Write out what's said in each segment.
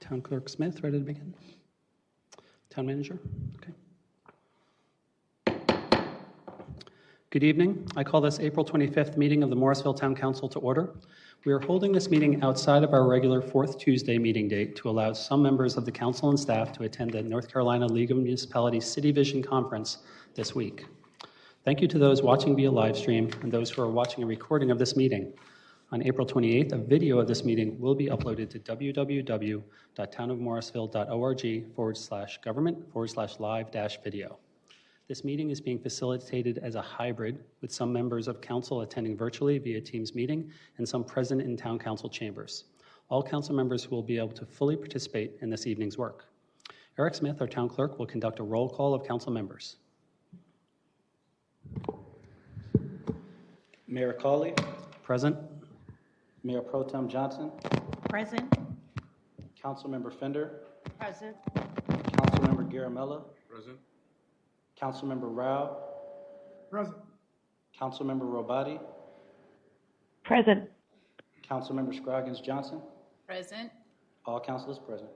Town Clerk Smith, ready to begin? Town Manager? Okay. Good evening. I call this April 25th meeting of the Morrisville Town Council to order. We are holding this meeting outside of our regular fourth Tuesday meeting date to allow some members of the council and staff to attend the North Carolina League of Municipalities City Vision Conference this week. Thank you to those watching via live stream and those who are watching a recording of this meeting. On April 28th, a video of this meeting will be uploaded to www.townofmorrisville.org/government/live-video. This meeting is being facilitated as a hybrid, with some members of council attending virtually via Teams meeting and some present in town council chambers. All council members will be able to fully participate in this evening's work. Eric Smith, our town clerk, will conduct a roll call of council members. Mayor Cawley. Present. Mayor Pro Tem Johnson. Present. Councilmember Fender. Present. Councilmember Garamella. Present. Councilmember Rao. Present. Councilmember Robati. Present. Councilmember Scroggins Johnson. Present. All councilors present.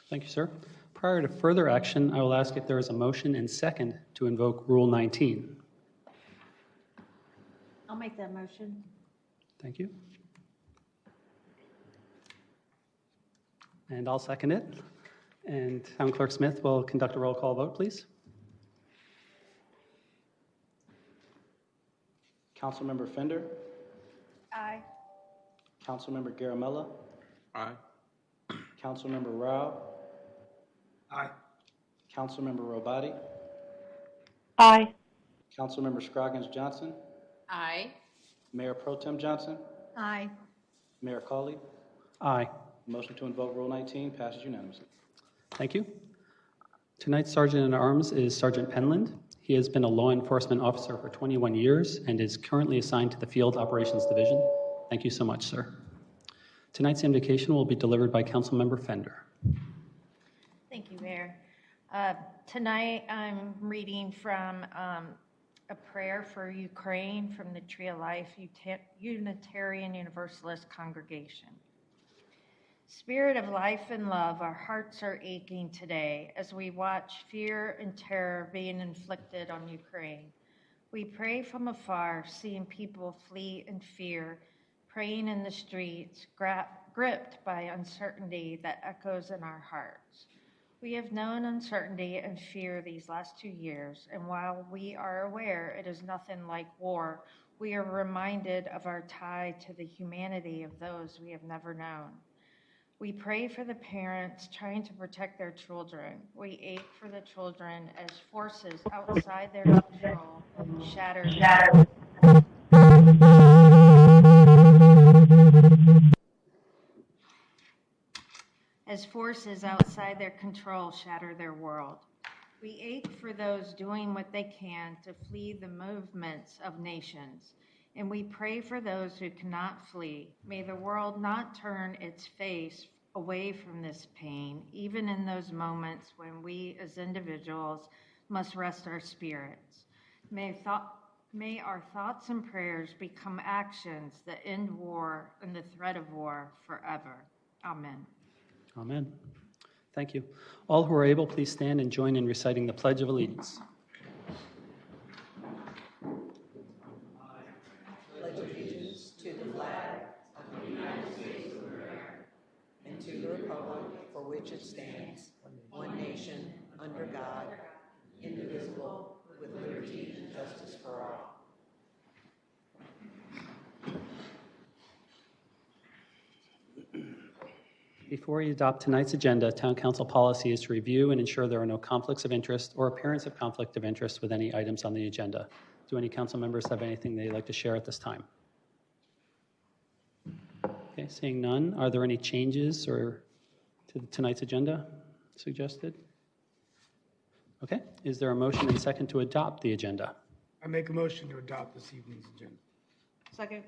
Thank you, sir. Prior to further action, I will ask if there is a motion and second to invoke Rule 19. I'll make that motion. Thank you. And I'll second it. And Town Clerk Smith will conduct a roll call vote, please. Councilmember Fender. Aye. Councilmember Garamella. Aye. Councilmember Rao. Aye. Councilmember Robati. Aye. Councilmember Scroggins Johnson. Aye. Mayor Pro Tem Johnson. Aye. Mayor Cawley. Aye. Motion to invoke Rule 19 passes unanimously. Thank you. Tonight's Sergeant at Arms is Sergeant Penland. He has been a law enforcement officer for 21 years and is currently assigned to the Field Operations Division. Thank you so much, sir. Tonight's invocation will be delivered by Councilmember Fender. Thank you, Mayor. Tonight I'm reading from a prayer for Ukraine from the Tree of Life Unitarian Universalist Congregation. Spirit of life and love, our hearts are aching today as we watch fear and terror being inflicted on Ukraine. We pray from afar, seeing people flee in fear, praying in the streets, gripped by uncertainty that echoes in our hearts. We have known uncertainty and fear these last 2 years, and while we are aware it is nothing like war, we are reminded of our tie to the humanity of those we have never known. We pray for the parents trying to protect their children. We ache for the children as forces outside their control shatter. As forces outside their control shatter their world. We ache for those doing what they can to flee the movements of nations. And we pray for those who cannot flee. May the world not turn its face away from this pain, even in those moments when we as individuals must rest our spirits. May our thoughts and prayers become actions that end war and the threat of war forever. Amen. Amen. Thank you. All who are able, please stand and join in reciting the Pledge of Allegiance. Pledge allegiance to the flag of the United States of America and to the republic for which it stands, one nation, under God, indivisible, with liberty and justice for all. Before we adopt tonight's agenda, Town Council policy is to review and ensure there are no conflicts of interest or appearance of conflict of interest with any items on the agenda. Do any council members have anything they'd like to share at this time? Okay, seeing none, are there any changes to tonight's agenda suggested? Okay, is there a motion and second to adopt the agenda? I make a motion to adopt this evening's agenda. Second.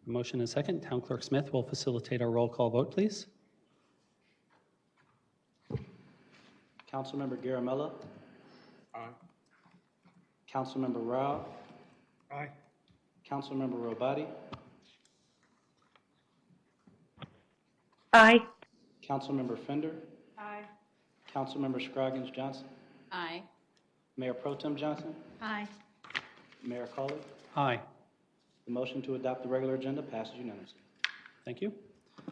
A motion and second. Town Clerk Smith will facilitate our roll call vote, please. Councilmember Garamella. Aye. Councilmember Rao. Aye. Councilmember Robati. Aye. Councilmember Fender, Aye. Councilmember Scroggins Johnson, Aye. Mayor Pro Tem Johnson, Aye. Mayor Colley. Aye. The motion to adopt the regular agenda passes unanimously. Thank you.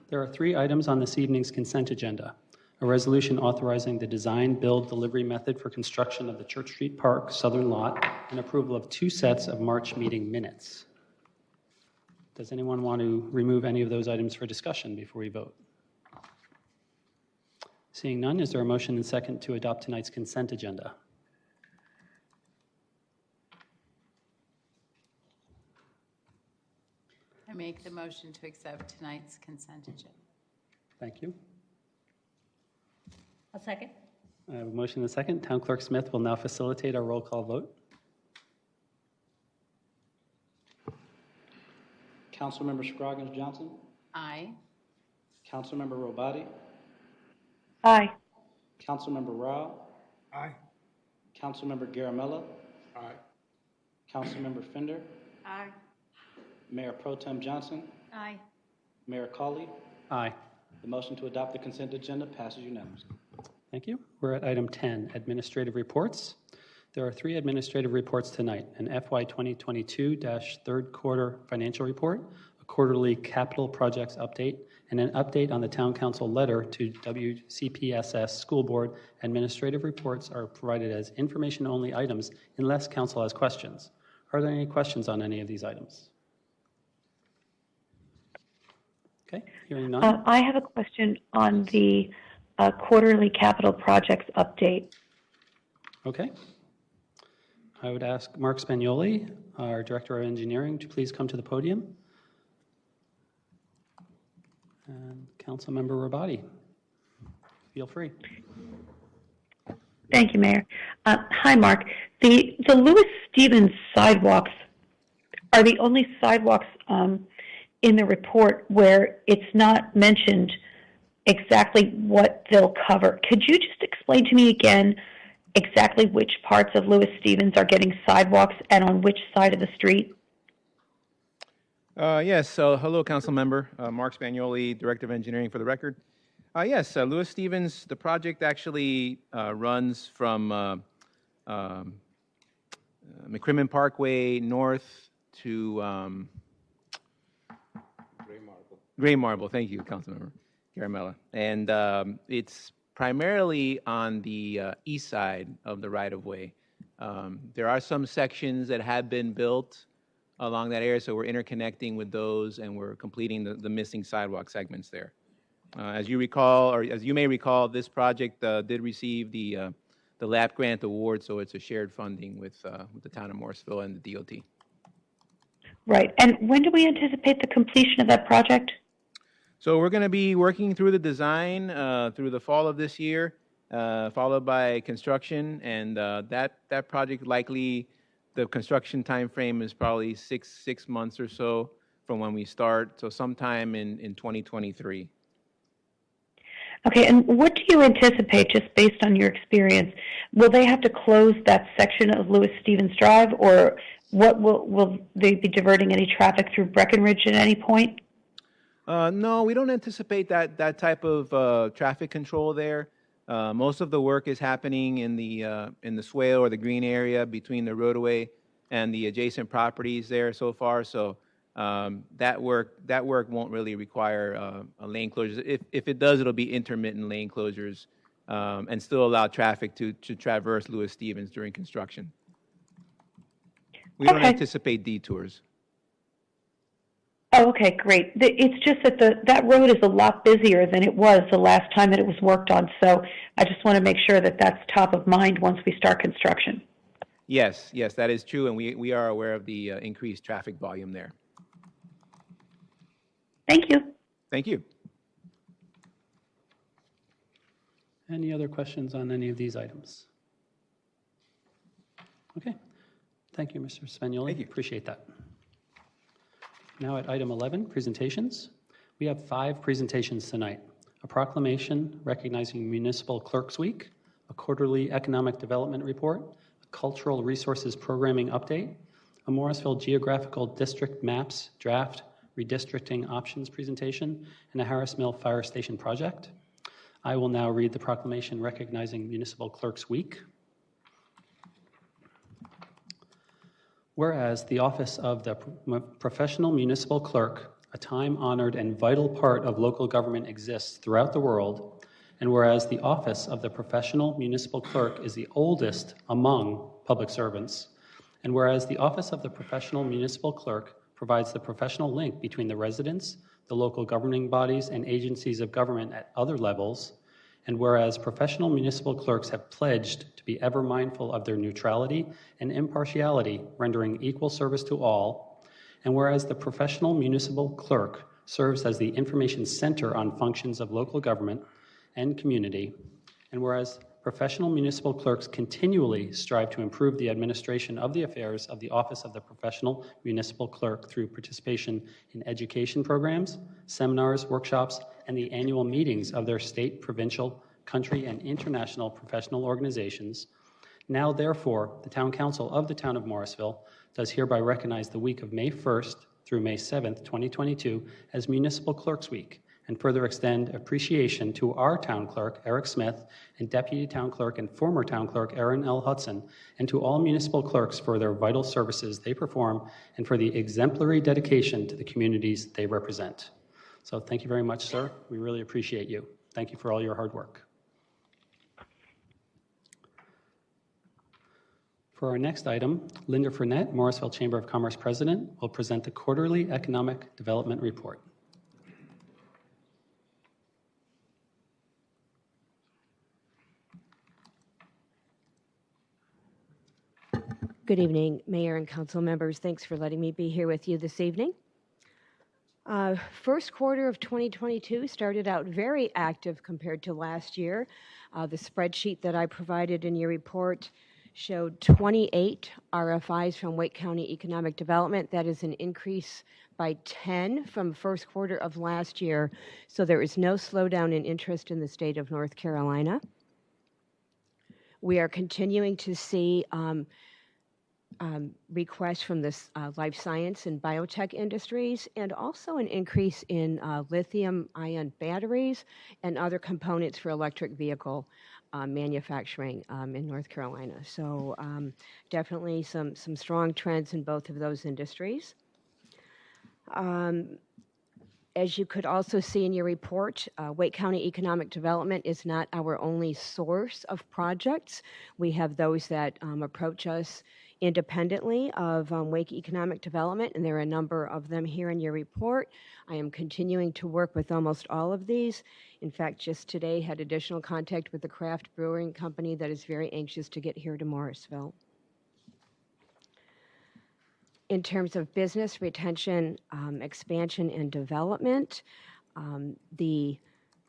There are 3 items on this evening's consent agenda. A resolution authorizing the design, build, delivery method for construction of the Church Street Park Southern Lot, and approval of 2 sets of March meeting minutes. Does anyone want to remove any of those items for discussion before we vote? Seeing none, is there a motion and second to adopt tonight's consent agenda? I make the motion to accept tonight's consent agenda. Thank you. A second? I have a motion and a second. Town Clerk Smith will now facilitate our roll call vote. Councilmember Scroggins Johnson, Aye. Councilmember Robati, Aye. Councilmember Rao, Aye. Councilmember Garamella, Aye. Councilmember Fender, Aye. Mayor Pro Tem Johnson, Aye. Mayor Colley. Aye. The motion to adopt the consent agenda passes unanimously. Thank you. We're at item 10, administrative reports. There are 3 administrative reports tonight: an FY 2022-third quarter financial report, a quarterly capital projects update, and an update on the Town Council letter to WCPSS School Board. Administrative reports are provided as information-only items unless Council has questions. Are there any questions on any of these items? Okay, hearing none. I have a question on the quarterly capital projects update. Okay. I would ask Mark Spagnoli, our Director of Engineering, to please come to the podium. And Councilmember Rabati, feel free. Thank you, Mayor. Hi, Mark. The Lewis Stevens sidewalks are the only sidewalks in the report where it's not mentioned exactly what they'll cover. Could you just explain to me again exactly which parts of Lewis Stevens are getting sidewalks and on which side of the street? Yes, so hello, Council Member. Mark Spagnoli, Director of Engineering for the record. Yes, Lewis Stevens, the project actually runs from McCrimmon Parkway north to Gray Marble. Thank you, Councilmember Garamella. And it's primarily on the east side of the right-of-way. There are some sections that have been built along that area, so we're interconnecting with those, and we're completing the missing sidewalk segments there. As you recall, or as you may recall, this project did receive the LAP grant award, so it's a shared funding with the town of Morrisville and the DOT. Right. And when do we anticipate the completion of that project? So we're going to be working through the design through the fall of this year, followed by construction, and that project likely, the construction time frame is probably six months or so from when we start, so sometime in 2023. Okay, and what do you anticipate, just based on your experience? Will they have to close that section of Lewis Stevens Drive, or what will they be diverting any traffic through Breckenridge at any point? No, we don't anticipate that type of traffic control there. Most of the work is happening in the swale or the green area between the roadway and the adjacent properties there so far. So that work won't really require a lane closures. If it does, it'll be intermittent lane closures and still allow traffic to traverse Lewis Stevens during construction. We don't anticipate detours. Oh, okay, great. It's just that that road is a lot busier than it was the last time that it was worked on, so I just want to make sure that that's top of mind once we start construction. Yes, that is true, and we are aware of the increased traffic volume there. Thank you. Thank you. Any other questions on any of these items? Okay. Thank you, Mr. Spagnoli. Thank you. Appreciate that. Now at item 11, presentations. We have 5 presentations tonight: a proclamation recognizing Municipal Clerks Week, a quarterly economic development report, a cultural resources programming update, a Morrisville Geographical District Maps Draft Redistricting Options presentation, and a Harris Mill Fire Station project. I will now read the proclamation recognizing Municipal Clerks Week. Whereas the office of the professional municipal clerk, a time-honored and vital part of local government, exists throughout the world, and whereas the office of the professional municipal clerk is the oldest among public servants, and whereas the office of the professional municipal clerk provides the professional link between the residents, the local governing bodies, and agencies of government at other levels, and whereas professional municipal clerks have pledged to be ever mindful of their neutrality and impartiality, rendering equal service to all, and whereas the professional municipal clerk serves as the information center on functions of local government and community, and whereas professional municipal clerks continually strive to improve the administration of the affairs of the office of the professional municipal clerk through participation in education programs, seminars, workshops, and the annual meetings of their state, provincial, country, and international professional organizations. Now, therefore, the Town Council of the Town of Morrisville does hereby recognize the week of May 1st through May 7th, 2022 as Municipal Clerks Week, and further extend appreciation to our Town Clerk, Eric Smith, and Deputy Town Clerk and former Town Clerk, Erin L. Hudson, and to all municipal clerks for their vital services they perform and for the exemplary dedication to the communities they represent. So thank you very much, sir. We really appreciate you. Thank you for all your hard work. For our next item, Linda Fournette, Morrisville Chamber of Commerce President, will present the Quarterly Economic Development Report. Good evening, Mayor and Council members. Thanks for letting me be here with you this evening. First quarter of 2022 started out very active compared to last year. The spreadsheet that I provided in your report showed 28 RFIs from Wake County Economic Development. That is an increase by 10 from first quarter of last year. So there is no slowdown in interest in the state of North Carolina. We are continuing to see requests from the life science and biotech industries, and also an increase in lithium-ion batteries and other components for electric vehicle manufacturing in North Carolina. So definitely some strong trends in both of those industries. As you could also see in your report, Wake County Economic Development is not our only source of projects. We have those that approach us independently of Wake Economic Development, and there are a number of them here in your report. I am continuing to work with almost all of these. In fact, just today had additional contact with the craft brewing company that is very anxious to get here to Morrisville. In terms of business retention, expansion, and development, the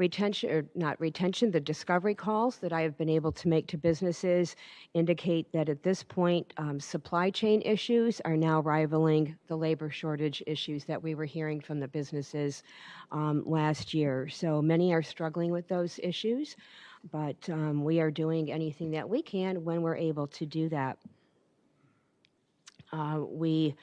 the discovery calls that I have been able to make to businesses indicate that at this point, supply chain issues are now rivaling the labor shortage issues that we were hearing from the businesses last year. So many are struggling with those issues, but we are doing anything that we can when we're able to do that. We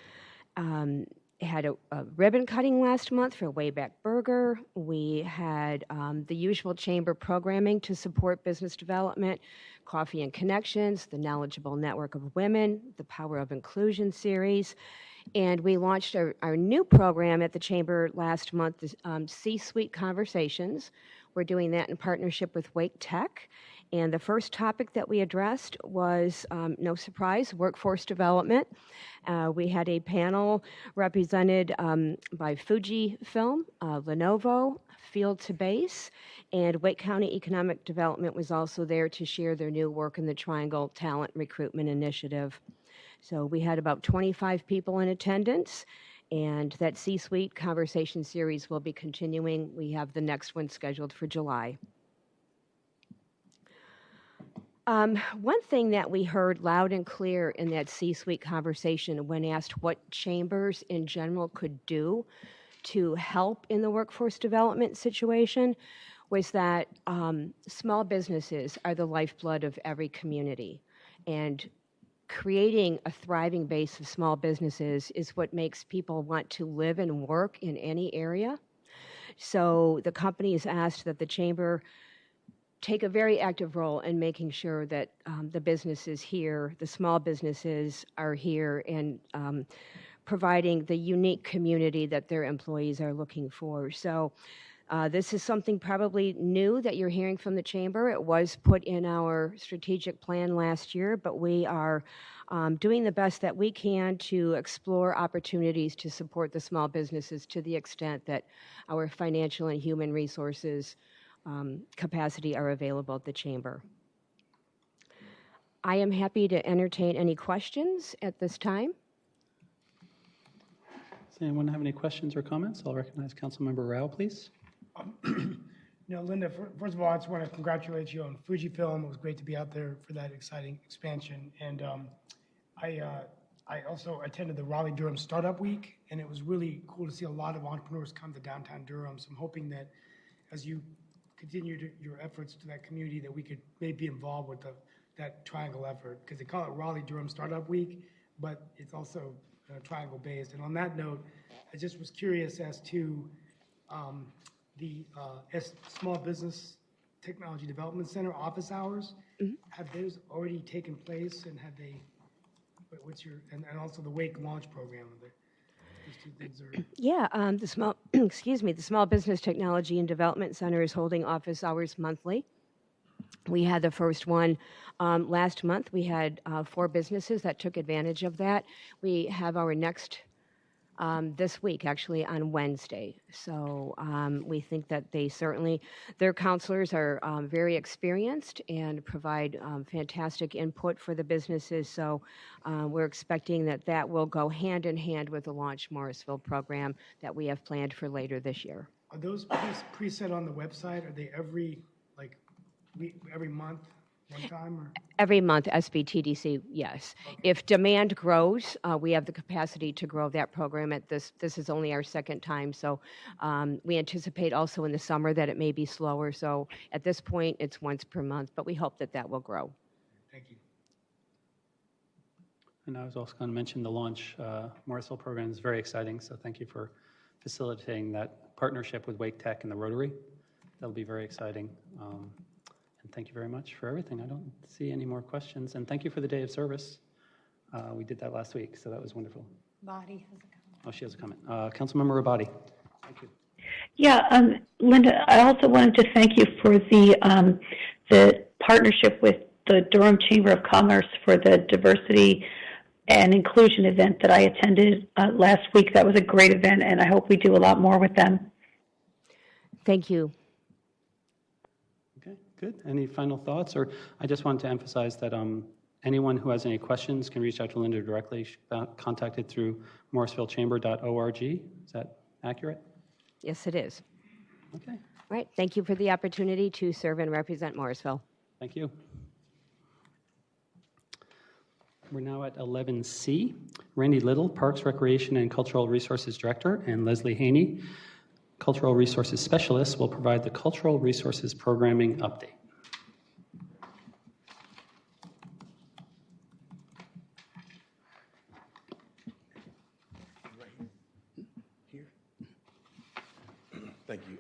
had a ribbon cutting last month for Wayback Burger. We had the usual chamber programming to support business development, Coffee and Connections, the Knowledgeable Network of Women, the Power of Inclusion series. And we launched our new program at the chamber last month, the C-Suite Conversations. We're doing that in partnership with Wake Tech. And the first topic that we addressed was, no surprise, workforce development. We had a panel represented by Fujifilm, Lenovo, Field to Base, and Wake County Economic Development was also there to share their new work in the Triangle Talent Recruitment Initiative. So we had about 25 people in attendance, and that C-Suite Conversation series will be continuing. We have the next one scheduled for July. One thing that we heard loud and clear in that C-Suite conversation when asked what chambers in general could do to help in the workforce development situation was that small businesses are the lifeblood of every community. And creating a thriving base of small businesses is what makes people want to live and work in any area. So the company has asked that the chamber take a very active role in making sure that the businesses here, the small businesses are here, and providing the unique community that their employees are looking for. So this is something probably new that you're hearing from the Chamber. It was put in our strategic plan last year, but we are doing the best that we can to explore opportunities to support the small businesses to the extent that our financial and human resources capacity are available at the Chamber. I am happy to entertain any questions at this time. Does anyone have any questions or comments? I'll recognize Councilmember Rao, please. Linda, first of all, I just want to congratulate you on Fujifilm. It was great to be out there for that exciting expansion. And I also attended the Raleigh-Durham Startup Week, and it was really cool to see a lot of entrepreneurs come to downtown Durham. So I'm hoping that as you continue your efforts to that community, that we could maybe be involved with that triangle effort, because they call it Raleigh-Durham Startup Week, but it's also triangle-based. And on that note, I just was curious as to the Small Business Technology Development Center office hours. Mm-hmm. Have those already taken place, and have they? What's your and also the Wake launch program? Those two things are. Yeah, the small the Small Business Technology and Development Center is holding office hours monthly. We had the first one last month. We had 4 businesses that took advantage of that. We have our next this week, actually, on Wednesday. So we think that their counselors are very experienced and provide fantastic input for the businesses. So we're expecting that will go hand in hand with the Launch Morrisville program that we have planned for later this year. Are those preset on the website? Are they every month, one time? Or? Every month, SBTDC, yes. Okay. If demand grows, we have the capacity to grow that program. This is only our second time, so we anticipate also in the summer that it may be slower. So at this point, it's once per month, but we hope that will grow. Thank you. And I was also going to mention the Launch Morrisville program is very exciting, so thank you for facilitating that partnership with Wake Tech and the Rotary. That'll be very exciting. And thank you very much for everything. I don't see any more questions. And thank you for the day of service. We did that last week, so that was wonderful. Body has a comment. Oh, she has a comment. Councilmember Rabadi. Thank you. Yeah, Linda, I also wanted to thank you for the partnership with the Durham Chamber of Commerce for the diversity and inclusion event that I attended last week. That was a great event, and I hope we do a lot more with them. Thank you. Okay, good. Any final thoughts? Or I just wanted to emphasize that anyone who has any questions can reach out to Linda directly. She's contacted through morrisvillechamber.org. Is that accurate? Yes, it is. Okay. Right. Thank you for the opportunity to serve and represent Morrisville. Thank you. We're now at 11C. Randy Little, Parks, Recreation, and Cultural Resources Director, and Leslie Haney, Cultural Resources Specialist, will provide the Cultural Resources Programming update. Thank you.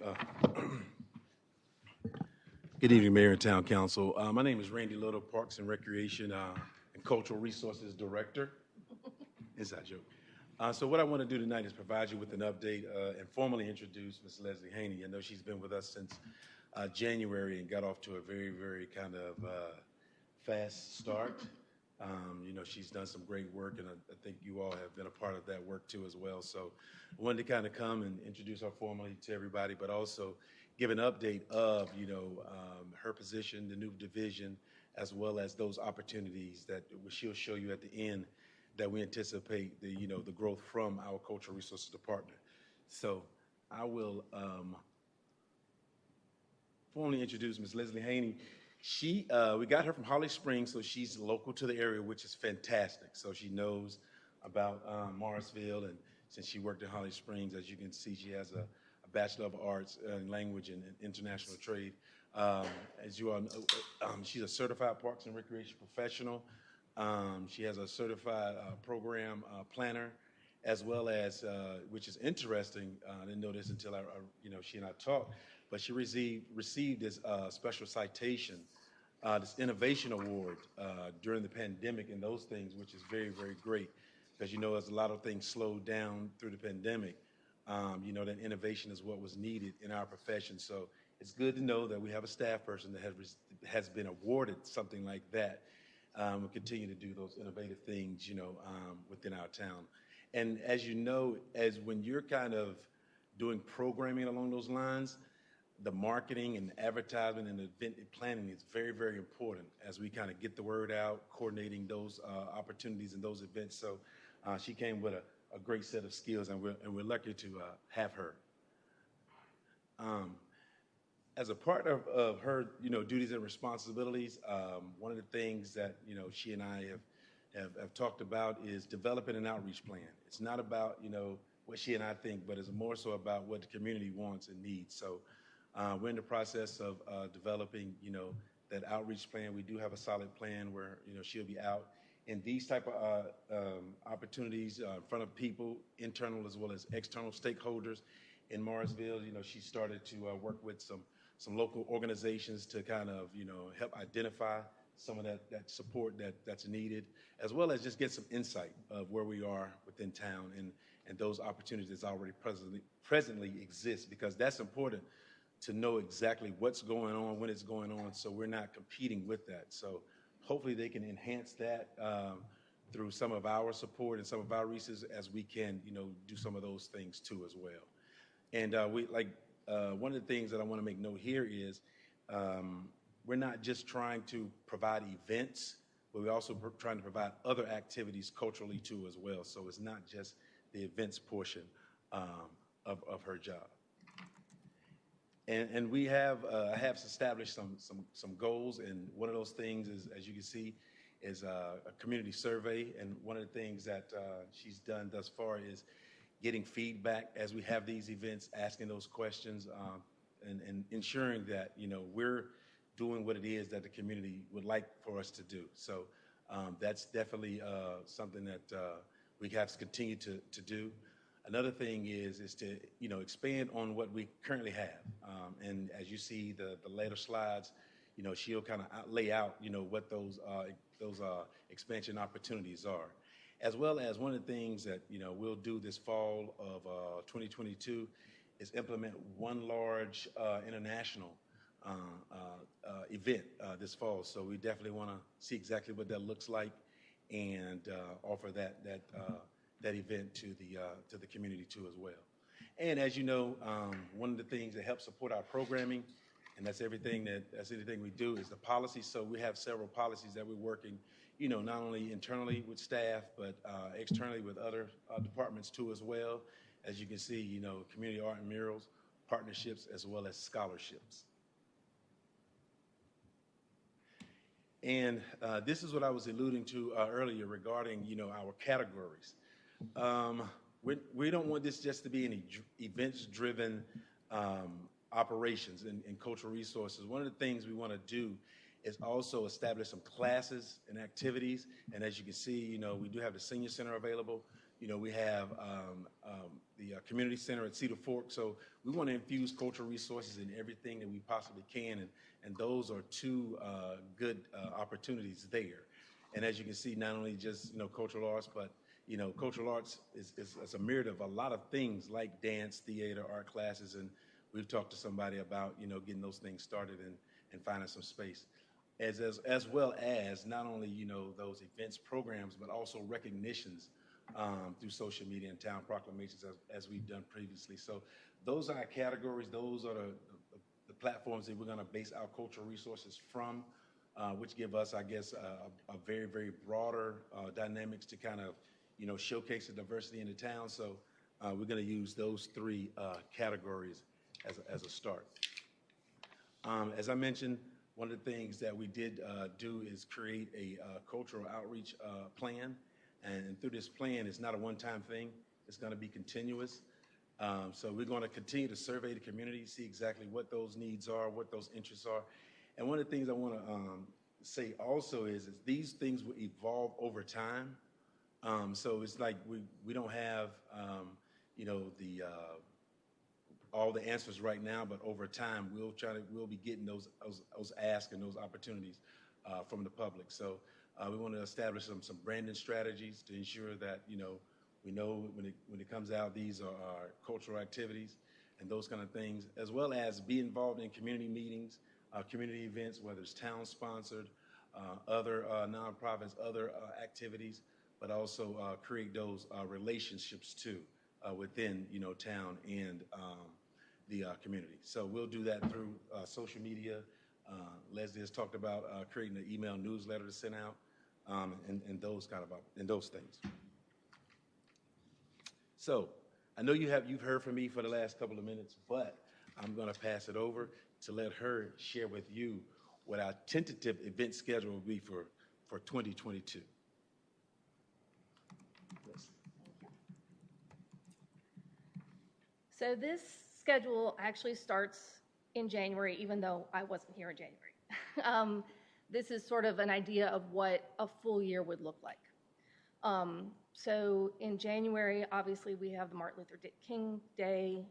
Good evening, Mayor and Town Council. My name is Randy Little, Parks and Recreation and Cultural Resources Director. Inside joke. So what I want to do tonight is provide you with an update and formally introduce Ms. Leslie Haney. I know she's been with us since January and got off to a very, very kind of fast start. You know, she's done some great work, and I think you all have been a part of that work too as well. So I wanted to kind of come and introduce her formally to everybody, but also give an update of, you know, her position, the new division, as well as those opportunities that she'll show you at the end that we anticipate the, you know, the growth from our Cultural Resources Department. So I will formally introduce Ms. Leslie Haney. We got her from Holly Springs, so she's local to the area, which is fantastic. So she knows about Morrisville, and since she worked in Holly Springs, as you can see, she has a Bachelor of Arts in Language and International Trade. As you all know, she's a certified Parks and Recreation professional. She has a certified program planner, as well as, which is interesting, I didn't know this until she and I talked, but she received this special citation, this innovation award during the pandemic and those things, which is very, very great. Because, as a lot of things slowed down through the pandemic, that innovation is what was needed in our profession. So it's good to know that we have a staff person that has been awarded something like that. We'll continue to do those innovative things, within our town. And as as when you're kind of doing programming along those lines, the marketing and advertisement and event planning is very, very important as we kind of get the word out, coordinating those opportunities and those events. So she came with a great set of skills, and we're lucky to have her. As a part of her, duties and responsibilities, one of the things that, she and I have talked about is developing an outreach plan. It's not about, what she and I think, but it's more so about what the community wants and needs. So we're in the process of developing, that outreach plan. We do have a solid plan where, she'll be out in these type of opportunities in front of people, internal as well as external stakeholders in Morrisville. She started to work with some local organizations to kind of, help identify some of that support that's needed, as well as just get some insight of where we are within town and those opportunities that already presently exist, because that's important to know exactly what's going on, when it's going on, so we're not competing with that. So hopefully they can enhance that through some of our support and some of our resources as we can, do some of those things too as well. And one of the things that I want to make note here is we're not just trying to provide events, but we're also trying to provide other activities culturally too as well. So it's not just the events portion of her job. And we have established some goals, and one of those things is, as you can see, is a community survey. And one of the things that she's done thus far is getting feedback as we have these events, asking those questions, and ensuring that we're doing what it is that the community would like for us to do. So that's definitely something that we have to continue to do. Another thing is to expand on what we currently have, and as you see the later slides, she'll kind of lay out what those expansion opportunities are, as well as one of the things that we'll do this fall of 2022 is implement one large international event this fall. So we definitely want to see exactly what that looks like and offer that event to the community too as well. And as you know, one of the things that helps support our programming, and that's anything we do, is the policy. So we have several policies that we're working, not only internally with staff, but externally with other departments too as well. As you can see, community art and murals, partnerships, as well as scholarships. And this is what I was alluding to earlier regarding, our categories. We don't want this just to be an events-driven operations and cultural resources. One of the things we want to do is also establish some classes and activities. And as you can see, we do have the senior center available. We have the community center at Cedar Fork. So we want to infuse cultural resources in everything that we possibly can. And those are two good opportunities there. And as you can see, not only just, cultural arts, but cultural arts is a myriad of a lot of things like dance, theater, art classes, and we've talked to somebody about, getting those things started and finding some space. As well as not only, those events, programs, but also recognitions through social media and town proclamations as we've done previously. So those are our categories. Those are the platforms that we're going to base our cultural resources from, which give us, I guess, a very, very broader dynamics to kind of, showcase the diversity in the town. So we're going to use those three categories as a start. As I mentioned, one of the things that we did do is create a cultural outreach plan. And through this plan, it's not a one-time thing. It's going to be continuous. So we're going to continue to survey the community, see exactly what those needs are, what those interests are. And one of the things I want to say also is these things will evolve over time. So it's like we don't have, all the answers right now, but over time, we'll be getting those asks and those opportunities from the public. So we want to establish some branding strategies to ensure that, we know when it comes out, these are cultural activities and those kind of things, as well as be involved in community meetings, community events, whether it's town-sponsored, other nonprofits, other activities, but also create those relationships too within town and the community. So we'll do that through social media. Leslie has talked about creating an email newsletter to send out and those things. So I know you've heard from me for the last couple of minutes, but I'm going to pass it over to let her share with you what our tentative event schedule will be for 2022. So this schedule actually starts in January, even though I wasn't here in January. This is sort of an idea of what a full year would look like. So in January, obviously, we have the Martin Luther King Day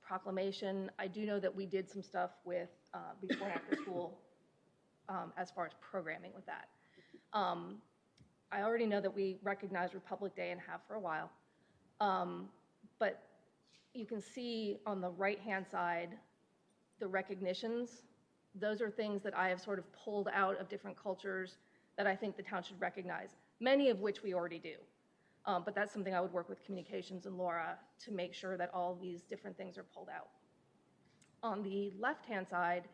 proclamation. I do know that we did some stuff with before and after school as far as programming with that. I already know that we recognize Republic Day and have for a while. But you can see on the right-hand side, the recognitions. Those are things that I have sort of pulled out of different cultures that I think the town should recognize, many of which we already do. But that's something I would work with communications and Laura to make sure that all these different things are pulled out. On the left-hand side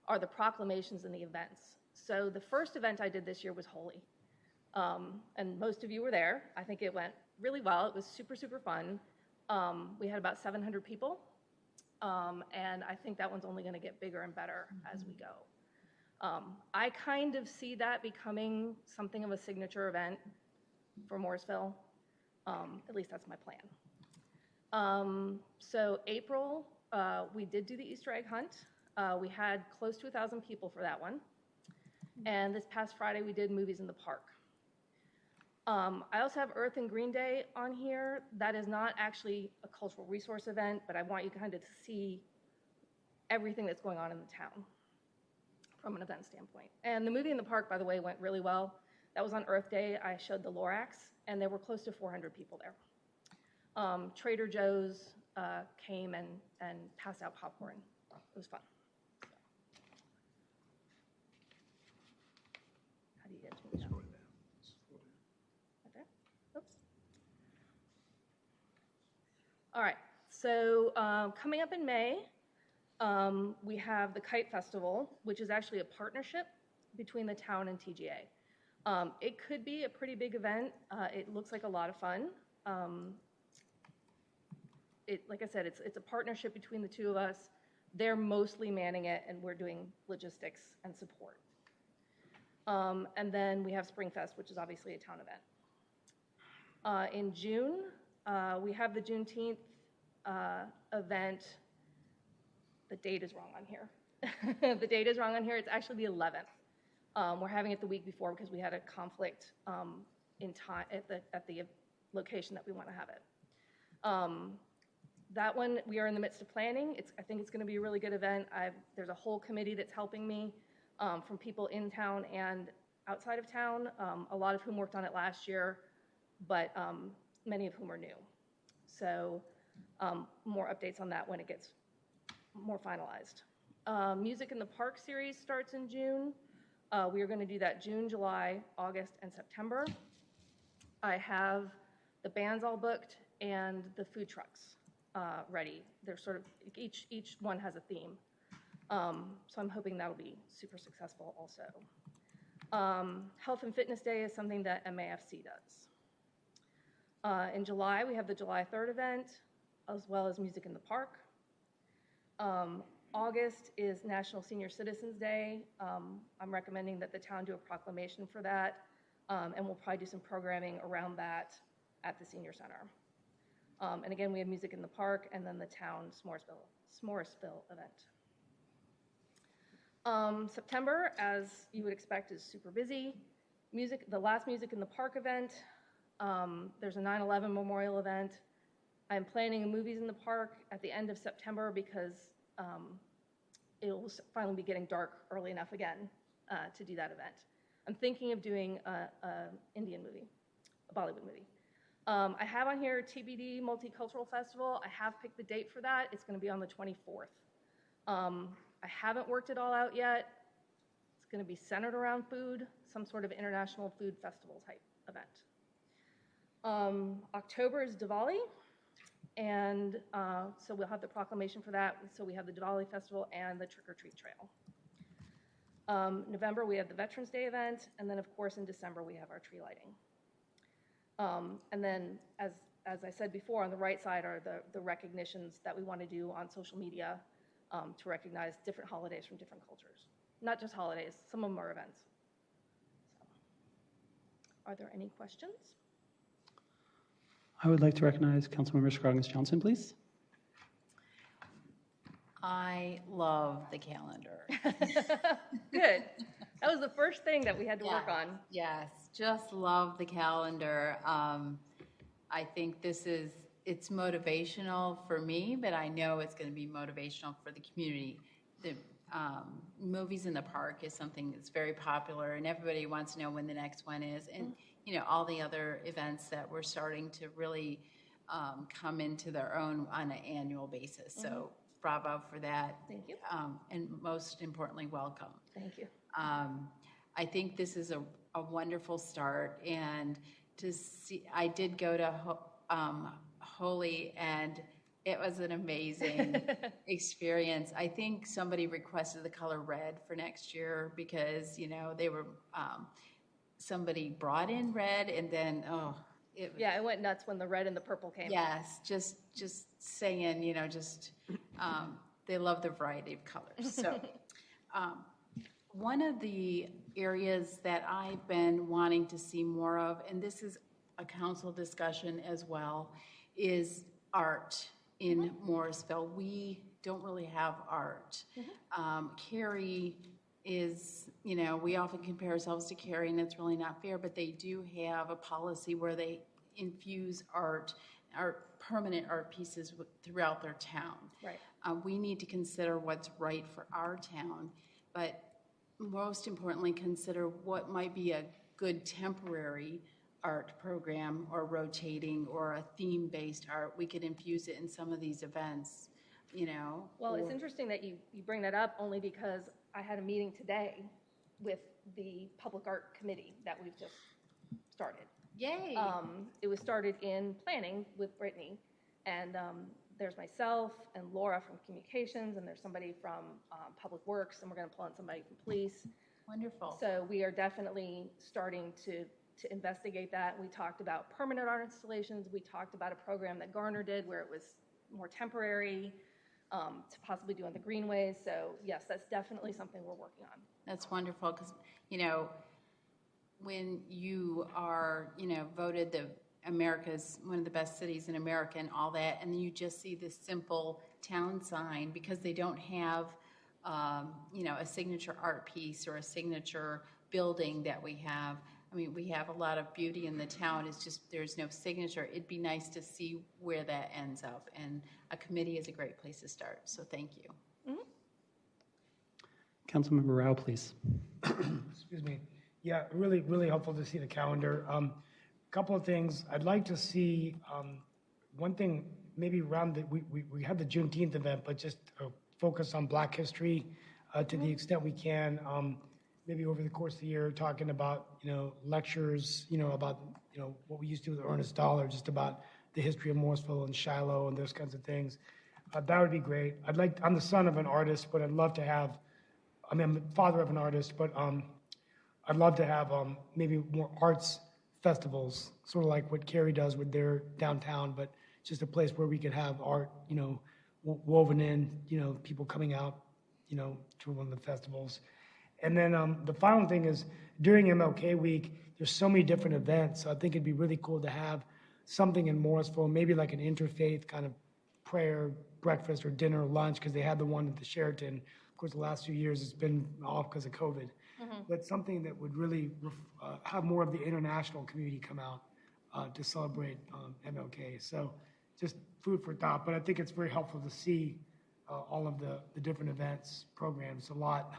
are the proclamations and the events. So the first event I did this year was Holy. And most of you were there. I think it went really well. It was super, super fun. We had about 700 people. And I think that one's only going to get bigger and better as we go. I kind of see that becoming something of a signature event for Morrisville. At least that's my plan. So April, we did do the Easter egg hunt. We had close to 1,000 people for that one. And this past Friday, we did movies in the park. I also have Earth and Green Day on here. That is not actually a cultural resource event, but I want you kind of to see everything that's going on in the town from an event standpoint. And the movie in the park, by the way, went really well. That was on Earth Day. I showed the Lorax, and there were close to 400 people there. Trader Joe's came and passed out popcorn. It was fun. How do you get to it now? Right there? Oops. All right. So coming up in May, we have the Kite Festival, which is actually a partnership between the town and TGA. It could be a pretty big event. It looks like a lot of fun. Like I said, it's a partnership between the two of us. They're mostly manning it, and we're doing logistics and support. And then we have Springfest, which is obviously a town event. In June, we have the Juneteenth event. The date is wrong on here. The date is wrong on here. It's actually the 11th. We're having it the week before because we had a conflict in time at the location that we want to have it. That one, we are in the midst of planning. I think it's going to be a really good event. There's a whole committee that's helping me from people in town and outside of town, a lot of whom worked on it last year, but many of whom are new. So more updates on that when it gets more finalized. Music in the Park series starts in June. We are going to do that June, July, August, and September. I have the bands all booked and the food trucks ready. They're sort of, each one has a theme. So I'm hoping that'll be super successful also. Health and Fitness Day is something that MAFC does. In July, we have the July 3rd event, as well as Music in the Park. August is National Senior Citizens Day. I'm recommending that the town do a proclamation for that, and we'll probably do some programming around that at the Senior Center. And again, we have Music in the Park, and then the town Morrisville event. September, as you would expect, is super busy. The last Music in the Park event, there's a 9/11 memorial event, I'm planning movies in the park at the end of September because it will finally be getting dark early enough again to do that event. I'm thinking of doing an Indian movie, a Bollywood movie. I have on here TBD Multicultural Festival. I have picked the date for that. It's going to be on the 24th. I haven't worked it all out yet. It's going to be centered around food, some sort of international food festival type event. October is Diwali, and so we'll have the proclamation for that. So we have the Diwali festival and the Trick or Treat Trail. November, we have the Veterans Day event, and then, of course, in December, we have our tree lighting. And then, as I said before, on the right side are the recognitions that we want to do on social media to recognize different holidays from different cultures. Not just holidays, some of them are events. So, are there any questions? I would like to recognize Councilmember Scroggins Johnson, please. I love the calendar. Good. That was the first thing that we had to work on. Yes, just love the calendar. I think it's motivational for me, but I know it's going to be motivational for the community. The movies in the park is something that's very popular, and everybody wants to know when the next one is. And, all the other events that we're starting to really come into their own on an annual basis. So bravo for that. Thank you. And most importantly, welcome. Thank you. I think this is a wonderful start, and to see, I did go to Holy, and it was an amazing experience. I think somebody requested the color red for next year because, they were, somebody brought in red, and then, it went nuts when the red and the purple came. Yes, just saying, they love the variety of colors. So one of the areas that I've been wanting to see more of, and this is a council discussion as well, is art in Morrisville. We don't really have art. Cary is, we often compare ourselves to Cary, and it's really not fair, but they do have a policy where they infuse art, permanent art pieces throughout their town. Right. We need to consider what's right for our town, but most importantly, consider what might be a good temporary art program or rotating or a theme-based art. We could infuse it in some of these events, Well, it's interesting that you bring that up only because I had a meeting today with the Public Art Committee that we've just started. Yay! It was started in planning with Brittany, and there's myself and Laura from Communications, and there's somebody from Public Works, and we're going to pull in somebody from Police. Wonderful. So we are definitely starting to investigate that. We talked about permanent art installations. We talked about a program that Garner did where it was more temporary to possibly do on the greenways. So yes, that's definitely something we're working on. That's wonderful because, when you are, voted the America's one of the best cities in America and all that, and then you just see this simple town sign because they don't have, a signature art piece or a signature building that we have. I mean, we have a lot of beauty in the town. It's just there's no signature. It'd be nice to see where that ends up, and a committee is a great place to start. So thank you. Councilmember Rao, please. Excuse me. Yeah, really, really helpful to see the calendar. Couple of things. I'd like to see one thing maybe around we have the Juneteenth event, but just focus on Black history to the extent we can. Maybe over the course of the year, talking about lectures, about what we used to do with Ernest Dollar, just about the history of Morrisville and Shiloh and those kinds of things. That would be great. I'm the son of an artist, but I'd love to have. I'm the father of an artist, but I'd love to have maybe more arts festivals, sort of like what Cary does with their downtown, but just a place where we could have art, woven in, people coming out, to one of the festivals. And then the final thing is during MLK week, there's so many different events. So I think it'd be really cool to have something in Morrisville, maybe like an interfaith kind of prayer, breakfast or dinner or lunch, because they had the one at the Sheraton. Of course, the last few years it's been off because of COVID. But something that would really have more of the international community come out to celebrate MLK. So just food for thought, but I think it's very helpful to see all of the different events, programs. A lot,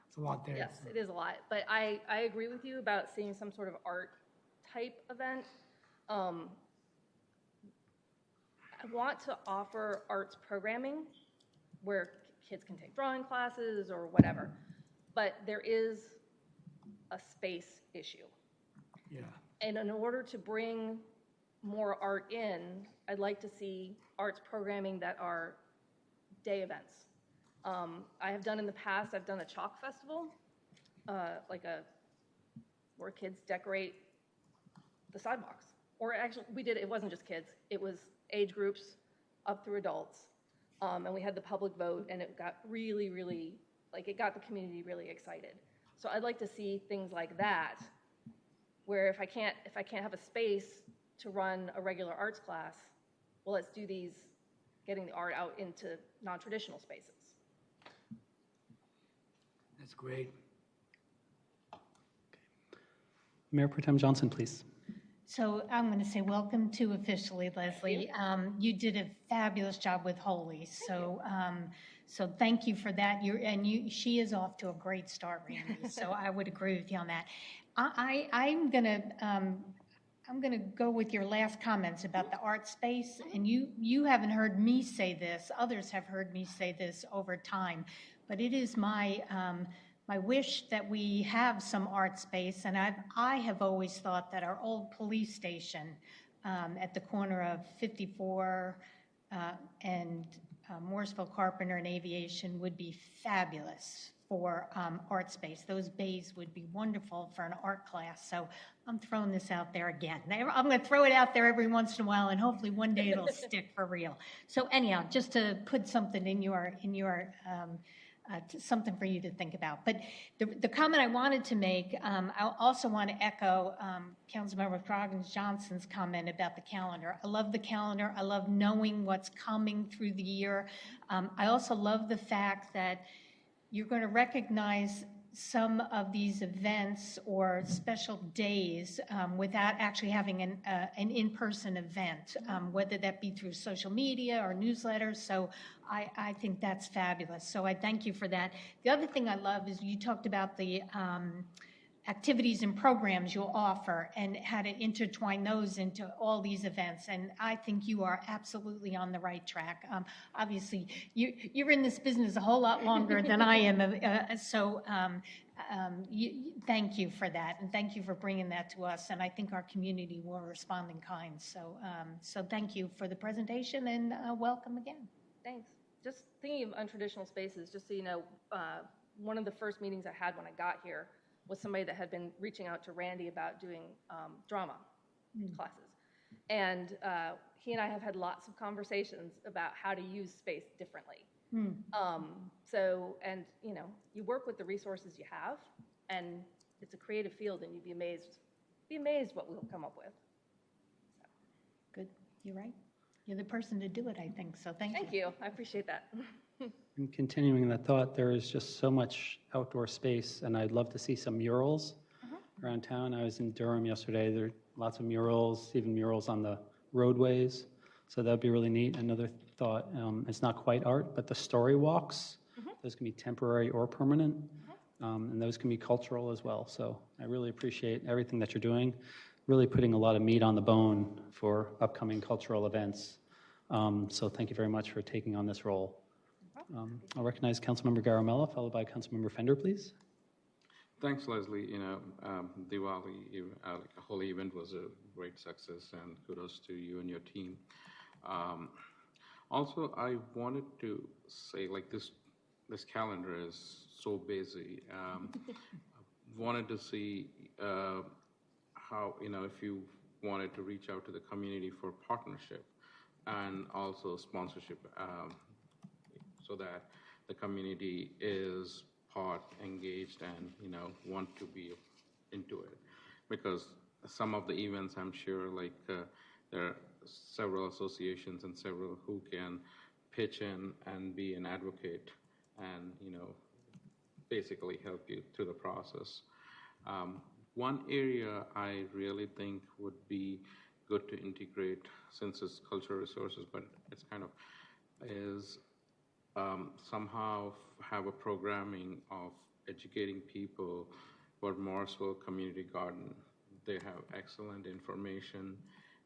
it's a lot there. Yes, it is a lot, but I agree with you about seeing some sort of art type event. I want to offer arts programming where kids can take drawing classes or whatever, but there is a space issue. Yeah. And in order to bring more art in, I'd like to see arts programming that are day events. I have done in the past, I've done a chalk festival, where kids decorate the sidewalks. Or actually, it wasn't just kids, it was age groups up through adults. And we had the public vote, and it got really, really, it got the community really excited. So I'd like to see things like that, where if I can't have a space to run a regular arts class, well, let's do these, getting the art out into non-traditional spaces. That's great. Mayor Pro Tem Johnson, please. So I'm going to say welcome to officially, Leslie. You did a fabulous job with Holy. So thank you for that. She is off to a great start, Randy. So I would agree with you on that. I'm going to go with your last comments about the art space. And you haven't heard me say this. Others have heard me say this over time. But it is my wish that we have some art space, and I have always thought that our old police station at the corner of 54 and Morrisville, Carpenter, and Aviation would be fabulous for art space. Those bays would be wonderful for an art class. So I'm throwing this out there again. I'm going to throw it out there every once in a while, and hopefully one day it'll stick for real. So anyhow, just to put something in your something for you to think about. But the comment I wanted to make, I also want to echo Councilmember Croggins Johnson's comment about the calendar. I love the calendar. I love knowing what's coming through the year. I also love the fact that you're going to recognize some of these events or special days without actually having an in-person event, whether that be through social media or newsletters. So I think that's fabulous. So I thank you for that. The other thing I love is you talked about the activities and programs you'll offer and how to intertwine those into all these events. And I think you are absolutely on the right track. Obviously, you're in this business a whole lot longer than I am. So thank you for that. And thank you for bringing that to us. And I think our community will respond in kind. So thank you for the presentation and welcome again. Thanks. Just thinking of untraditional spaces, just so you know, one of the first meetings I had when I got here was somebody that had been reaching out to Randy about doing drama classes. And he and I have had lots of conversations about how to use space differently. And you work with the resources you have, and it's a creative field, and you'd be amazed what we'll come up with. So. Good, you're right. You're the person to do it, I think, so thank you. Thank you, I appreciate that. And continuing that thought, there is just so much outdoor space, and I'd love to see some murals around town. I was in Durham yesterday. There are lots of murals, even murals on the roadways. So that'd be really neat. Another thought, it's not quite art, but the story walks, those can be temporary or permanent, and those can be cultural as well. So I really appreciate everything that you're doing, really putting a lot of meat on the bone for upcoming cultural events. So thank you very much for taking on this role. I'll recognize Councilmember Garamella, followed by Councilmember Fender, please. Thanks, Leslie. Diwali, a Holi event was a great success, and kudos to you and your team. Also, I wanted to say, this calendar is so busy. Wanted to see how, if you wanted to reach out to the community for partnership and also sponsorship, so that the community is part engaged and want to be into it. Because some of the events, I'm sure, there are several associations and several who can pitch in and be an advocate and basically help you through the process. One area I really think would be good to integrate since it's cultural resources, but it's kind of is somehow have a programming of educating people about Morrisville Community Garden. They have excellent information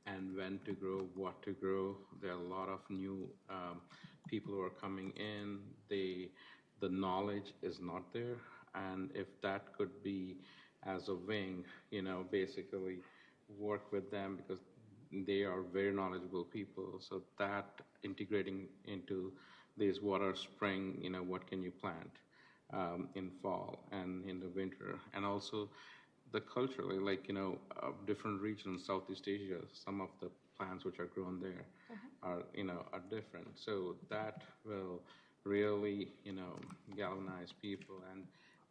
and when to grow, what to grow. There are a lot of new people who are coming in. The knowledge is not there, and if that could be as a wing, basically work with them because they are very knowledgeable people. So that integrating into this water spring, what can you plant in fall and in the winter, and also the culturally, different regions, Southeast Asia, some of the plants which are grown there are different. So that will really, galvanize people and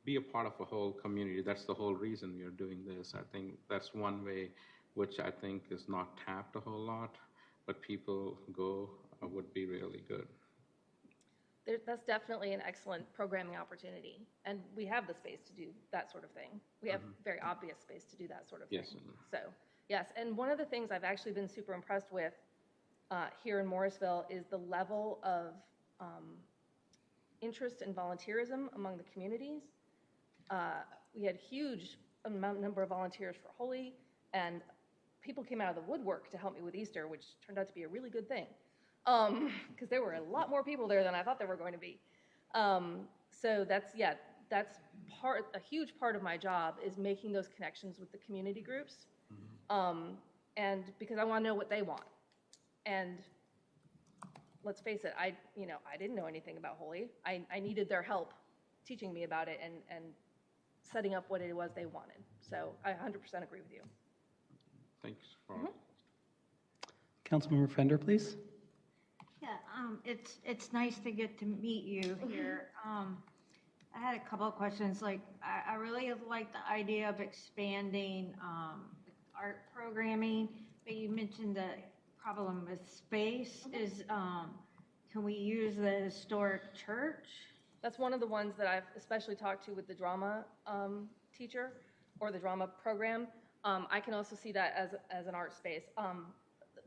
be a part of a whole community. That's the whole reason we are doing this. I think that's one way which I think is not tapped a whole lot, but people go would be really good. That's definitely an excellent programming opportunity, and we have the space to do that sort of thing. We have very obvious space to do that sort of thing. Yes. So, yes, and one of the things I've actually been super impressed with here in Morrisville is the level of interest and volunteerism among the communities. We had huge number of volunteers for Holy, and people came out of the woodwork to help me with Easter, which turned out to be a really good thing. Because there were a lot more people there than I thought there were going to be. So that's a huge part of my job is making those connections with the community groups. And because I want to know what they want. And let's face it, I didn't know anything about Holy. I needed their help teaching me about it and setting up what it was they wanted. So I 100% agree with you. Thanks. Councilmember Fender, please. Yeah, it's nice to get to meet you here. I had a couple of questions. Like, I really like the idea of expanding art programming, but you mentioned the problem with space. Is can we use the historic church? That's one of the ones that I've especially talked to with the drama teacher or the drama program. I can also see that as an art space.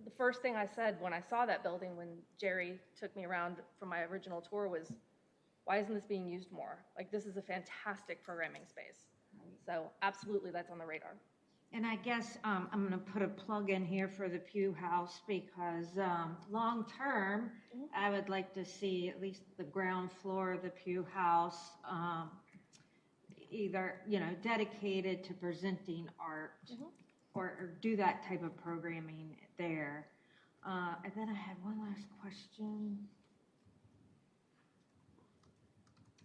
The first thing I said when I saw that building, when Jerry took me around from my original tour, was, why isn't this being used more? Like, this is a fantastic programming space. So absolutely, that's on the radar. And I guess I'm going to put a plug in here for the Pew House because long term, I would like to see at least the ground floor of the Pew House either, dedicated to presenting art or do that type of programming there. And then I had one last question.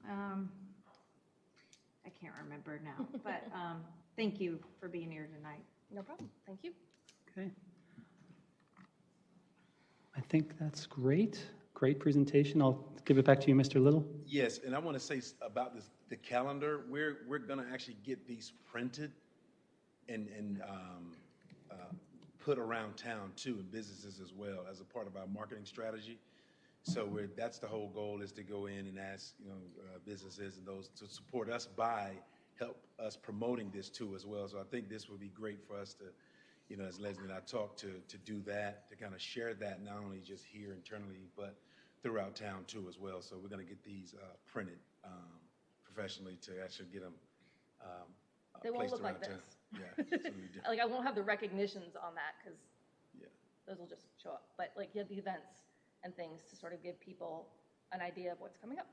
I can't remember now, but thank you for being here tonight. No problem. Thank you. Okay. I think that's great. Great presentation. I'll give it back to you, Mr. Little. Yes, and I want to say about the calendar. We're going to actually get these printed and put around town too, in businesses as well, as a part of our marketing strategy. So that's the whole goal, is to go in and ask businesses and those to support us by help us promoting this too as well. So I think this would be great for us to, as Leslie and I talked to do that, to kind of share that not only just here internally, but throughout town too as well. So we're going to get these printed professionally to actually get them they won't placed look around like town. this. Yeah, like, I won't have the recognitions on that because those will just show up. But like, you have the events and things to sort of give people an idea of what's coming up.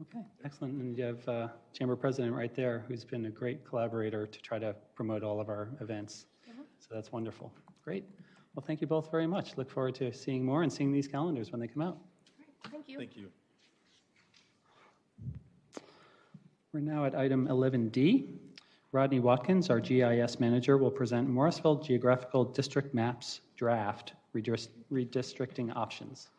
Okay, excellent. And you have Chamber President right there, who's been a great collaborator to try to promote all of our events. So that's wonderful. Great. Well, thank you both very much. Look forward to seeing more and seeing these calendars when they come out. Thank you. Thank you. We're now at item 11D. Rodney Watkins, our GIS manager, will present Morrisville Geographical District Maps Draft Redistricting Options.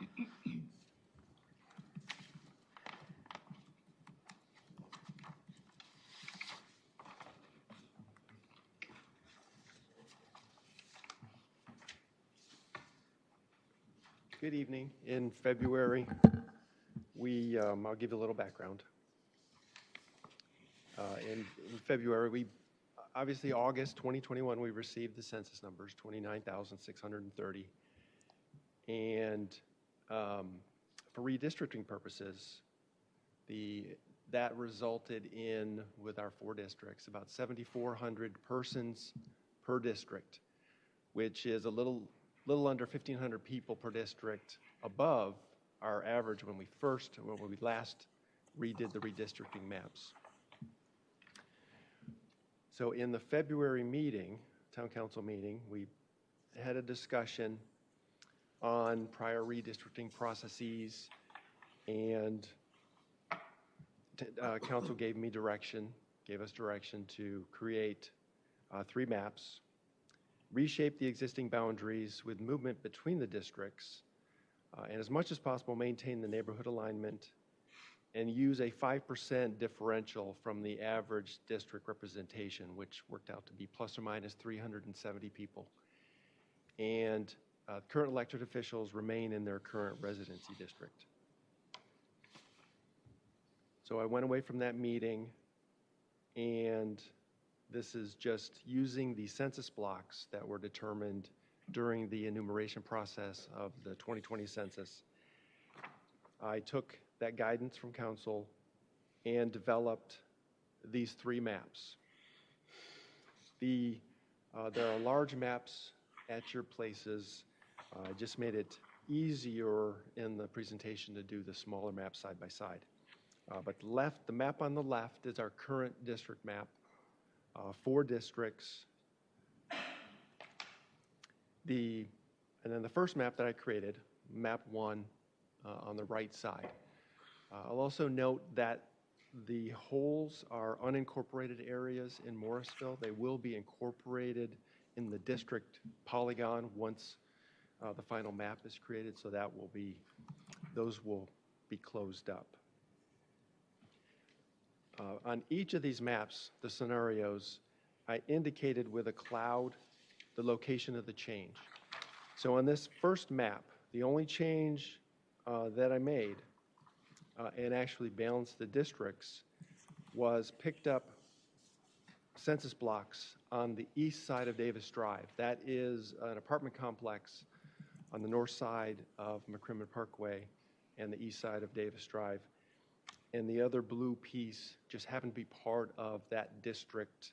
Good evening. In February, I'll give you a little background. In February, we obviously, August 2021, we received the census numbers, 29,630. And for redistricting purposes, that resulted in, with our 4 districts, about 7,400 persons per district, which is a little under 1,500 people per district above our average when we last redid the redistricting maps. So in the February meeting, town council meeting, we had a discussion on prior redistricting processes, and council gave us direction to create 3 maps, reshape the existing boundaries with movement between the districts, and as much as possible maintain the neighborhood alignment, and use a 5% differential from the average district representation, which worked out to be plus or minus 370 people. And current elected officials remain in their current residency district. So I went away from that meeting, and this is just using the census blocks that were determined during the enumeration process of the 2020 census. I took that guidance from council and developed these 3 maps. There are large maps at your places. I just made it easier in the presentation to do the smaller maps side by side. But the map on the left is our current district map, 4 districts. And then the first map that I created, map 1, on the right side. I'll also note that the holes are unincorporated areas in Morrisville. They will be incorporated in the district polygon once the final map is created, so those will be closed up. On each of these maps, the scenarios, I indicated with a cloud the location of the change. So on this first map, the only change that I made and actually balanced the districts was picked up census blocks on the east side of Davis Drive. That is an apartment complex on the north side of McCrimmon Parkway and the east side of Davis Drive. And the other blue piece just happened to be part of that district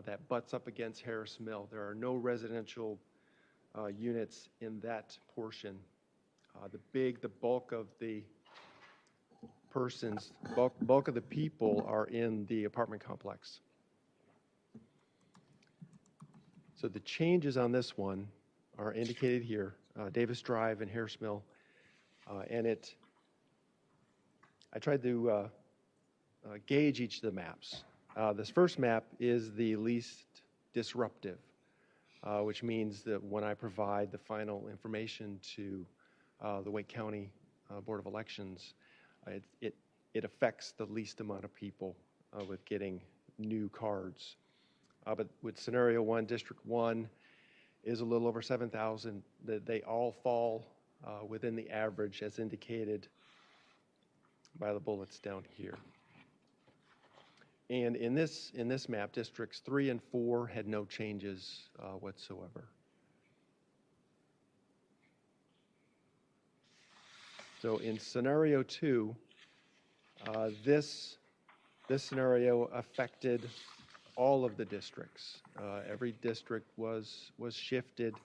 that butts up against Harris Mill. There are no residential units in that portion. The bulk of the bulk of the people are in the apartment complex. So the changes on this one are indicated here, Davis Drive and Harris Mill, and I tried to gauge each of the maps. This first map is the least disruptive, which means that when I provide the final information to the Wake County Board of Elections, it affects the least amount of people with getting new cards. But with scenario 1, District 1 is a little over 7,000. They all fall within the average as indicated by the bullets down here. And in this map, Districts 3 and 4 had no changes whatsoever. So in scenario 2, this scenario affected all of the districts. Every district was shifted.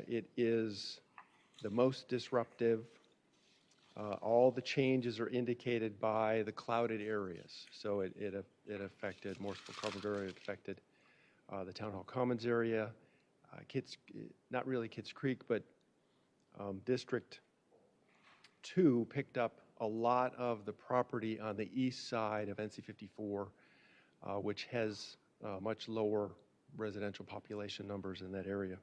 It is the most disruptive. All the changes are indicated by the clouded areas. So it affected Morrisville Carpenter, it affected the Town Hall Commons area, not really Kitts Creek, but District 2 picked up a lot of the property on the east side of NC 54, which has much lower residential population numbers in that area.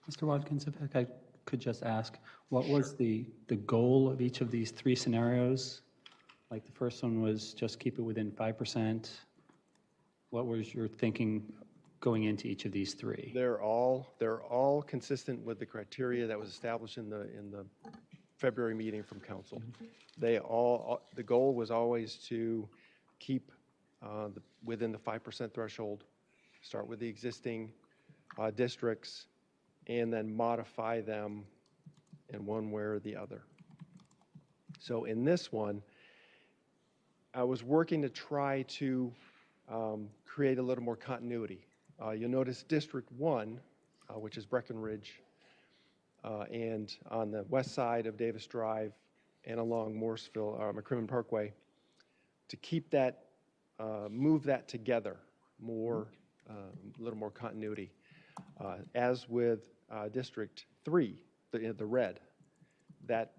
Mr. Watkins, if I could just ask, what was the goal of each of these 3 scenarios? Like the first one was just keep it within 5%. What was your thinking going into each of these 3? They're all consistent with the criteria that was established in the February meeting from council. The goal was always to keep within the 5% threshold, start with the existing districts, and then modify them in one way or the other. So in this one, I was working to try to create a little more continuity. You'll notice District 1, which is Breckenridge, and on the west side of Davis Drive and along Morrisville, McCrimmon Parkway, to keep that, move that together more, a little more continuity. As with District 3, the red, that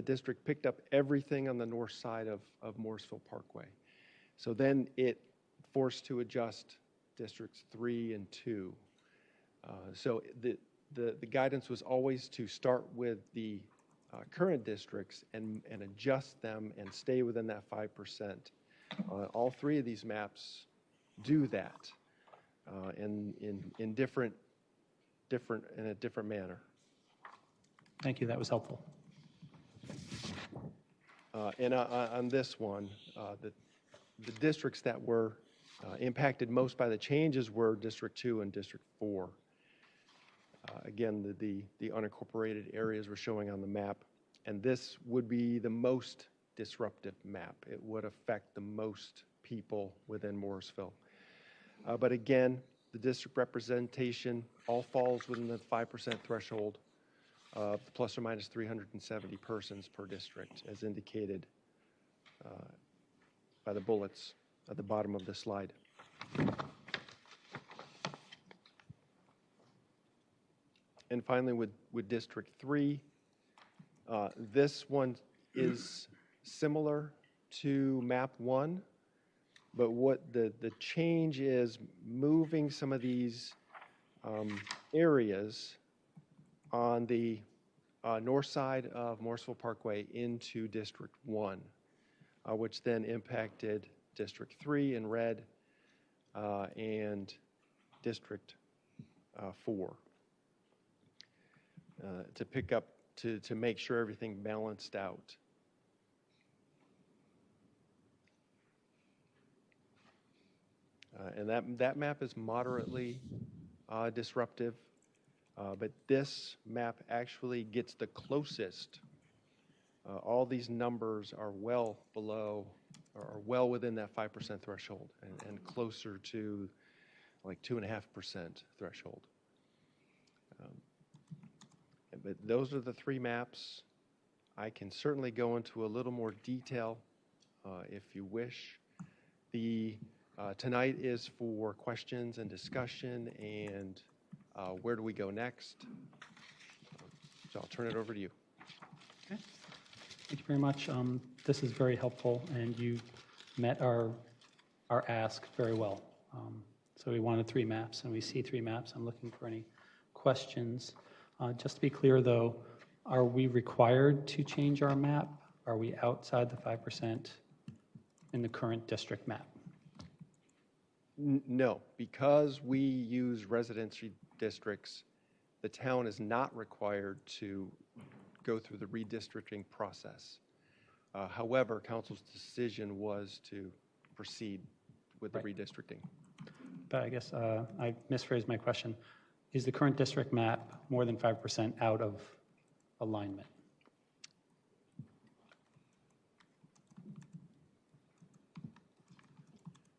district picked up everything on the north side of Morrisville Parkway. So then it forced to adjust Districts 3 and 2. So the guidance was always to start with the current districts and adjust them and stay within that 5%. All three of these maps do that in a different manner. Thank you, that was helpful. And on this one, the districts that were impacted most by the changes were District 2 and District 4. Again, the unincorporated areas were showing on the map, and this would be the most disruptive map. It would affect the most people within Morrisville. But again, the district representation all falls within the 5% threshold of plus or minus 370 persons per district, as indicated by the bullets at the bottom of the slide. And finally, with District 3, this one is similar to Map 1, but what the change is moving some of these areas on the north side of Morrisville Parkway into District 1, which then impacted District 3 in red and District 4. To pick up, to make sure everything balanced out. And that map is moderately disruptive, but this map actually gets the closest. All these numbers are well below, or well within that 5% threshold, and closer to like 2.5% threshold. But those are the three maps. I can certainly go into a little more detail if you wish. Tonight is for questions and discussion, and where do we go next? So I'll turn it over to you. Okay. Thank you very much. This is very helpful, and you met our ask very well. So we wanted three maps, and we see three maps. I'm looking for any questions. Just to be clear, though, are we required to change our map? Are we outside the 5% in the current district map? No, because we use residency districts, the town is not required to go through the redistricting process. However, council's decision was to proceed with the redistricting. But I guess I misphrased my question. Is the current district map more than 5% out of alignment?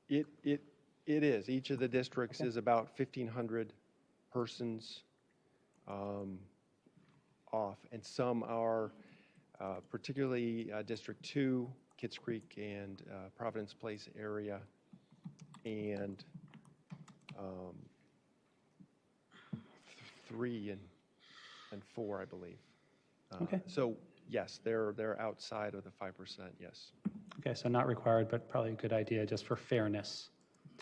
It is. Each of the districts is about 1,500 persons off, and some are particularly District 2, Kitts Creek and Providence Place area, and 3 and 4, I believe. Okay. So yes, they're outside of the 5%. Yes. Okay, so not required, but probably a good idea just for fairness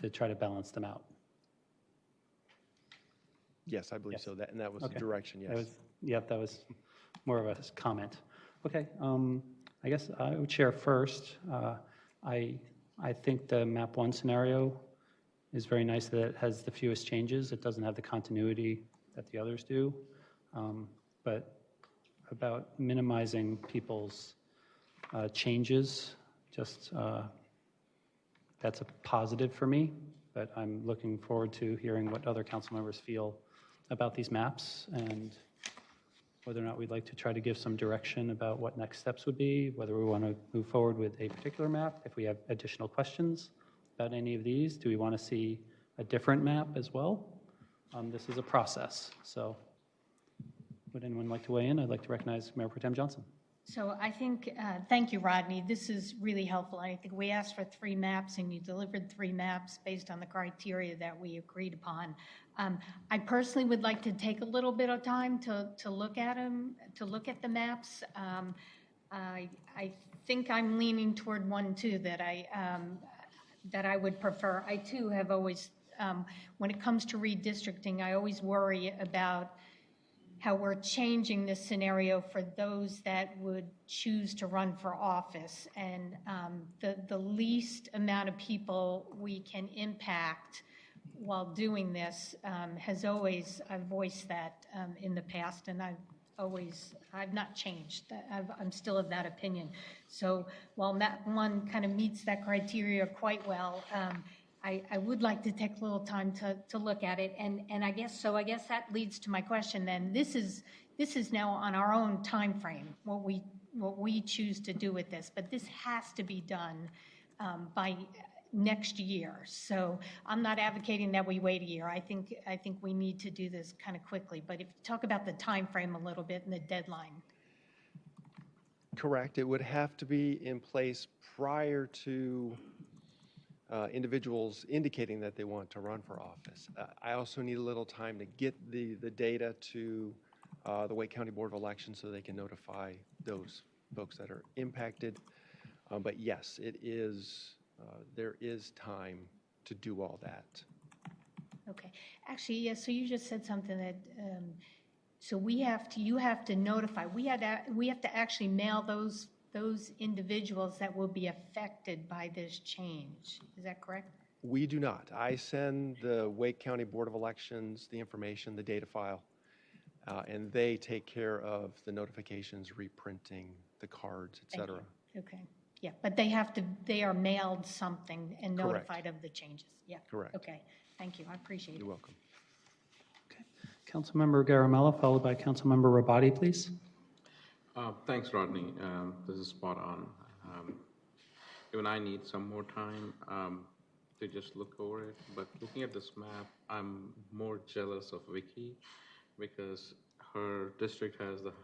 to try to balance them out. Yes, I believe so. That was Okay. the direction. Yes. That was more of a comment. Okay, I guess I would share first. I think the Map 1 scenario is very nice that it has the fewest changes. It doesn't have the continuity that the others do. But about minimizing people's changes. Just that's a positive for me, but I'm looking forward to hearing what other council members feel about these maps and whether or not we'd like to try to give some direction about what next steps would be, whether we want to move forward with a particular map, if we have additional questions about any of these. Do we want to see a different map as well? This is a process, so would anyone like to weigh in? I'd like to recognize Mayor Pro Tem Johnson. So I think, thank you, Rodney. This is really helpful. I think we asked for 3 maps and you delivered 3 maps based on the criteria that we agreed upon. I personally would like to take a little bit of time to look at them, to look at the maps. I think I'm leaning toward one too that I would prefer. I too have always, when it comes to redistricting, I always worry about how we're changing this scenario for those that would choose to run for office. And the least amount of people we can impact while doing this has always, I've voiced that in the past, and I've not changed. I'm still of that opinion. So while map 1 kind of meets that criteria quite well, I would like to take a little time to look at it, and I guess that leads to my question. Then this is now on our own time frame what we choose to do with this, but this has to be done by next year. So I'm not advocating that we wait a year. I think we need to do this kind of quickly. But if you talk about the time frame a little bit and the deadline. Correct. It would have to be in place prior to individuals indicating that they want to run for office. I also need a little time to get the data to the Wake County Board of Elections so they can notify those folks that are impacted. But yes, it is, there is time to do all that. Okay. Actually, yes, so you just said something that, so you have to notify, we have to actually mail those individuals that will be affected by this change. Is that correct? We do not. I send the Wake County Board of Elections the information, the data file, and they take care of the notifications, reprinting the cards, et cetera. Okay. Yeah, but they are mailed something and notified of the changes. Yeah. Correct. Okay. Thank you. I appreciate it. You're welcome. Okay. Councilmember Garamella, followed by Councilmember Rabati, please. Thanks, Rodney. This is spot on. Even I need some more time to just look over it. But looking at this map, I'm more jealous of Vicky because her district has the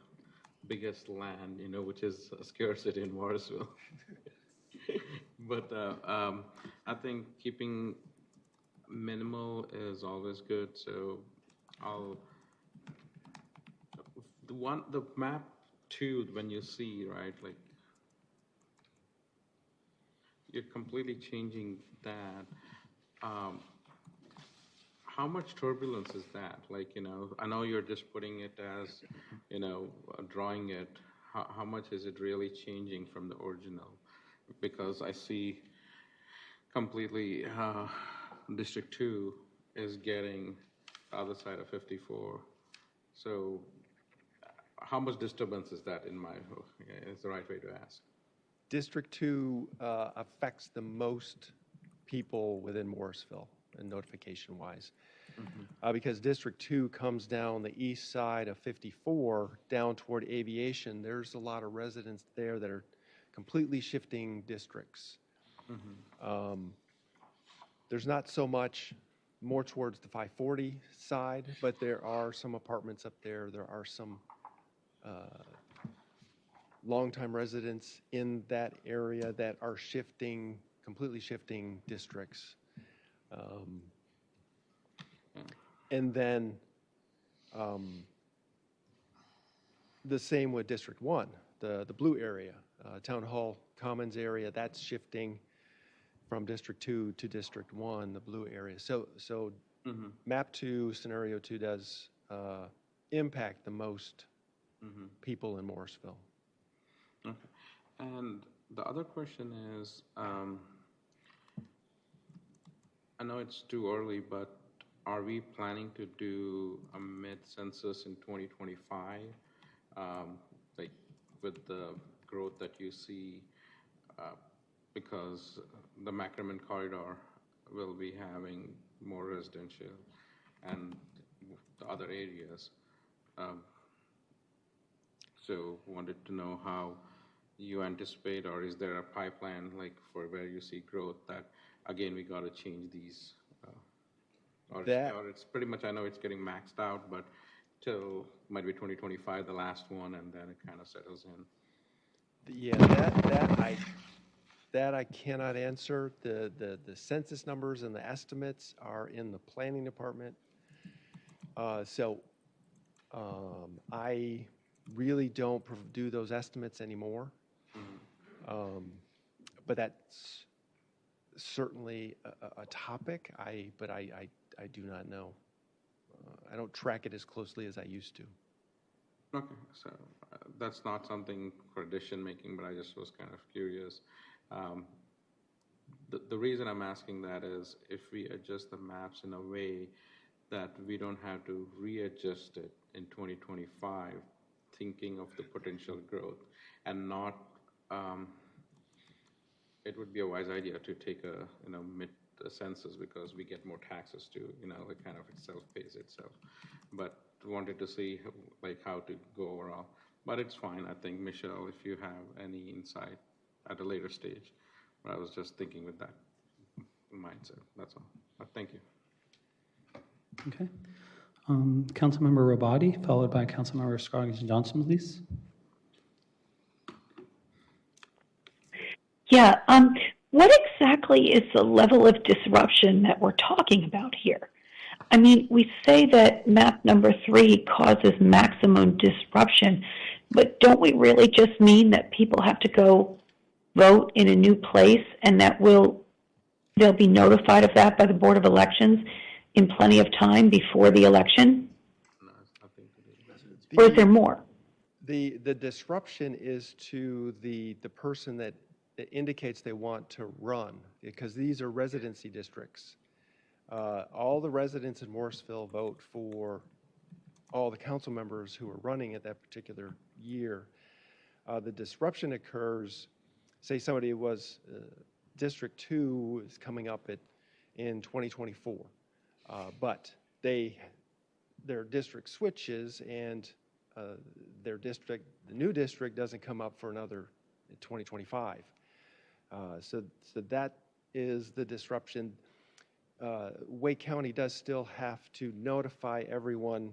biggest land, which is a scarcity in Morrisville. But I think keeping minimal is always good. So the map 2, when you see, right, like you're completely changing that. How much turbulence is that? Like, I know you're just putting it as, drawing it. How much is it really changing from the original? Because I see completely District 2 is getting the other side of 54. So how much disturbance is that is the right way to ask? District 2 affects the most people within Morrisville and notification-wise. Mm-hmm. Because District 2 comes down the east side of 54 down toward Aviation. There's a lot of residents there that are completely shifting districts. Mm-hmm. There's not so much more towards the 540 side, but there are some apartments up there. There are some longtime residents in that area that are completely shifting districts. And then the same with District 1, the blue area, Town Hall Commons area, that's shifting from District 2 to District 1, the blue area. So mm-hmm. Map 2, Scenario 2 does impact the most mm-hmm. people in Morrisville. Okay. And the other question is, I know it's too early, but are we planning to do a mid-census in 2025? like with the growth that you see, because the Macroman corridor will be having more residential and the other areas. So wanted to know how you anticipate, or is there a pipeline like for where you see growth that, again, we got to change these, or it's pretty much, I know it's getting maxed out, but till might be 2025, the last one, and then it kind of settles in. Yeah, that I cannot answer. The census numbers and the estimates are in the planning department. So I really don't do those estimates anymore. But that's certainly a topic, but I do not know. I don't track it as closely as I used to. Okay, so that's not something for decision making, but I just was kind of curious. The reason I'm asking that is if we adjust the maps in a way that we don't have to readjust it in 2025, thinking of the potential growth, and not, it would be a wise idea to take a mid census because we get more taxes to, it kind of itself pays itself. But wanted to see like how to go overall. But it's fine, I think, Michelle, if you have any insight at a later stage. But I was just thinking with that mindset, that's all. But thank you. Okay. Councilmember Robati, followed by Councilmember Scroggins Johnson, please. Yeah, what exactly is the level of disruption that we're talking about here? I mean, we say that map number 3 causes maximum disruption, but don't we really just mean that people have to go vote in a new place and that they'll be notified of that by the Board of Elections in plenty of time before the election? Or is there more? The disruption is to the person that indicates they want to run, because these are residency districts. All the residents in Morrisville vote for all the council members who are running at that particular year. The disruption occurs, say somebody was District 2 is coming up in 2024, but their district switches and the new district doesn't come up for another 2025. So that is the disruption. Wake County does still have to notify everyone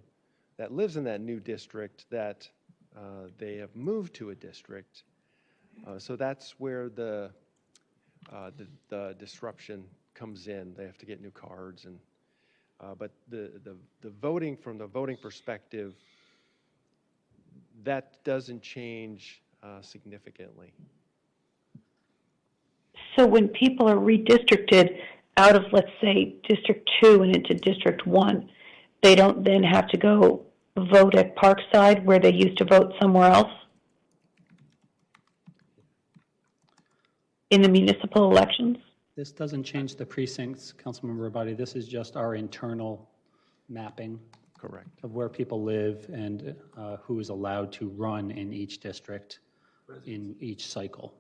that lives in that new district that they have moved to a district. So that's where the disruption comes in. They have to get new cards, and but the voting, from the voting perspective, that doesn't change significantly. So when people are redistricted out of, let's say, District 2 and into District 1, they don't then have to go vote at Parkside where they used to vote somewhere else in the municipal elections? This doesn't change the precincts, Councilmember Rabati. This is just our internal mapping. Correct. Of where people live and who is allowed to run in each district in each cycle.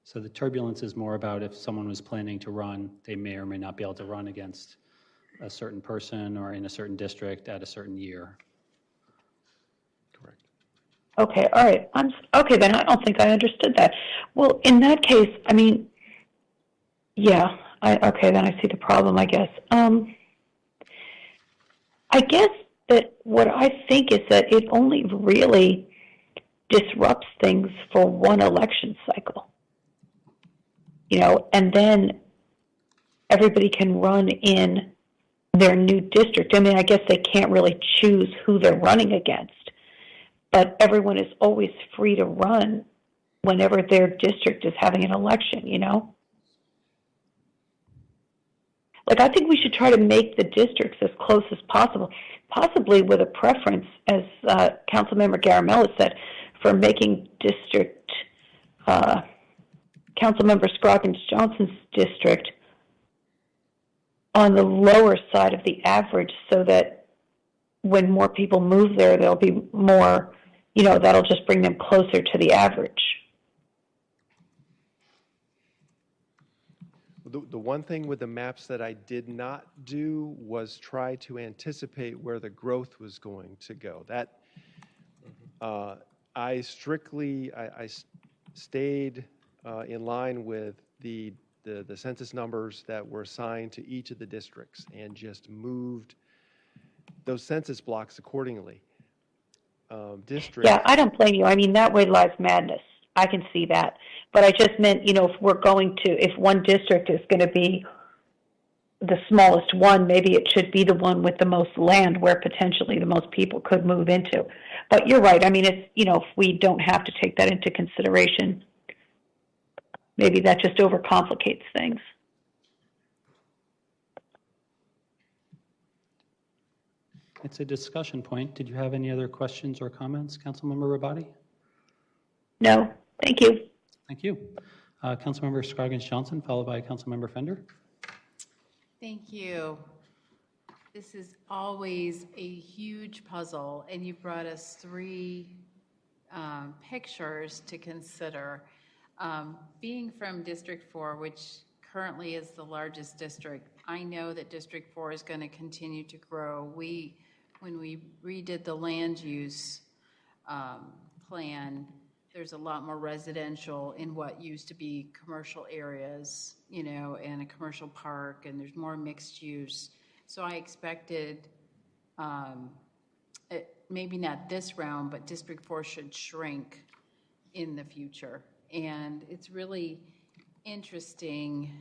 So the turbulence is more about if someone was planning to run, they may or may not be able to run against a certain person or in a certain district at a certain year. Correct. Okay, all right. Okay, then I don't think I understood that. Well, in that case, I mean, yeah, okay, then I see the problem, I guess. I guess that what I think is that it only really disrupts things for one election cycle. And then everybody can run in their new district. I mean, I guess they can't really choose who they're running against, but everyone is always free to run whenever their district is having an election, Like, I think we should try to make the districts as close as possible, possibly with a preference, as Councilmember Garamella said, for making district, Councilmember Scroggins Johnson's district on the lower side of the average, so that when more people move there, there'll be more that'll just bring them closer to the average. The one thing with the maps that I did not do was try to anticipate where the growth was going to go. That I strictly stayed in line with the census numbers that were assigned to each of the districts and just moved those census blocks accordingly. Yeah, I don't blame you. I mean, that way lies madness. I can see that. But I just meant, if one district is going to be the smallest one, maybe it should be the one with the most land where potentially the most people could move into. But you're right. I mean, it's, if we don't have to take that into consideration, maybe that just overcomplicates things. It's a discussion point. Did you have any other questions or comments, Councilmember Rabati? No, thank you. Thank you. Councilmember Scroggins-Johnson, followed by Councilmember Fender. Thank you. This is always a huge puzzle, and you brought us 3 pictures to consider. Being from District 4, which currently is the largest district, I know that District 4 is going to continue to grow. When we redid the land use plan, there's a lot more residential in what used to be commercial areas, and a commercial park, and there's more mixed use. So I expected, maybe not this round, but District 4 should shrink in the future. And it's really interesting,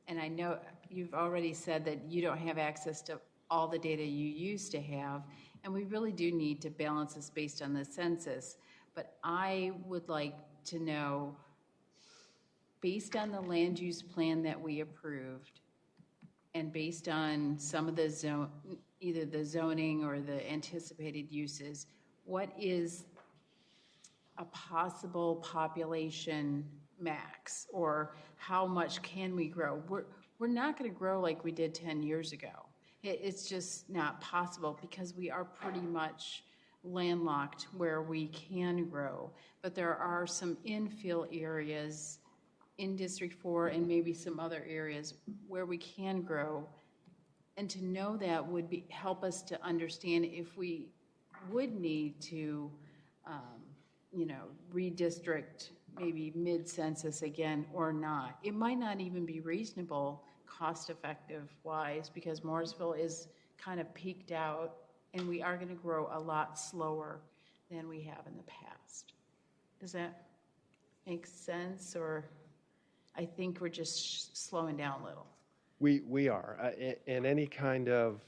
and I know you've already said that you don't have access to all the data you used to have, and we really do need to balance this based on the census. But I would like to know, based on the land use plan that we approved, and based on some of the either the zoning or the anticipated uses, what is a possible population max, or how much can we grow? We're not going to grow like we did 10 years ago. It's just not possible because we are pretty much landlocked where we can grow. But there are some infill areas in District 4 and maybe some other areas where we can grow. And to know that would help us to understand if we would need to, redistrict maybe mid-census again or not. It might not even be reasonable, cost-effective wise, because Morrisville is kind of peaked out, and we are going to grow a lot slower than we have in the past. Does that make sense? Or I think we're just slowing down a little. We are. In any kind of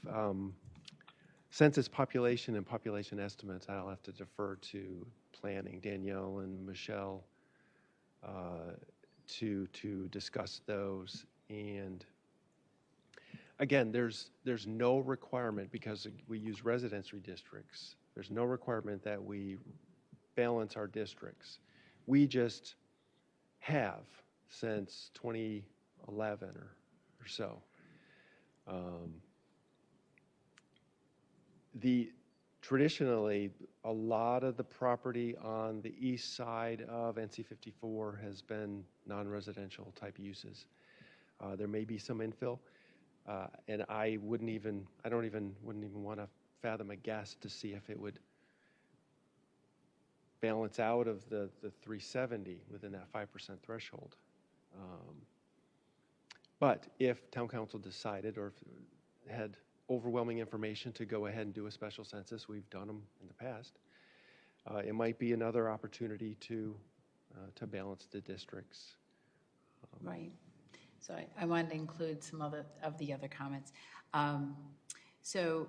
census population and population estimates, I'll have to defer to planning, Danielle and Michelle, to discuss those. And again, there's no requirement, because we use residency districts, there's no requirement that we balance our districts. We just have since 2011 or so. Traditionally, a lot of the property on the east side of NC 54 has been non-residential type uses. There may be some infill, and I wouldn't even want to fathom a guess to see if it would balance out of the 370 within that 5% threshold. But if town council decided, or if it had overwhelming information to go ahead and do a special census, we've done them in the past, it might be another opportunity to balance the districts. Right. So I wanted to include some of the other comments. So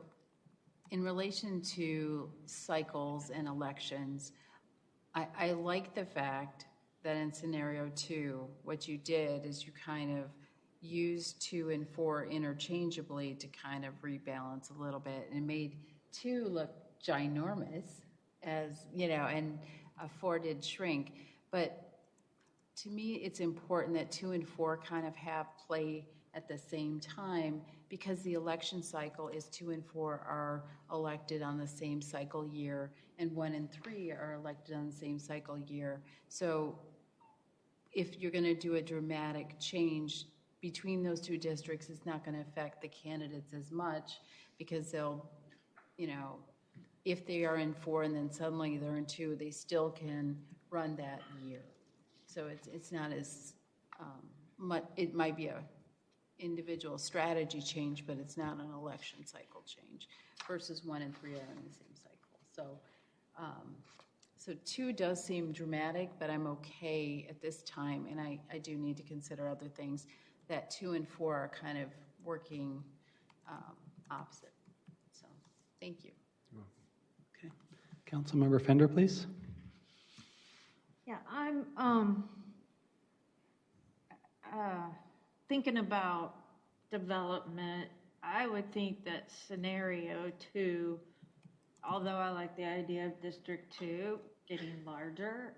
in relation to cycles and elections, I like the fact that in scenario 2, what you did is you kind of used 2 and 4 interchangeably to kind of rebalance a little bit, and made 2 look ginormous, as and 4 did shrink. But to me, it's important that 2 and 4 kind of have play at the same time, because the election cycle is 2 and 4 are elected on the same cycle year, and 1 and 3 are elected on the same cycle year. So if you're going to do a dramatic change between those two districts, it's not going to affect the candidates as much, because they'll, if they are in 4 and then suddenly they're in 2, they still can run that year. So it's not as much. It might be a individual strategy change, but it's not an election cycle change, versus 1 and 3 are in the same cycle. So 2 does seem dramatic, but I'm okay at this time, and I do need to consider other things, that 2 and 4 are kind of working opposite. So thank you. Okay. Councilmember Fender, please. Yeah, I'm thinking about development. I would think that scenario 2, although I like the idea of District 2 getting larger,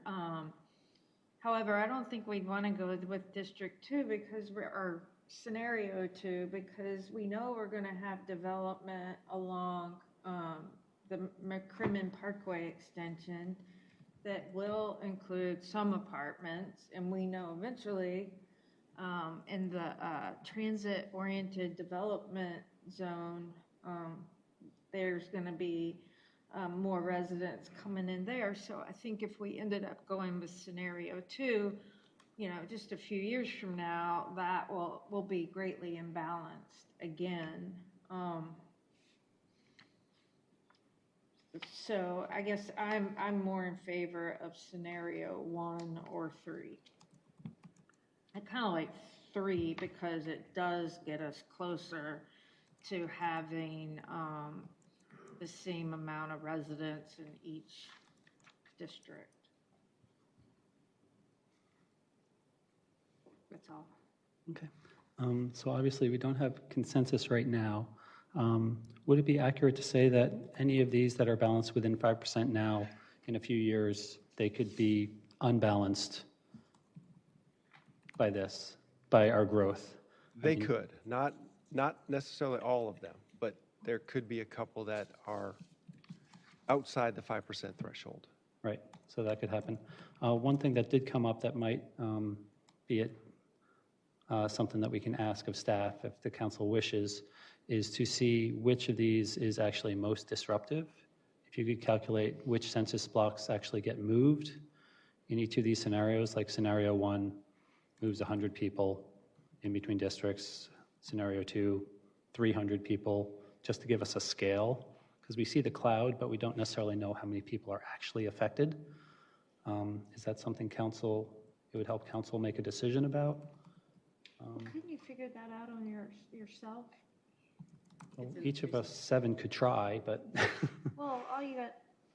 however, I don't think we'd want to go with District 2 or scenario 2, because we know we're going to have development along the McCrimmon Parkway extension that will include some apartments, and we know eventually in the transit-oriented development zone, there's going to be more residents coming in there. So I think if we ended up going with scenario 2, just a few years from now, that will be greatly imbalanced again. So I guess I'm more in favor of scenario 1 or 3. I kind of like 3 because it does get us closer to having the same amount of residents in each district. That's all. Okay. So obviously, we don't have consensus right now. Would it be accurate to say that any of these that are balanced within 5% now, in a few years, they could be unbalanced by our growth? They could, not necessarily all of them, but there could be a couple that are outside the 5% threshold. Right, so that could happen. One thing that did come up that might be something that we can ask of staff, if the council wishes, is to see which of these is actually most disruptive. If you could calculate which census blocks actually get moved in each of these scenarios, like scenario 1 moves 100 people in between districts, scenario 2, 300 people, just to give us a scale, because we see the cloud, but we don't necessarily know how many people are actually affected. Is that something it would help council make a decision about? Couldn't you figure that out on yourself? Well, each of us 7 could try, but Well,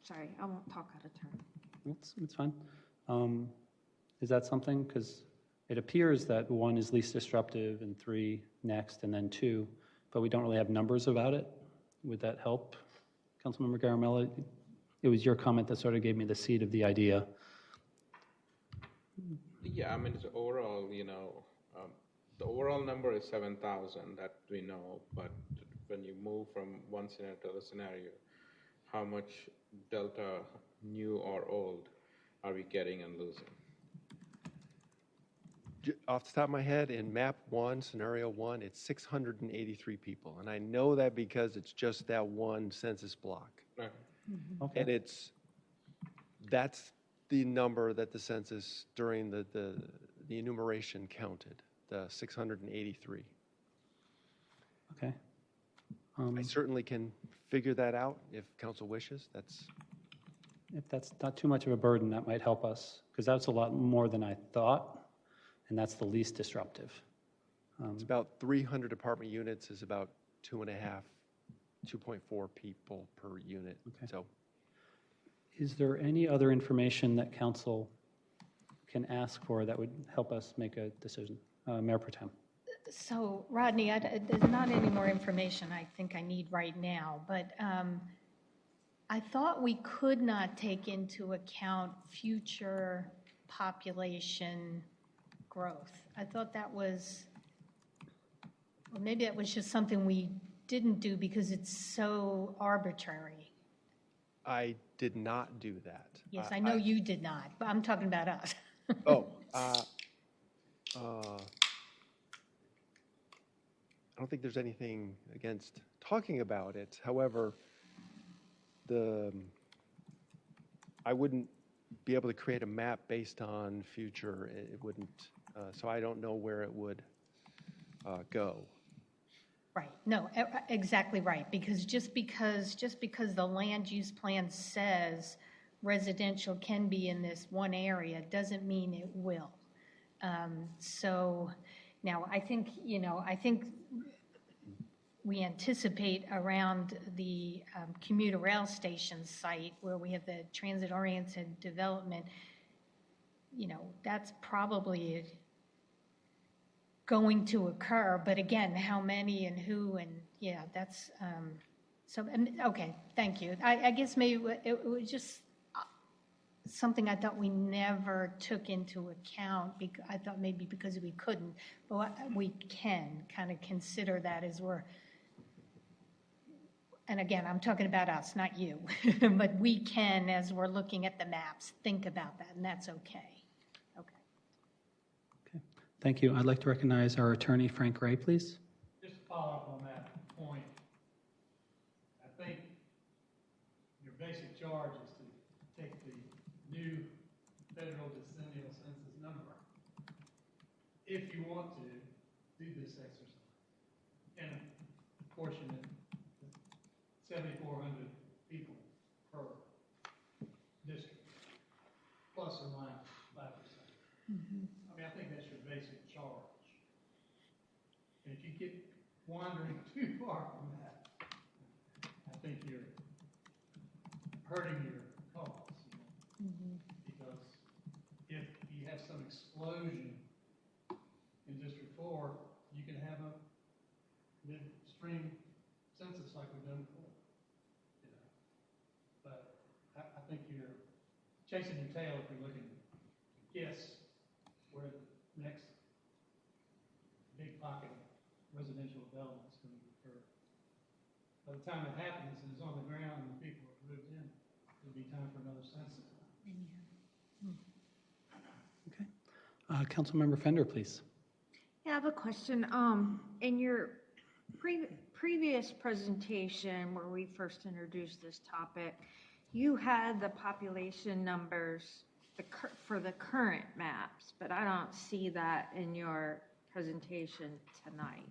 sorry, I won't talk out of turn. it's fine. Is that something? Because it appears that 1 is least disruptive and 3 next and then 2, but we don't really have numbers about it. Would that help? Councilmember Garamella, it was your comment that sort of gave me the seed of the idea. Yeah, I mean, it's overall, the overall number is 7,000 that we know, but when you move from one scenario to the scenario, how much delta, new or old, are we getting and losing? Off the top of my head, in map 1, scenario 1, it's 683 people. And I know that because it's just that one census block. Okay. Okay. And that's the number that the census during the enumeration counted, the 683. Okay. I certainly can figure that out if council wishes. If that's not too much of a burden, that might help us, because that's a lot more than I thought, and that's the least disruptive. It's about 300 apartment units is about 2.4 people per unit. Okay. So, is there any other information that council can ask for that would help us make a decision? Mayor Pro Tem. So Rodney, there's not any more information I think I need right now, but I thought we could not take into account future population growth. I thought that was Or maybe that was just something we didn't do because it's so arbitrary. I did not do that. Yes, I know you did not, but I'm talking about us. Oh, I don't think there's anything against talking about it. However, I wouldn't be able to create a map based on future. It wouldn't, so I don't know where it would go. Right, no, exactly right, because just because the land use plan says residential can be in this one area doesn't mean it will. So now I think we anticipate around the commuter rail station site where we have the transit-oriented development, that's probably going to occur, but again, how many and who, and yeah, that's, okay, thank you. I guess maybe it was just something I thought we never took into account. I thought maybe because we couldn't, but we can kind of consider that as and again, I'm talking about us, not you, but we can, as we're looking at the maps, think about that, and that's okay. Thank you. I'd like to recognize our attorney, Frank Gray, please. Just to follow up on that point, I think your basic charge is to take the new federal decennial census number, if you want to do this exercise, and portion it 7,400 people per district, plus or minus 5%. I mean, I think that's your basic charge. And if you get wandering too far from that, I think you're hurting your cause. Because if you have some explosion in District 4, you can have a midstream census like we've done before. But I think you're chasing your tail if you're looking to guess where the next big pocket of residential development is going to occur. By the time it happens and it's on the ground and the people have moved in, it'll be time for another census. Okay. Councilmember Fender, please. Yeah, I have a question. In your previous presentation where we first introduced this topic, you had the population numbers for the current maps, but I don't see that in your presentation tonight.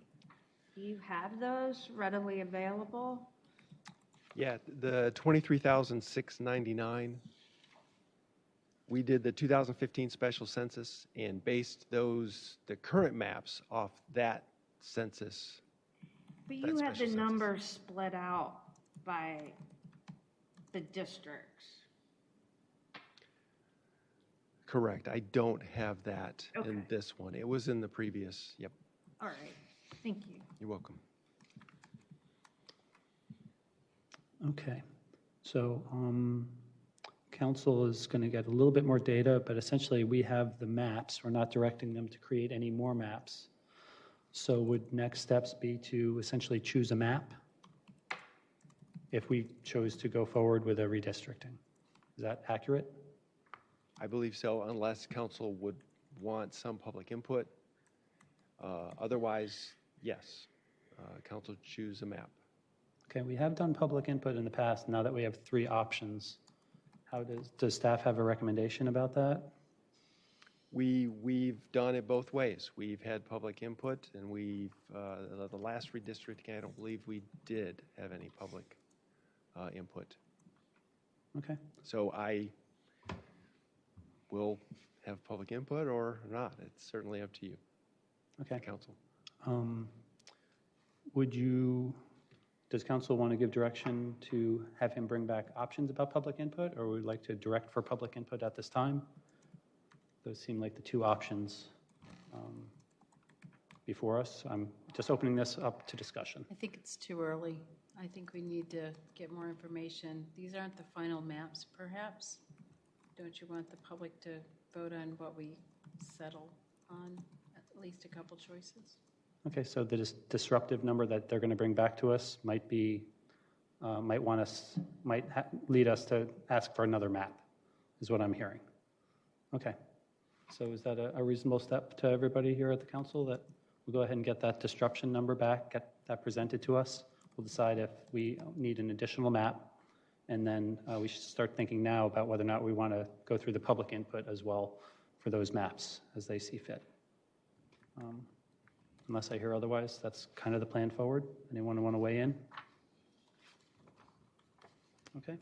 Do you have those readily available? Yeah, the 23,699. We did the 2015 special census and based the current maps off that census. But you had the numbers split out by the districts. Correct. I don't have that Okay. in this one. It was in the previous. Yep. All right. Thank you. You're welcome. Okay. So council is going to get a little bit more data, but essentially we have the maps. We're not directing them to create any more maps. So would next steps be to essentially choose a map if we chose to go forward with a redistricting? Is that accurate? I believe so, unless council would want some public input. Otherwise, yes, council choose a map. Okay, we have done public input in the past. Now that we have 3 options, does staff have a recommendation about that? We've done it both ways. We've had public input, and the last redistricting, I don't believe we did have any public input. Okay. So I will have public input or not. It's certainly up to you. Okay. Council. Does council want to give direction to have him bring back options about public input, or would we like to direct for public input at this time? Those seem like the 2 options before us. I'm just opening this up to discussion. I think it's too early. I think we need to get more information. These aren't the final maps, perhaps. Don't you want the public to vote on what we settle on, at least a couple choices? Okay, so the disruptive number that they're going to bring back to us might be, might lead us to ask for another map, is what I'm hearing. Okay, so is that a reasonable step to everybody here at the council, that we'll go ahead and get that disruption number back, get that presented to us? We'll decide if we need an additional map, and then we should start thinking now about whether or not we want to go through the public input as well for those maps as they see fit. Unless I hear otherwise, that's kind of the plan forward. Anyone want to weigh in? Okay.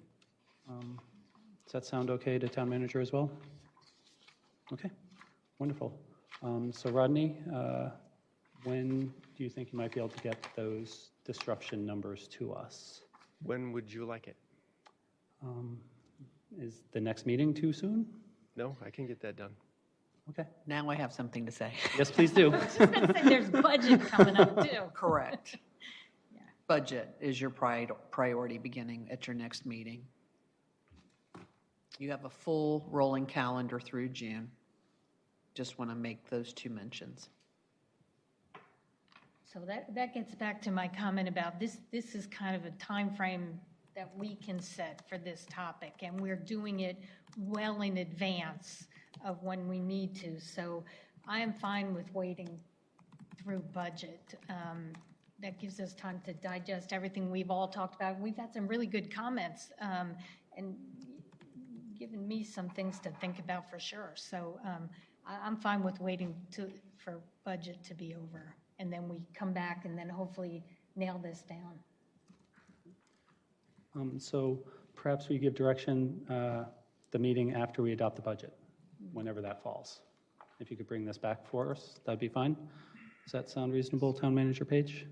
Does that sound okay to town manager as well? Okay, wonderful. So Rodney, when do you think you might be able to get those disruption numbers to us? When would you like it? Is the next meeting too soon? No, I can get that done. Okay. Now I have something to say. Yes, please do. I was just going to say, there's budget coming up, too. Correct. Budget is your priority beginning at your next meeting. You have a full rolling calendar through June. Just want to make those two mentions. So that gets back to my comment about this is kind of a time frame that we can set for this topic, and we're doing it well in advance of when we need to. So I am fine with waiting through budget. That gives us time to digest everything we've all talked about. We've had some really good comments and given me some things to think about for sure. So I'm fine with waiting for budget to be over, and then we come back and then hopefully nail this down. So perhaps we give direction the meeting after we adopt the budget, whenever that falls. If you could bring this back for us, that'd be fine. Does that sound reasonable, Town Manager Page?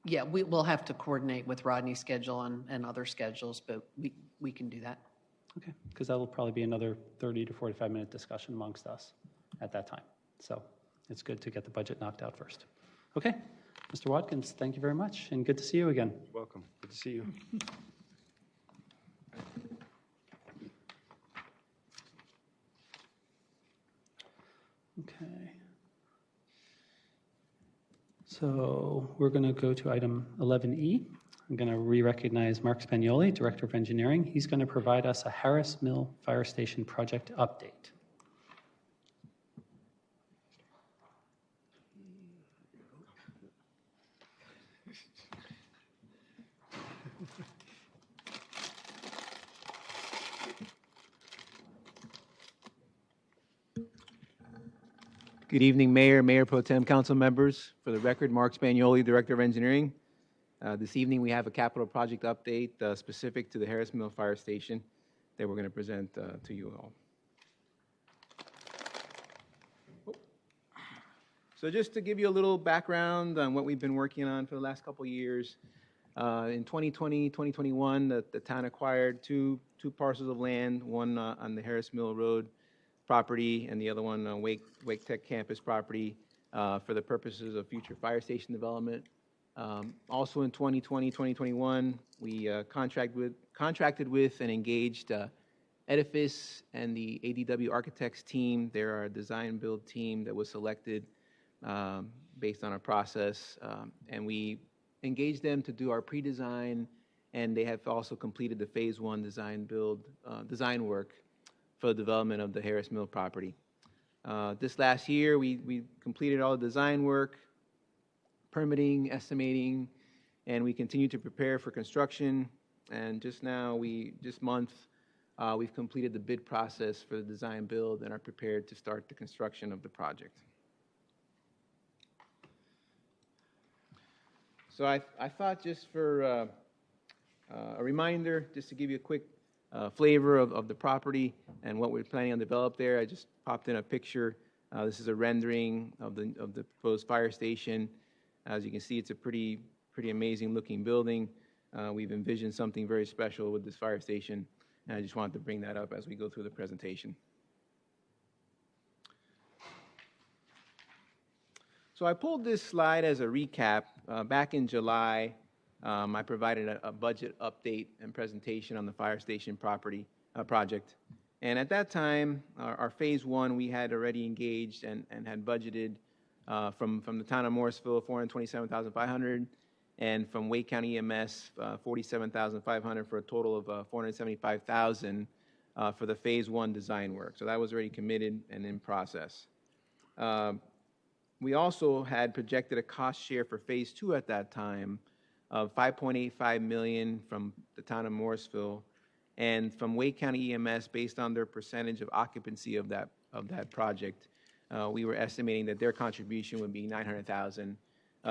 Yeah, we'll have to coordinate with Rodney's schedule and other schedules, but we can do that. Okay, because that will probably be another 30 to 45-minute discussion amongst us at that time. So it's good to get the budget knocked out first. Okay, Mr. Watkins, thank you very much, and good to see you again. You're welcome. Good to see you. Okay. So we're going to go to item 11E. I'm going to re-recognize Mark Spagnoli, Director of Engineering. He's going to provide us a Harris Mill Fire Station project update. Good evening, Mayor, Mayor Pro Tem, council members. For the record, Mark Spagnoli, Director of Engineering. This evening, we have a capital project update specific to the Harris Mill Fire Station that we're going to present to you all. So just to give you a little background on what we've been working on for the last couple of years, in 2020, 2021, the town acquired two parcels of land, one on the Harris Mill Road property and the other one on Wake Tech campus property for the purposes of future fire station development. Also in 2020, 2021, we contracted with and engaged Edifice and the ADW Architects team. They're our design build team that was selected based on our process. And we engaged them to do our pre-design, and they have also completed the phase 1 design build design work for the development of the Harris Mill property. This last year, we completed all the design work, permitting, estimating, and we continue to prepare for construction. And just now, this month, we've completed the bid process for the design build and are prepared to start the construction of the project. So I thought just for a reminder, just to give you a quick flavor of the property and what we're planning on develop there, I just popped in a picture. This is a rendering of the proposed fire station. As you can see, it's a pretty amazing looking building. We've envisioned something very special with this fire station, and I just wanted to bring that up as we go through the presentation. So I pulled this slide as a recap. Back in July, I provided a budget update and presentation on the fire station property project. And at that time, our phase 1, we had already engaged and had budgeted from the town of Morrisville, 427,500, and from Wake County EMS, 47,500 for a total of 475,000 for the Phase 1 design work. So that was already committed and in process. We also had projected a cost share for Phase 2 at that time of $5.85 million from the town of Morrisville, and from Wake County EMS, based on their percentage of occupancy of that project, we were estimating that their contribution would be $900,000,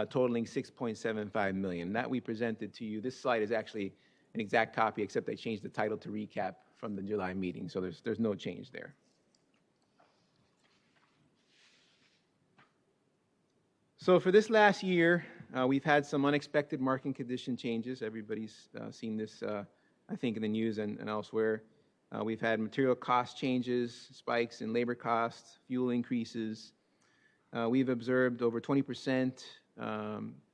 totaling $6.75 million. That we presented to you. This slide is actually an exact copy, except I changed the title to recap from the July meeting, so there's no change there. So for this last year, we've had some unexpected market condition changes. Everybody's seen this, I think, in the news and elsewhere. We've had material cost changes, spikes in labor costs, fuel increases. We've observed over 20%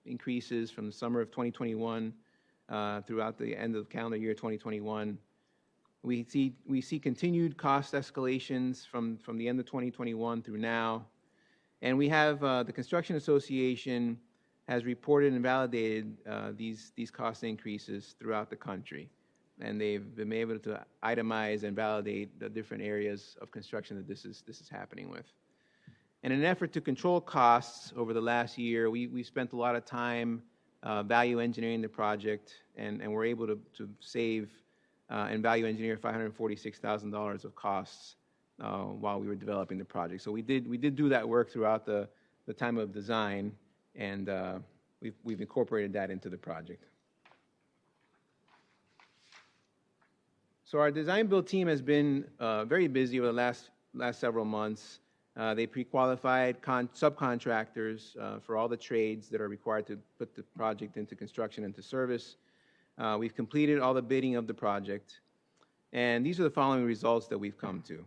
increases from the summer of 2021 throughout the end of calendar year 2021. We see continued cost escalations from the end of 2021 through now. And we have the Construction Association has reported and validated these cost increases throughout the country. And they've been able to itemize and validate the different areas of construction that this is happening with. In an effort to control costs over the last year, we spent a lot of time value engineering the project, and we're able to save and value engineer $546,000 of costs while we were developing the project. So we did do that work throughout the time of design, and we've incorporated that into the project. So our design build team has been very busy over the last several months. They pre-qualified subcontractors for all the trades that are required to put the project into construction and into service. We've completed all the bidding of the project, and these are the following results that we've come to.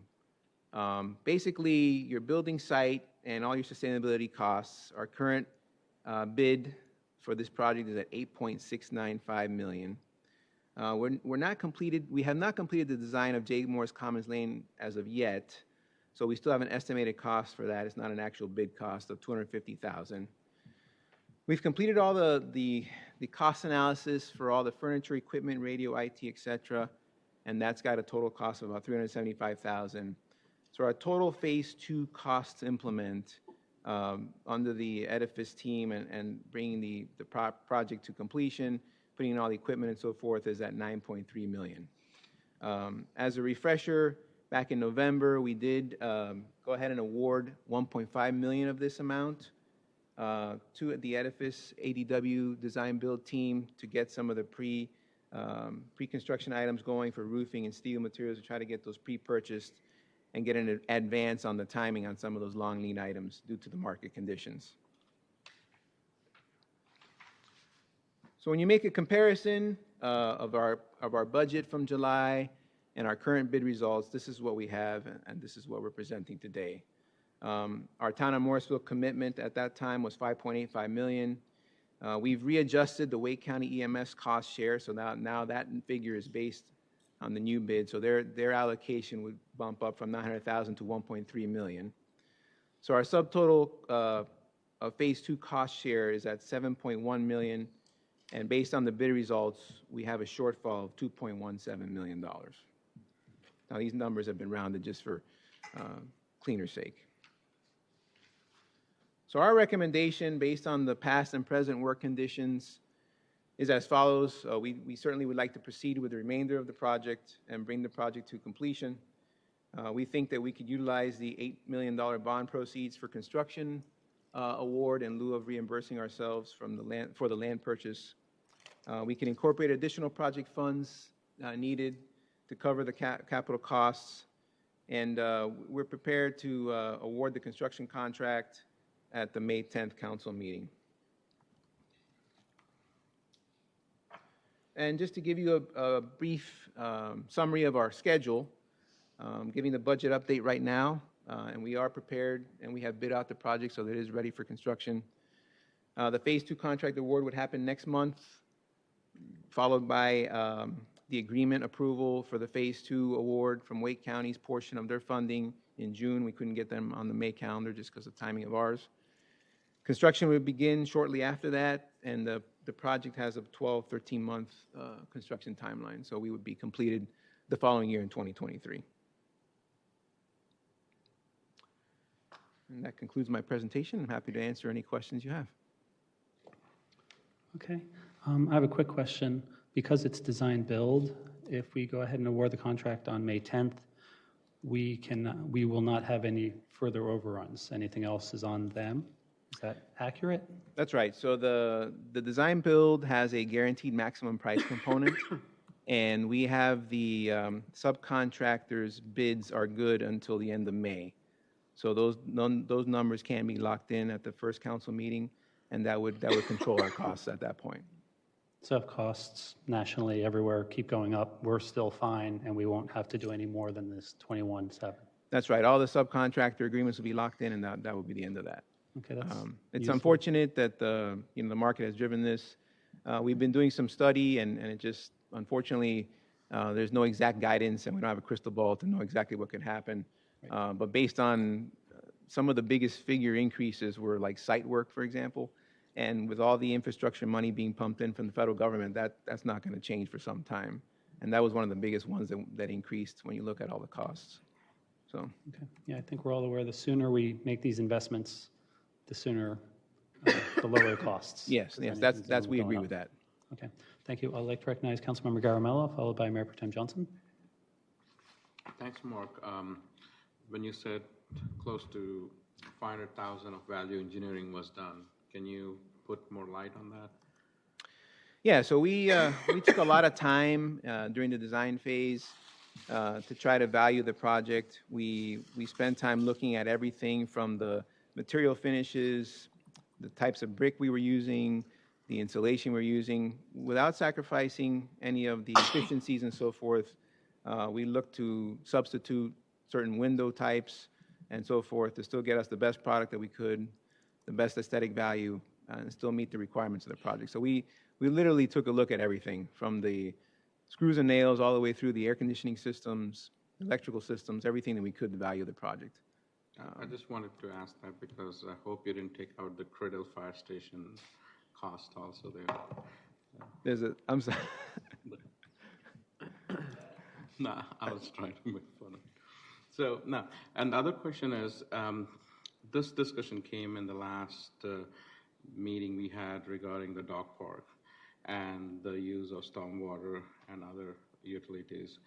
Basically, your building site and all your sustainability costs, our current bid for this project is at $8.695 million. We have not completed the design of J. Morris Commons Lane as of yet, so we still have an estimated cost for that. It's not an actual bid cost of $250,000. We've completed all the cost analysis for all the furniture, equipment, radio, IT, etc., and that's got a total cost of about $375,000. So our total Phase 2 cost to implement under the edifice team and bringing the project to completion, putting in all the equipment and so forth, is at $9.3 million. As a refresher, back in November, we did go ahead and award $1.5 million of this amount to the edifice ADW design build team to get some of the pre-construction items going for roofing and steel materials, to try to get those pre-purchased and get an advance on the timing on some of those long lead items due to the market conditions. So when you make a comparison of our budget from July and our current bid results, this is what we have, and this is what we're presenting today. Our town of Morrisville commitment at that time was $5.85 million. We've readjusted the Wake County EMS cost share, so now that figure is based on the new bid, so their allocation would bump up from $900,000 to $1.3 million. So our subtotal of Phase 2 cost share is at $7.1 million, and based on the bid results, we have a shortfall of $2.17 million. Now, these numbers have been rounded just for cleaner sake. So our recommendation, based on the past and present work conditions, is as follows. We certainly would like to proceed with the remainder of the project and bring the project to completion. We think that we could utilize the $8 million bond proceeds for construction award in lieu of reimbursing ourselves for the land purchase. We can incorporate additional project funds needed to cover the capital costs, and we're prepared to award the construction contract at the May 10th council meeting. And just to give you a brief summary of our schedule, giving the budget update right now, and we are prepared and we have bid out the project so that it is ready for construction. The Phase 2 contract award would happen next month, followed by the agreement approval for the Phase 2 award from Wake County's portion of their funding in June. We couldn't get them on the May calendar just because of timing of ours. Construction would begin shortly after that, and the project has a 12, 13-month construction timeline, so we would be completed the following year in 2023. And that concludes my presentation. I'm happy to answer any questions you have. Okay. I have a quick question. Because it's design build, if we go ahead and award the contract on May 10th, we will not have any further overruns. Anything else is on them. Is that accurate? That's right. So the design build has a guaranteed maximum price component, and we have the subcontractors' bids are good until the end of May. So those numbers can be locked in at the first council meeting, and that would control our costs at that point. So if costs nationally everywhere keep going up, we're still fine, and we won't have to do any more than this 21.7. That's right. All the subcontractor agreements will be locked in, and that will be the end of that. Okay, that's it's useful. unfortunate that the market has driven this. We've been doing some study, and it just unfortunately there's no exact guidance, and we don't have a crystal ball to know exactly what could happen. Right. But based on some of the biggest figure increases were like site work, for example. And with all the infrastructure money being pumped in from the federal government, that's not going to change for some time. And that was one of the biggest ones that increased when you look at all the costs. So. Okay. Yeah, I think we're all aware the sooner we make these investments, the sooner the lower costs. Yes, that's we agree with that. Okay, thank you. I'd like to recognize Councilmember Garamella, followed by Mayor Pro Tem Johnson. Thanks, Mark. When you said close to 500,000 of value engineering was done, can you put more light on that? Yeah, so we took a lot of time during the design phase to try to value the project. We spent time looking at everything from the material finishes, the types of brick we were using, the insulation we're using, without sacrificing any of the efficiencies and so forth. We looked to substitute certain window types and so forth to still get us the best product that we could, the best aesthetic value, and still meet the requirements of the project. So we literally took a look at everything from the screws and nails all the way through the air conditioning systems, electrical systems, everything that we could to value the project. I just wanted to ask that because I hope you didn't take out the Criddle Fire Station cost also there. I'm sorry. Nah, I was trying to make fun of it. So, no, and the other question is, this discussion came in the last meeting we had regarding the dog park and the use of stormwater and other utilities.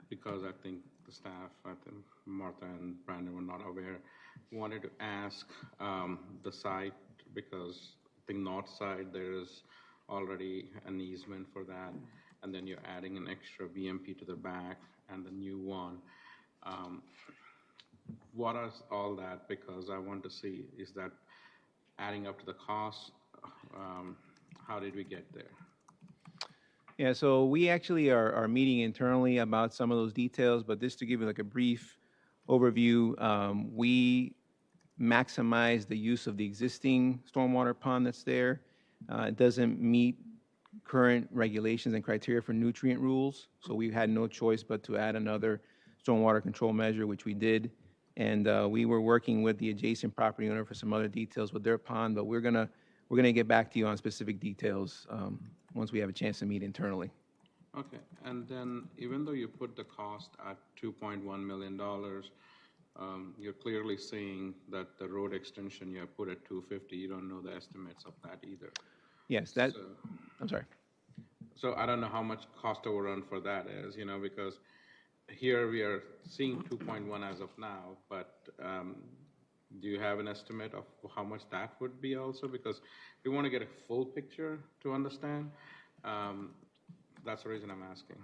Because I think the staff, I think Martha and Brandon were not aware, wanted to ask the site, because I think north side there is already an easement for that, and then you're adding an extra BMP to the back and the new one. What is all that? Because I want to see, is that adding up to the cost? How did we get there? Yeah, so we actually are meeting internally about some of those details, but just to give you like a brief overview, we maximize the use of the existing stormwater pond that's there. It doesn't meet current regulations and criteria for nutrient rules, so we had no choice but to add another stormwater control measure, which we did. And we were working with the adjacent property owner for some other details with their pond, but we're gonna get back to you on specific details once we have a chance to meet internally. Okay, and then even though you put the cost at $2.1 million, you're clearly saying that the road extension you have put at $250, you don't know the estimates of that either. Yes, I'm sorry. So I don't know how much cost overrun for that is, because here we are seeing 2.1 as of now, but do you have an estimate of how much that would be also? Because we want to get a full picture to understand. That's the reason I'm asking.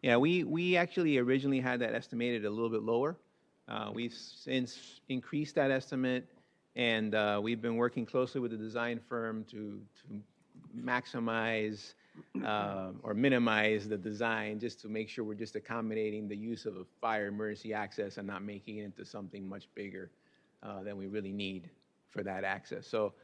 Yeah, we actually originally had that estimated a little bit lower. We've since increased that estimate, and we've been working closely with the design firm to maximize or minimize the design, just to make sure we're just accommodating the use of a fire emergency access and not making it into something much bigger than we really need for that access. So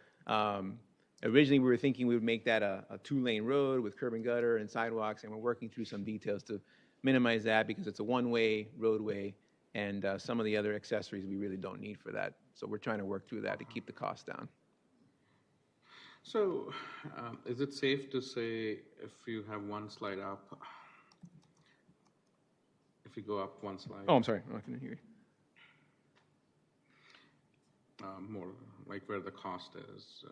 originally we were thinking we would make that a 2-lane road with curb and gutter and sidewalks, and we're working through some details to minimize that because it's a one-way roadway, and some of the other accessories we really don't need for that. So we're trying to work through that to keep the cost down. So, is it safe to say if you have one slide up, if you go up one slide? Oh, I'm sorry, I couldn't hear you. More like where the cost is.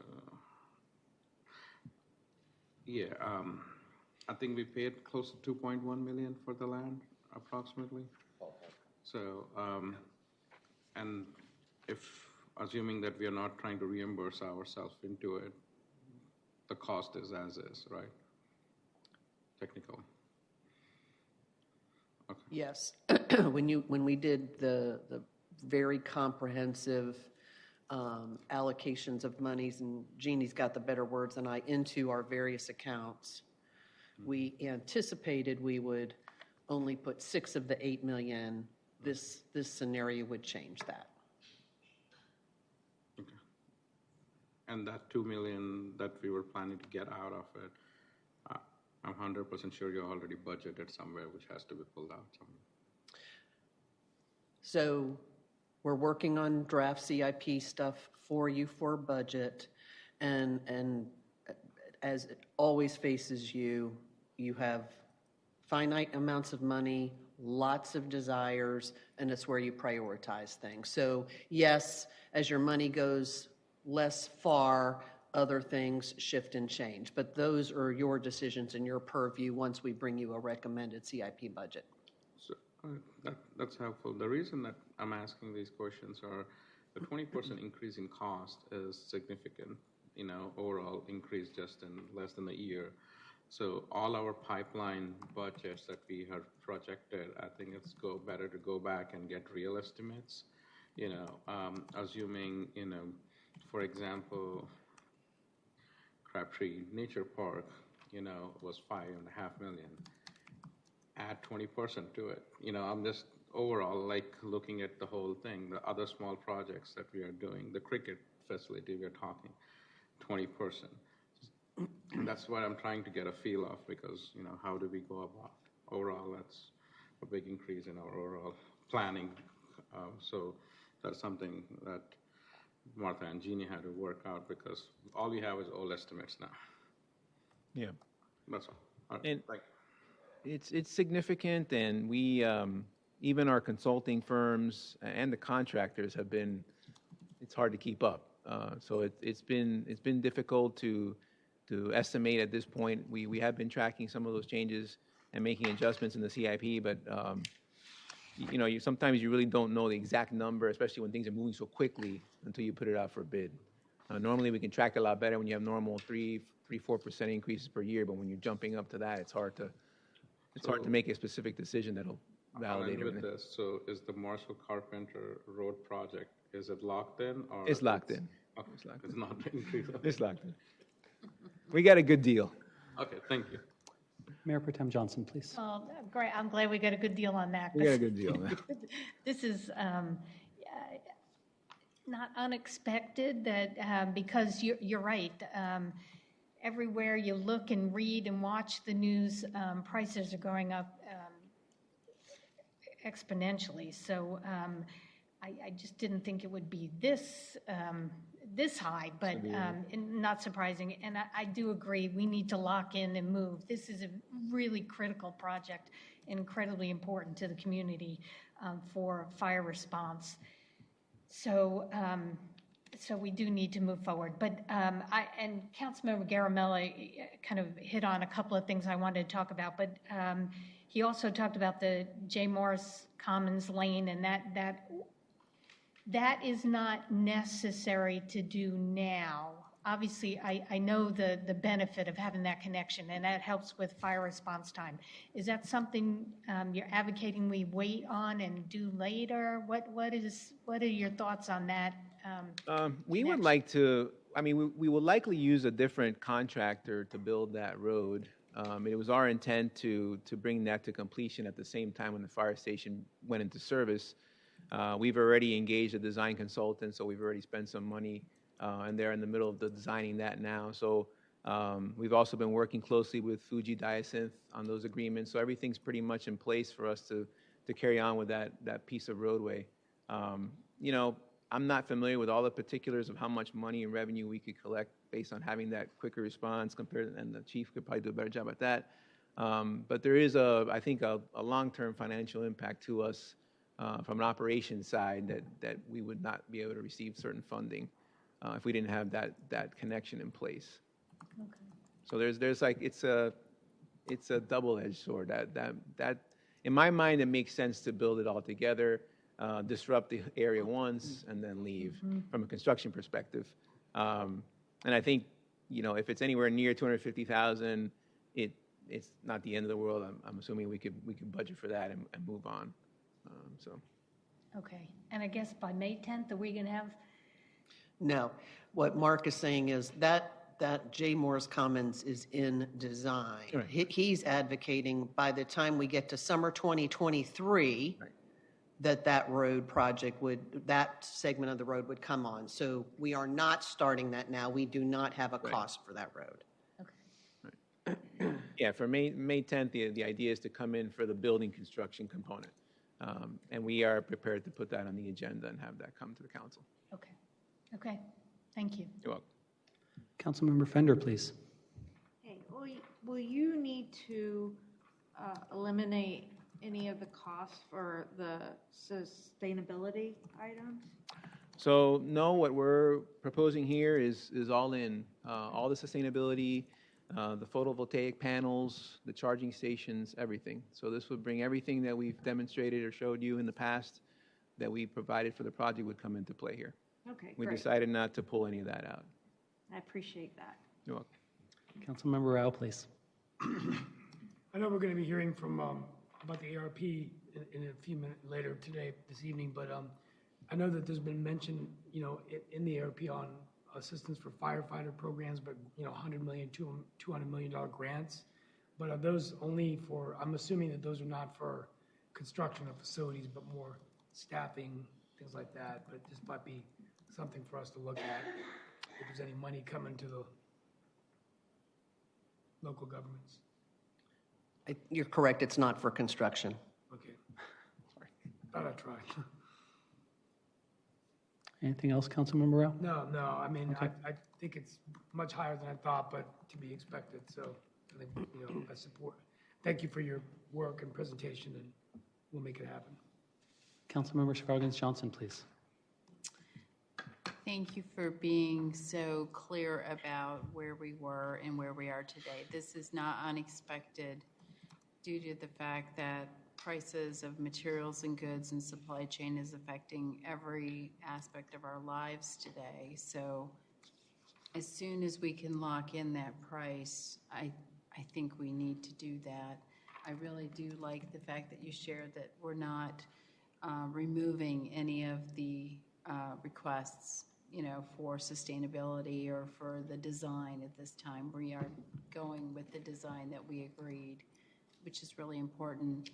I think we paid close to 2.1 million for the land, approximately. So, and if assuming that we are not trying to reimburse ourselves into it, the cost is as is, right? Technical. Okay. Yes. When we did the very comprehensive allocations of monies, and Jeannie's got the better words than I, into our various accounts, we anticipated we would only put 6 of the 8 million. This scenario would change that. Okay. And that 2 million that we were planning to get out of it, I'm 100% sure you already budgeted somewhere, which has to be pulled out somewhere. So we're working on draft CIP stuff for you for budget, and as it always faces you, you have finite amounts of money, lots of desires, and it's where you prioritize things. So yes, as your money goes less far, other things shift and change. But those are your decisions and your purview once we bring you a recommended CIP budget. So that's helpful. The reason that I'm asking these questions are the 20% increase in cost is significant, overall increase just in less than a year. So all our pipeline budgets that we have projected, I think it's better to go back and get real estimates, assuming, for example, Crabtree Nature Park, was $5.5 million. Add 20% to it. I'm just overall like looking at the whole thing, the other small projects that we are doing, the cricket facility we're talking, 20%. And that's what I'm trying to get a feel of, because, how do we go about? Overall, that's a big increase in our overall planning. So that's something that Martha and Jeannie had to work out, because all we have is old estimates now. Yeah. That's all. All right. And Thank you. it's significant, and we, even our consulting firms and the contractors have been, it's hard to keep up. So it's been difficult to estimate at this point. We have been tracking some of those changes and making adjustments in the CIP, but sometimes you really don't know the exact number, especially when things are moving so quickly, until you put it out for bid. Normally we can track a lot better when you have normal 3-4% increases per year, but when you're jumping up to that, it's hard to make a specific decision that'll validate With everything. this, so is the Morrisville Carpenter Road project, is it locked in? Or It's locked in. Okay. It's locked It's in. not increased. It's locked in. We got a good deal. Okay, thank you. Mayor Pro Tem Johnson, please. Well, great, I'm glad we got a good deal on that. We got a good deal. This is not unexpected, that because you're right. Everywhere you look and read and watch the news, prices are going up exponentially. So I just didn't think it would be this high, but not surprising. And I do agree, we need to lock in and move. This is a really critical project, incredibly important to the community for fire response. So we do need to move forward. But and Councilmember Garamella kind of hit on a couple of things I wanted to talk about, but he also talked about the J. Morris Commons Lane, and that is not necessary to do now. Obviously, I know the benefit of having that connection, and that helps with fire response time. Is that something you're advocating we wait on and do later? What are your thoughts on that? We would like to, we will likely use a different contractor to build that road. It was our intent to bring that to completion at the same time when the fire station went into service. We've already engaged a design consultant, so we've already spent some money, and they're in the middle of designing that now. So we've also been working closely with Fuji Diasynth on those agreements. So everything's pretty much in place for us to carry on with that piece of roadway. You know, I'm not familiar with all the particulars of how much money and revenue we could collect based on having that quicker response compared, and the chief could probably do a better job at that. But there is, I think, a long-term financial impact to us from an operations side that we would not be able to receive certain funding if we didn't have that connection in place. Okay. So there's like, it's a double-edged sword. That in my mind, it makes sense to build it all together, disrupt the area once, and then leave from a construction perspective. And I think, you know, if it's anywhere near 250,000, it's not the end of the world. I'm assuming we could budget for that and move on. So. Okay, and I guess by May 10th, are we going to have? No, what Mark is saying is that Jay Moore's Commons is in design. Right. He's advocating by the time we get to summer 2023, Right. that road project that segment of the road would come on. So we are not starting that now. We do not have a cost for that road. Yeah, for May 10th, the idea is to come in for the building construction component. And we are prepared to put that on the agenda and have that come to the council. Okay, okay, thank you. You're welcome. Councilmember Fender, please. Hey, will you need to eliminate any of the costs for the sustainability items? So no, what we're proposing here is all in, all the sustainability, the photovoltaic panels, the charging stations, everything. So this would bring everything that we've demonstrated or showed you in the past that we provided for the project would come into play here. Okay, We great. decided not to pull any of that out. I appreciate that. You're welcome. Councilmember Rao, please. I know we're going to be hearing from about the ARP in a few minutes later this evening, but I know that there's been mention, you know, in the ARP on assistance for firefighter programs, but, you know, $100 million, $200 million grants. But are those only for, I'm assuming that those are not for construction of facilities, but more staffing, things like that. But this might be something for us to look at if there's any money coming to the local governments. You're correct, it's not for construction. Okay. Sorry. Thought I tried. Anything else, Councilmember Rao? No, I mean, Okay. I think it's much higher than I thought, but to be expected, so I think, you know, I support. Thank you for your work and presentation, and we'll make it happen. Councilmember Scroggins-Johnson, please. Thank you for being so clear about where we were and where we are today. This is not unexpected due to the fact that prices of materials and goods and supply chain is affecting every aspect of our lives today. So as soon as we can lock in that price, I think we need to do that. I really do like the fact that you shared that we're not removing any of the requests, you know, for sustainability or for the design at this time. We are going with the design that we agreed, which is really important.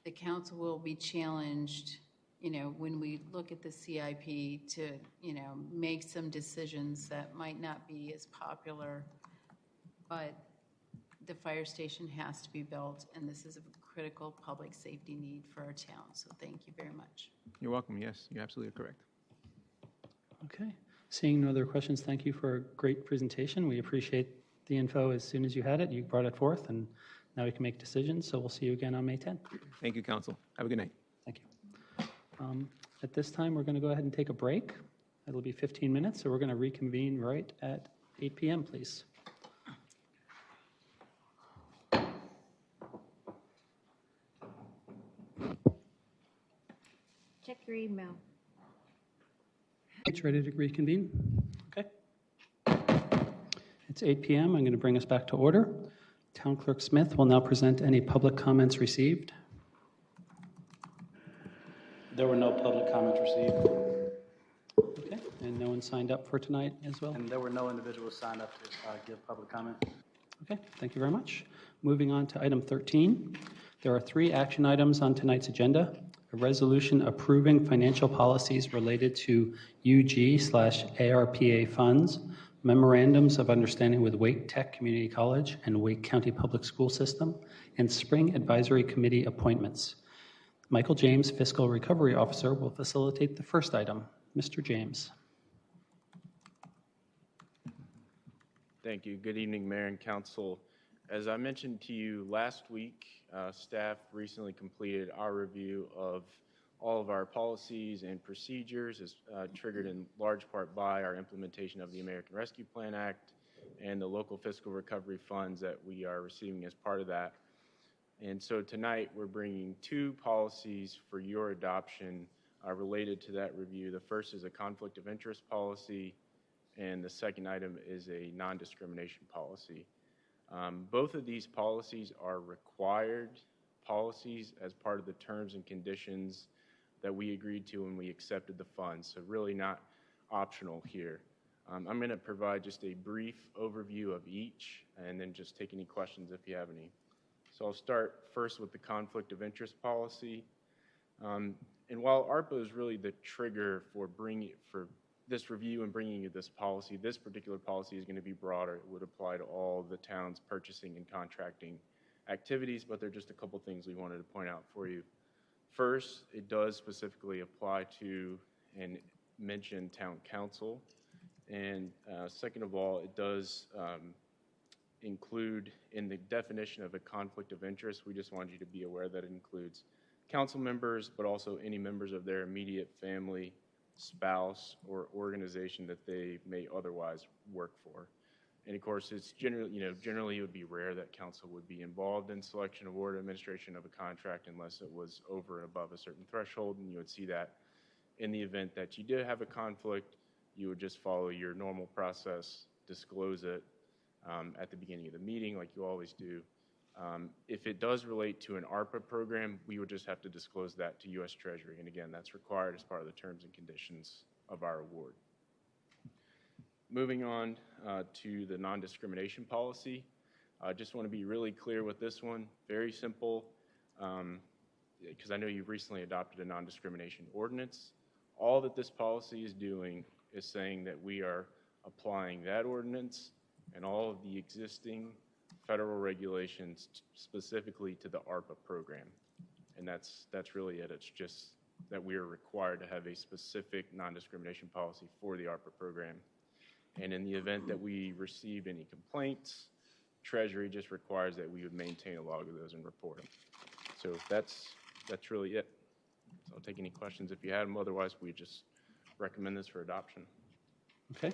The council will be challenged, you know, when we look at the CIP to, you know, make some decisions that might not be as popular, but the fire station has to be built, and this is a critical public safety need for our town. So thank you very much. You're welcome. Yes, you're absolutely correct. Okay. Seeing no other questions, thank you for a great presentation. We appreciate the info as soon as you had it. You brought it forth, and now we can make decisions. So we'll see you again on May 10th. Thank you, Council. Have a good night. Thank you. At this time, we're going to go ahead and take a break. It'll be 15 minutes, so we're going to reconvene right at 8 p.m., please. Check your email. It's ready to reconvene? Okay. It's 8 p.m. I'm going to bring us back to order. Town Clerk Smith will now present any public comments received. There were no public comments received, Okay, and no one signed up for tonight as well? and there were no individuals signed up to give public comment. Okay, thank you very much. Moving on to item 13. There are 3 action items on tonight's agenda. A resolution approving financial policies related to UG/ARPA funds, memorandums of understanding with Wake Tech Community College and Wake County Public School System, and spring advisory committee appointments. Michael James, Fiscal Recovery Officer, will facilitate the first item. Mr. James. Thank you. Good evening, Mayor and Council. As I mentioned to you last week, staff recently completed our review of all of our policies and procedures, as triggered in large part by our implementation of the American Rescue Plan Act and the local fiscal recovery funds that we are receiving as part of that. And so tonight we're bringing two policies for your adoption related to that review. The first is a conflict of interest policy, and the second item is a non-discrimination policy. Both of these policies are required policies as part of the terms and conditions that we agreed to when we accepted the funds, so really not optional here. I'm going to provide just a brief overview of each and then just take any questions if you have any. So I'll start first with the conflict of interest policy. And while ARPA is really the trigger for this review and bringing you this policy, this particular policy is going to be broader. It would apply to all the town's purchasing and contracting activities, but there are just a couple things we wanted to point out for you. First, it does specifically apply to and mention town council. And second of all, it does include in the definition of a conflict of interest, we just want you to be aware that it includes council members, but also any members of their immediate family, spouse, or organization that they may otherwise work for. And of course, it's generally it would be rare that council would be involved in selection, award, administration of a contract unless it was over and above a certain threshold, and you would see that in the event that you did have a conflict, you would just follow your normal process, disclose it at the beginning of the meeting like you always do. If it does relate to an ARPA program, we would just have to disclose that to U.S. Treasury. And again, that's required as part of the terms and conditions of our award. Moving on to the non-discrimination policy. I just want to be really clear with this one. Very simple, because I know you've recently adopted a non-discrimination ordinance. All that this policy is doing is saying that we are applying that ordinance and all of the existing federal regulations specifically to the ARPA program. And that's really it. It's just that we are required to have a specific non-discrimination policy for the ARPA program. And in the event that we receive any complaints, Treasury just requires that we would maintain a log of those and report them. So that's really it. So I'll take any questions if you have them. Otherwise, we just recommend this for adoption. Okay.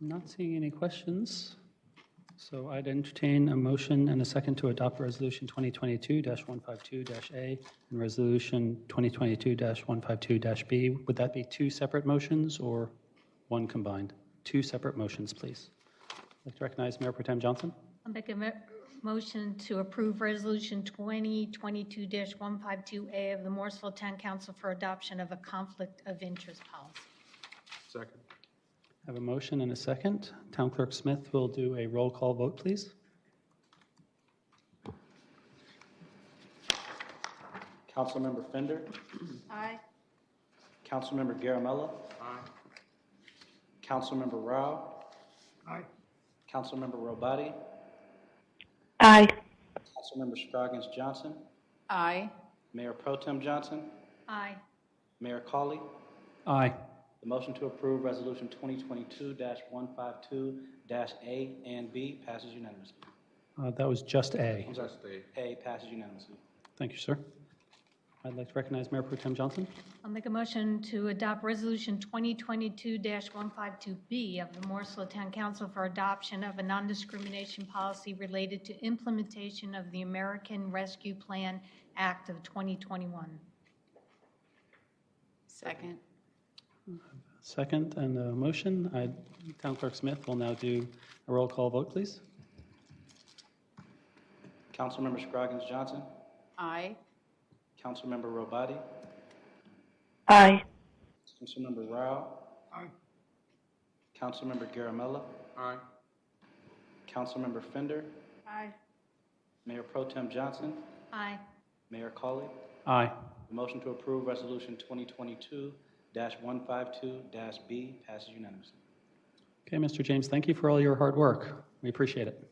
I'm not seeing any questions. So I'd entertain a motion and a second to adopt Resolution 2022-152-A and Resolution 2022-152-B. Would that be two separate motions or one combined? Two separate motions, please. I'd like to recognize Mayor Pro Tem Johnson. I'll make a motion to approve Resolution 2022-152A of the Morrisville Town Council for adoption of a conflict of interest policy. Second. I have a motion and a second. Town Clerk Smith will do a roll call vote, please. Councilmember Fender. Aye. Councilmember Garamella. Aye. Councilmember Rao. Aye. Councilmember Robati. Aye. Councilmember Scroggins Johnson. Aye. Mayor Pro Tem Johnson. Aye. Mayor Cawley. Aye. The motion to approve Resolution 2022-152-A and B passes unanimously. That was just A. I'm sorry. A passes unanimously. Thank you, sir. I'd like to recognize Mayor Pro Tem Johnson. I'll make a motion to adopt Resolution 2022-152B of the Morrisville Town Council for adoption of a non-discrimination policy related to implementation of the American Rescue Plan Act of 2021. Second. Second and a motion. Town Clerk Smith will now do a roll call vote, please. Councilmember Scroggins Johnson. Aye. Councilmember Robati. Aye. Councilmember Rao. Aye. Councilmember Garamella. Aye. Councilmember Fender. Aye. Mayor Pro Tem Johnson. Aye. Mayor Cawley. Aye. The motion to approve Resolution 2022-152-B passes unanimously. Okay, Mr. James, thank you for all your hard work. We appreciate it.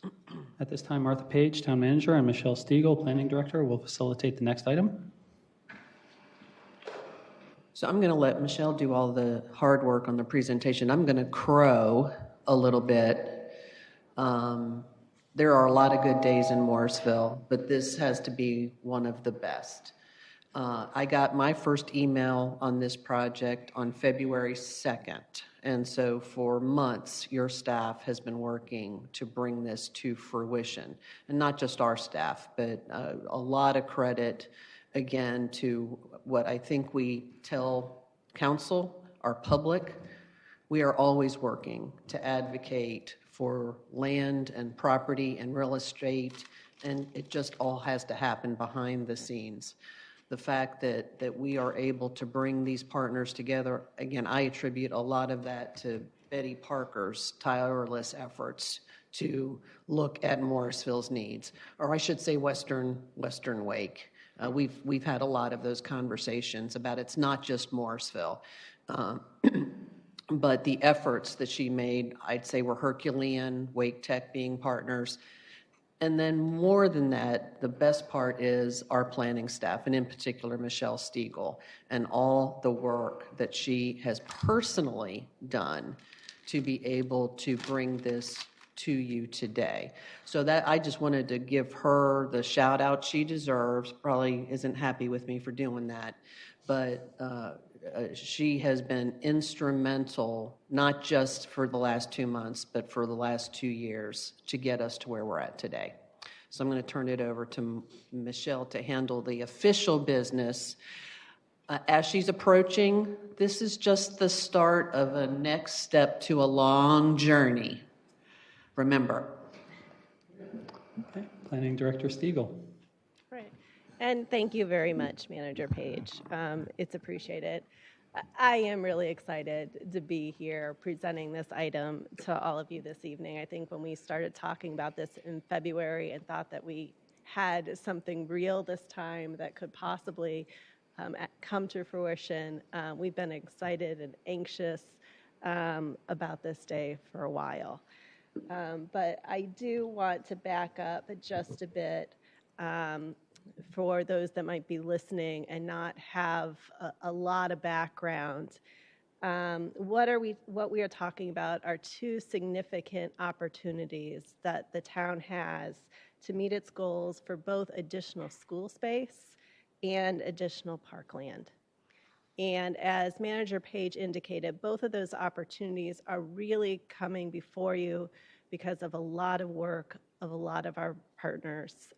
Thank you. At this time, Martha Page, Town Manager, and Michelle Stiegel, Planning Director, will facilitate the next item. So I'm going to let Michelle do all the hard work on the presentation. I'm going to crow a little bit. There are a lot of good days in Morrisville, but this has to be one of the best. I got my first email on this project on February 2nd, and so for months, your staff has been working to bring this to fruition, and not just our staff, but a lot of credit, again, to what I think we tell council, our public. We are always working to advocate for land and property and real estate, and it just all has to happen behind the scenes. The fact that we are able to bring these partners together, again, I attribute a lot of that to Betty Parker's tireless efforts to look at Morrisville's needs, or I should say Western Wake. We've had a lot of those conversations about it's not just Morrisville. But the efforts that she made, I'd say, were Herculean, Wake Tech being partners. And then more than that, the best part is our planning staff, and in particular, Michelle Stiegel, and all the work that she has personally done to be able to bring this to you today. So that I just wanted to give her the shout out she deserves. Probably isn't happy with me for doing that, but she has been instrumental, not just for the last 2 months, but for the last 2 years to get us to where we're at today. So I'm going to turn it over to Michelle to handle the official business. As she's approaching, this is just the start of a next step to a long journey. Remember. Okay. Planning Director Stiegel. Right. And thank you very much, Manager Page. It's appreciated. I am really excited to be here presenting this item to all of you this evening. I think when we started talking about this in February and thought that we had something real this time that could possibly come to fruition, we've been excited and anxious about this day for a while. But I do want to back up just a bit for those that might be listening and not have a lot of background. What we are talking about are two significant opportunities that the town has to meet its goals for both additional school space and additional parkland. And as Manager Page indicated, both of those opportunities are really coming before you because of a lot of work of a lot of our partners,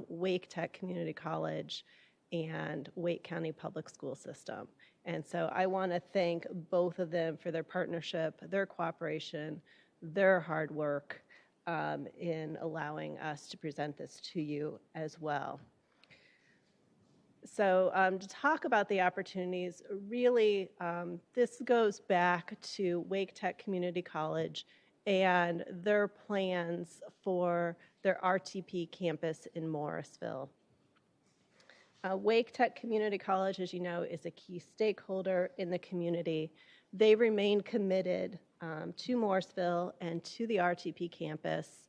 Wake Tech Community College and Wake County Public School System. And so I want to thank both of them for their partnership, their cooperation, their hard work in allowing us to present this to you as well. So to talk about the opportunities, really this goes back to Wake Tech Community College and their plans for their RTP campus in Morrisville. Wake Tech Community College, as you know, is a key stakeholder in the community. They remain committed to Morrisville and to the RTP campus,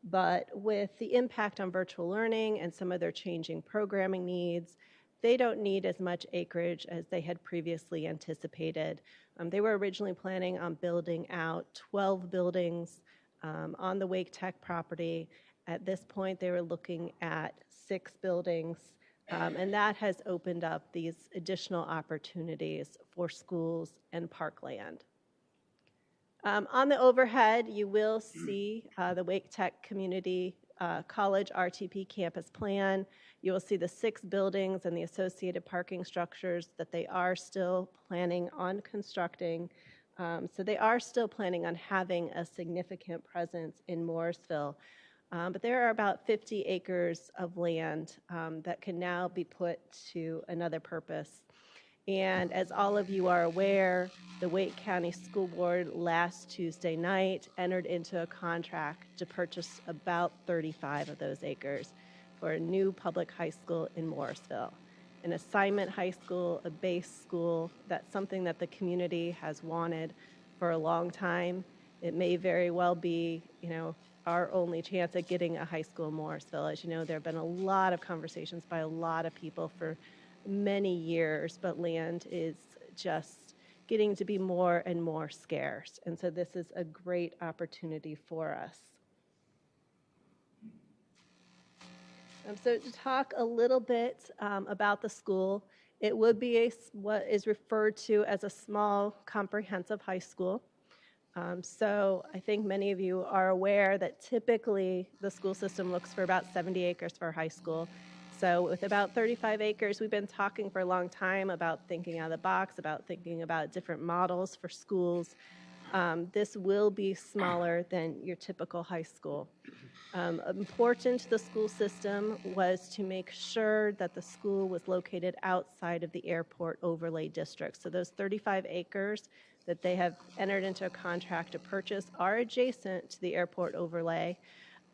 but with the impact on virtual learning and some of their changing programming needs, they don't need as much acreage as they had previously anticipated. They were originally planning on building out 12 buildings on the Wake Tech property. At this point, they were looking at 6 buildings, and that has opened up these additional opportunities for schools and parkland. On the overhead, you will see the Wake Tech Community College RTP campus plan. You will see the 6 buildings and the associated parking structures that they are still planning on constructing. So they are still planning on having a significant presence in Morrisville. But there are about 50 acres of land that can now be put to another purpose. And as all of you are aware, the Wake County School Board last Tuesday night entered into a contract to purchase about 35 of those acres for a new public high school in Morrisville. An assignment high school, a base school, that's something that the community has wanted for a long time. It may very well be, our only chance at getting a high school in Morrisville. As you know, there have been a lot of conversations by a lot of people for many years, but land is just getting to be more and more scarce. And so this is a great opportunity for us. So to talk a little bit about the school, it would be what is referred to as a small comprehensive high school. So I think many of you are aware that typically the school system looks for about 70 acres for high school. So with about 35 acres, we've been talking for a long time about thinking out of the box, about thinking about different models for schools. This will be smaller than your typical high school. Important to the school system was to make sure that the school was located outside of the airport overlay district. So those 35 acres that they have entered into a contract to purchase are adjacent to the airport overlay,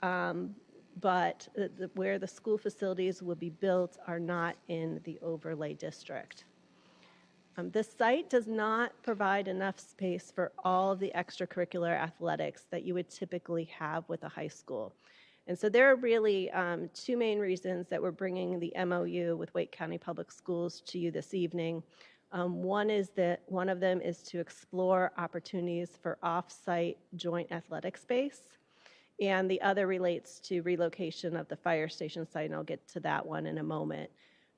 but where the school facilities will be built are not in the overlay district. The site does not provide enough space for all of the extracurricular athletics that you would typically have with a high school. And so there are really two main reasons that we're bringing the MOU with Wake County Public Schools to you this evening. One of them is to explore opportunities for off-site joint athletic space, and the other relates to relocation of the fire station site, and I'll get to that one in a moment.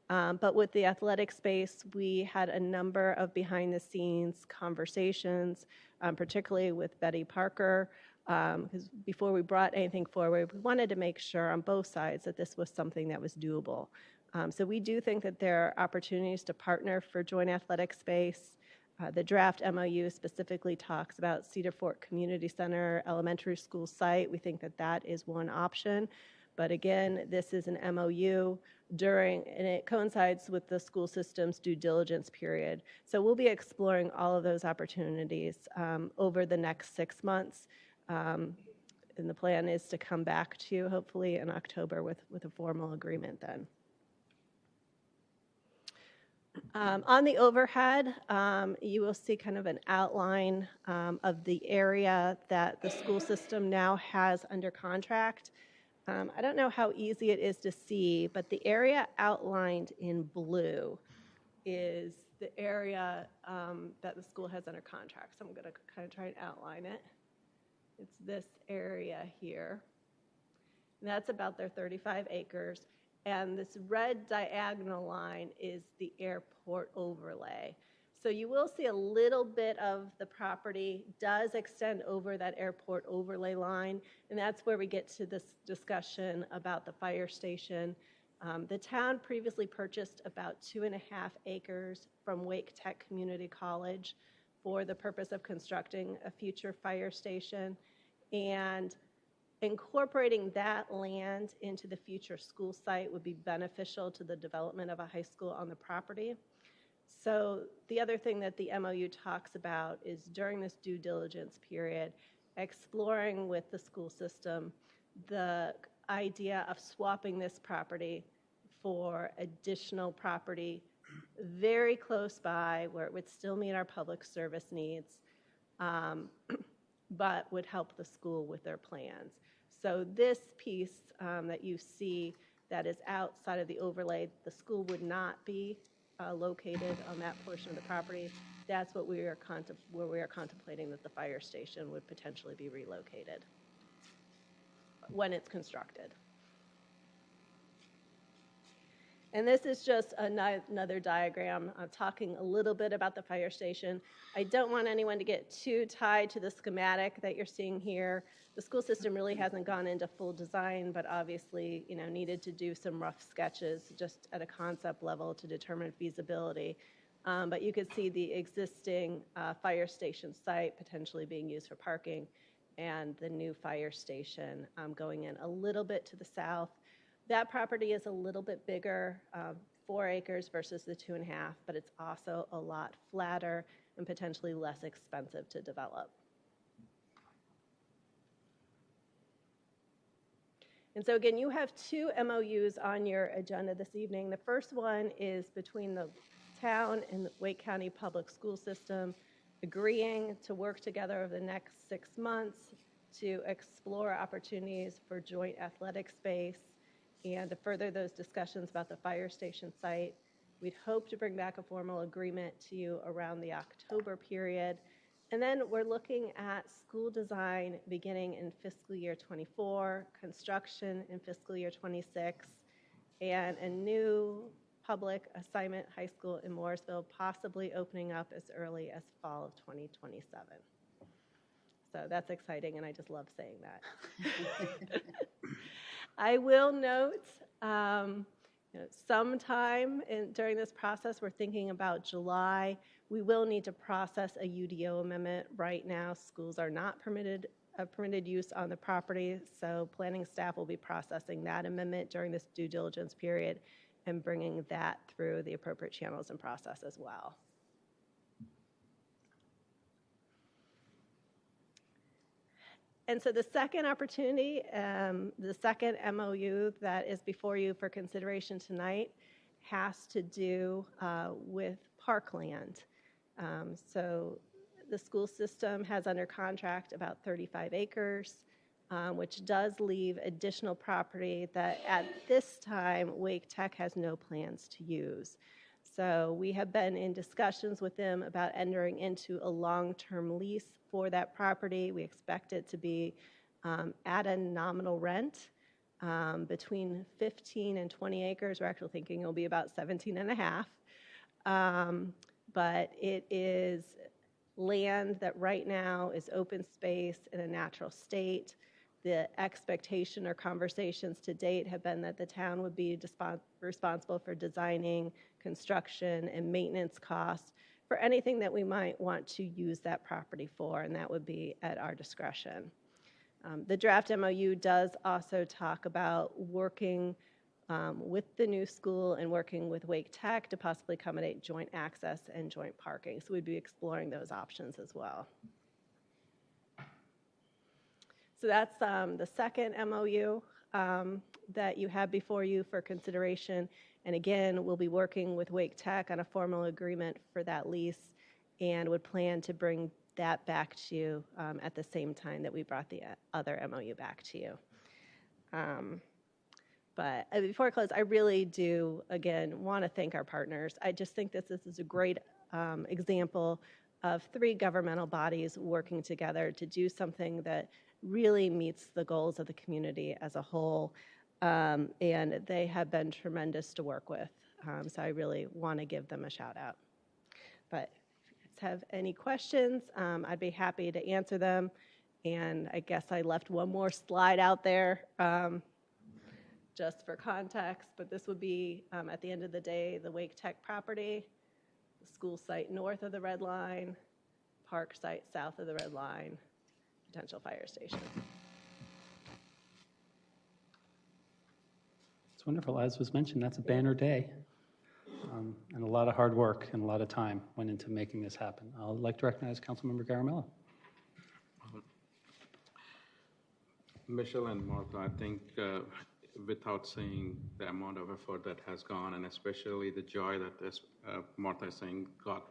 But with the athletic space, we had a number of behind-the-scenes conversations, particularly with Betty Parker, because before we brought anything forward, we wanted to make sure on both sides that this was something that was doable. So we do think that there are opportunities to partner for joint athletic space. The draft MOU specifically talks about Cedar Fork Community Center elementary school site. We think that that is one option. But again, this is an MOU and it coincides with the school system's due diligence period. So we'll be exploring all of those opportunities over the next 6 months. And the plan is to come back to you hopefully in October with a formal agreement then. On the overhead, you will see kind of an outline of the area that the school system now has under contract. I don't know how easy it is to see, but the area outlined in blue is the area that the school has under contract. So I'm going to kind of try and outline it. It's this area here. And that's about their 35 acres. And this red diagonal line is the airport overlay. So you will see a little bit of the property does extend over that airport overlay line, and that's where we get to this discussion about the fire station. The town previously purchased about 2.5 acres from Wake Tech Community College for the purpose of constructing a future fire station, and incorporating that land into the future school site would be beneficial to the development of a high school on the property. So the other thing that the MOU talks about is during this due diligence period, exploring with the school system the idea of swapping this property for additional property very close by where it would still meet our public service needs, but would help the school with their plans. So this piece that you see that is outside of the overlay, the school would not be located on that portion of the property. That's what where we are contemplating that the fire station would potentially be relocated when it's constructed. And this is just another diagram talking a little bit about the fire station. I don't want anyone to get too tied to the schematic that you're seeing here. The school system really hasn't gone into full design, but obviously, needed to do some rough sketches just at a concept level to determine feasibility. But you could see the existing fire station site potentially being used for parking, and the new fire station going in a little bit to the south. That property is a little bit bigger, 4 acres versus the 2.5, but it's also a lot flatter and potentially less expensive to develop. And so again, you have 2 MOUs on your agenda this evening. The first one is between the town and the Wake County Public School System agreeing to work together over the next 6 months to explore opportunities for joint athletic space and to further those discussions about the fire station site. We'd hope to bring back a formal agreement to you around the October period. And then we're looking at school design beginning in fiscal year 24, construction in fiscal year 26, and a new public assignment high school in Morrisville possibly opening up as early as fall of 2027. So that's exciting, and I just love saying that. I will note, sometime during this process, we're thinking about July. We will need to process a UDO amendment. Right now, schools are not permitted use on the property, so planning staff will be processing that amendment during this due diligence period and bringing that through the appropriate channels and process as well. And so the second opportunity, the second MOU that is before you for consideration tonight has to do with parkland. So the school system has under contract about 35 acres, which does leave additional property that at this time Wake Tech has no plans to use. So we have been in discussions with them about entering into a long-term lease for that property. We expect it to be at a nominal rent between 15 and 20 acres. We're actually thinking it'll be about 17 and a half. But it is land that right now is open space in a natural state. The expectation or conversations to date have been that the town would be responsible for designing, construction, and maintenance costs for anything that we might want to use that property for, and that would be at our discretion. The draft MOU does also talk about working with the new school and working with Wake Tech to possibly accommodate joint access and joint parking. So we'd be exploring those options as well. So that's the second MOU that you have before you for consideration. And again, we'll be working with Wake Tech on a formal agreement for that lease and would plan to bring that back to you at the same time that we brought the other MOU back to you. But before I close, I really do, again, want to thank our partners. I just think this is a great example of three governmental bodies working together to do something that really meets the goals of the community as a whole. And they have been tremendous to work with. So I really want to give them a shout out. But if you guys have any questions, I'd be happy to answer them. And I guess I left one more slide out there just for context, but this would be, at the end of the day, the Wake Tech property, the school site north of the red line, park site south of the red line, potential fire station. It's wonderful. As was mentioned, that's a banner day. And a lot of hard work and a lot of time went into making this happen. I'd like to recognize Councilmember Garamella. Michelle and Martha, I think without saying the amount of effort that has gone, and especially the joy that this, Martha is saying, got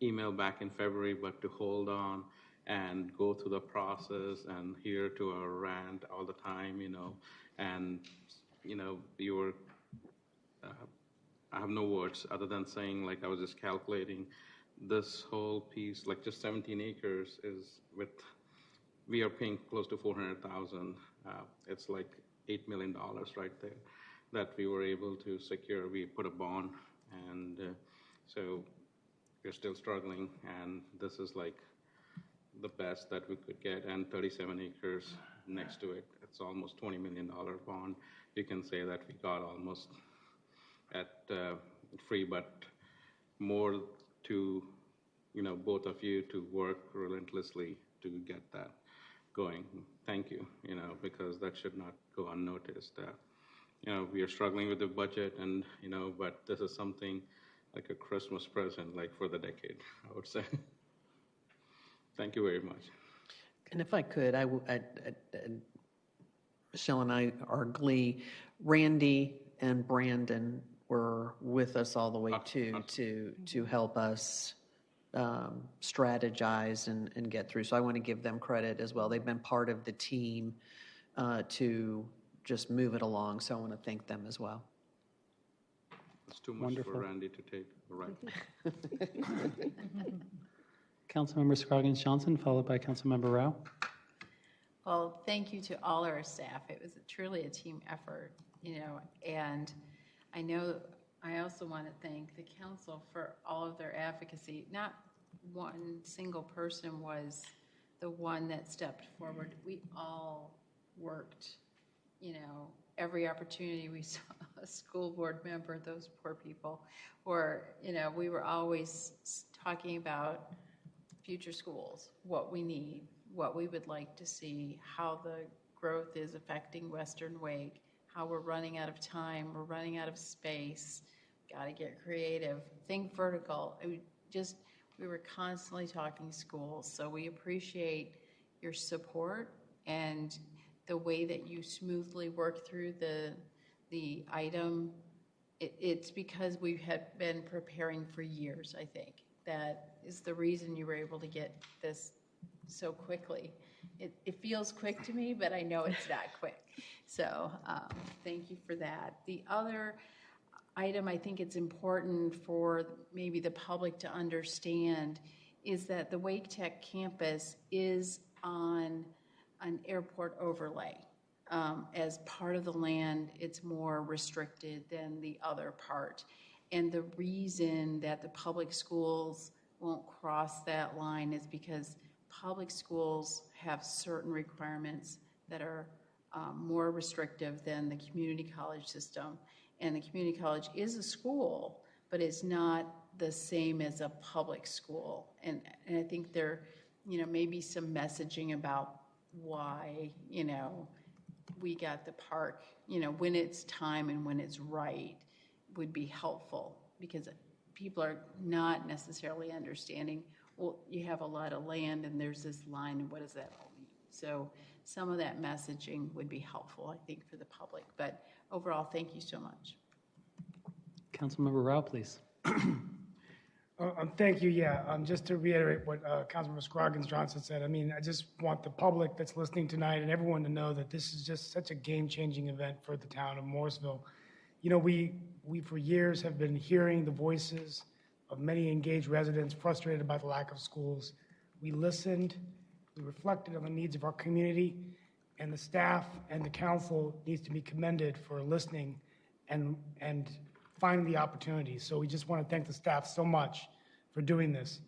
email back in February, but to hold on and go through the process and hear to our rant all the time, and, you were, I have no words other than saying, like, I was just calculating this whole piece, like just 17 acres is we are paying close to $400,000. It's like $8 million right there that we were able to secure. We put a bond, and so we're still struggling, and this is like the best that we could get, and 37 acres next to it. It's almost $20 million bond. You can say that we got almost at free, but more to, both of you to work relentlessly to get that going. Thank you, because that should not go unnoticed. We are struggling with the budget, and, but this is something like a Christmas present, like for the decade, I would say. Thank you very much. And if I could, Michelle and I are glee. Randy and Brandon were with us all the way to help us strategize and get through. So I want to give them credit as well. They've been part of the team to just move it along. So I want to thank them as well. It's too much Wonderful. for Randy to take. Right. Councilmember Scroggins Johnson, followed by Councilmember Rao. Well, thank you to all our staff. It was truly a team effort, and I also want to thank the council for all of their advocacy. Not one single person was the one that stepped forward. We all worked, every opportunity we saw a school board member, those poor people, or, we were always talking about future schools, what we need, what we would like to see, how the growth is affecting Western Wake, how we're running out of time, we're running out of space, got to get creative, think vertical. We were constantly talking schools, so we appreciate your support and the way that you smoothly work through the item. It's because we had been preparing for years, I think. That is the reason you were able to get this so quickly. It feels quick to me, but I know it's not quick. So thank you for that. The other item I think it's important for maybe the public to understand is that the Wake Tech campus is on an airport overlay. As part of the land, it's more restricted than the other part. And the reason that the public schools won't cross that line is because public schools have certain requirements that are more restrictive than the community college system. And the community college is a school, but it's not the same as a public school. And I think there, may be some messaging about why, we got the park, when it's time and when it's right would be helpful, because people are not necessarily understanding, well, you have a lot of land and there's this line, and what does that all mean? So some of that messaging would be helpful, I think, for the public. But overall, thank you so much. Councilmember Rao, please. Thank you. Yeah, just to reiterate what Councilmember Scroggins Johnson said, I just want the public that's listening tonight and everyone to know that this is just such a game-changing event for the town of Morrisville. We for years have been hearing the voices of many engaged residents frustrated by the lack of schools. We listened, we reflected on the needs of our community, and the staff and the council needs to be commended for listening and finding the opportunities. So we just want to thank the staff so much for doing this.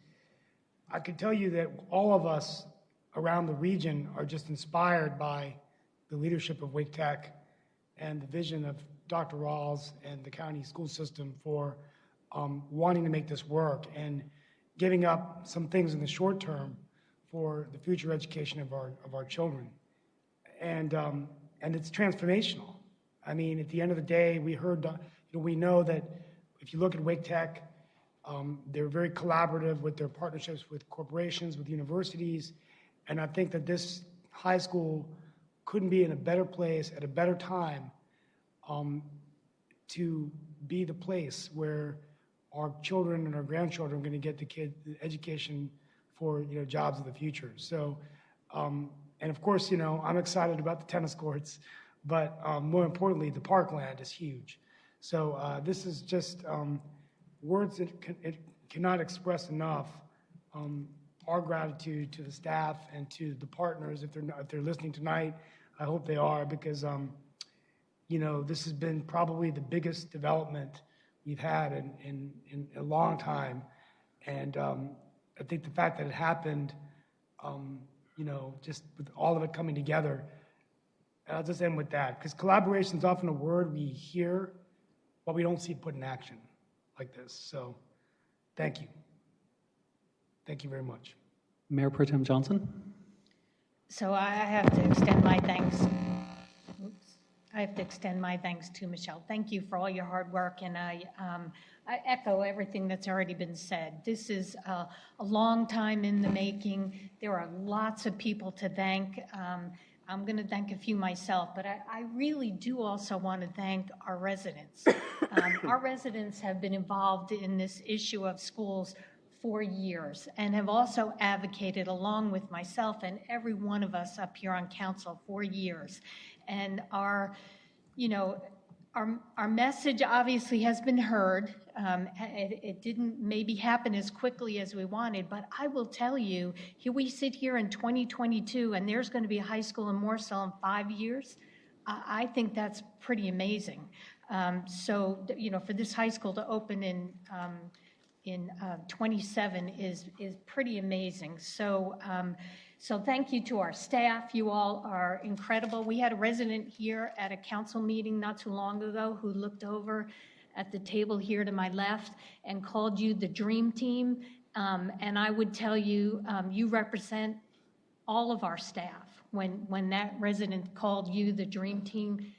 I could tell you that all of us around the region are just inspired by the leadership of Wake Tech and the vision of Dr. Rawls and the county school system for wanting to make this work and giving up some things in the short term for the future education of our children. And it's transformational. At the end of the day, we know that if you look at Wake Tech, they're very collaborative with their partnerships with corporations, with universities, and I think that this high school couldn't be in a better place at a better time to be the place where our children and our grandchildren are going to get the education for jobs of the future. So, and of course, I'm excited about the tennis courts, but more importantly, the parkland is huge. So this is just words that it cannot express enough our gratitude to the staff and to the partners. If they're listening tonight, I hope they are, because this has been probably the biggest development we've had in a long time, and I think the fact that it happened, just with all of it coming together. And I'll just end with that, because collaboration is often a word we hear, but we don't see it put in action like this. So thank you. Thank you very much. Mayor Pro Tem Johnson. So I have to extend my thanks. I have to extend my thanks to Michelle. Thank you for all your hard work, and I echo everything that's already been said. This is a long time in the making. There are lots of people to thank. I'm going to thank a few myself, but I really do also want to thank our residents. Our residents have been involved in this issue of schools for years and have also advocated along with myself and every one of us up here on council for years. And our message obviously has been heard. It didn't maybe happen as quickly as we wanted, but I will tell you, here we sit here in 2022 and there's going to be a high school in Morrisville in 5 years. I think that's pretty amazing. So, for this high school to open in 27 is pretty amazing. So thank you to our staff. You all are incredible. We had a resident here at a council meeting not too long ago who looked over at the table here to my left and called you the dream team. And I would tell you, you represent all of our staff. When that resident called you the dream team,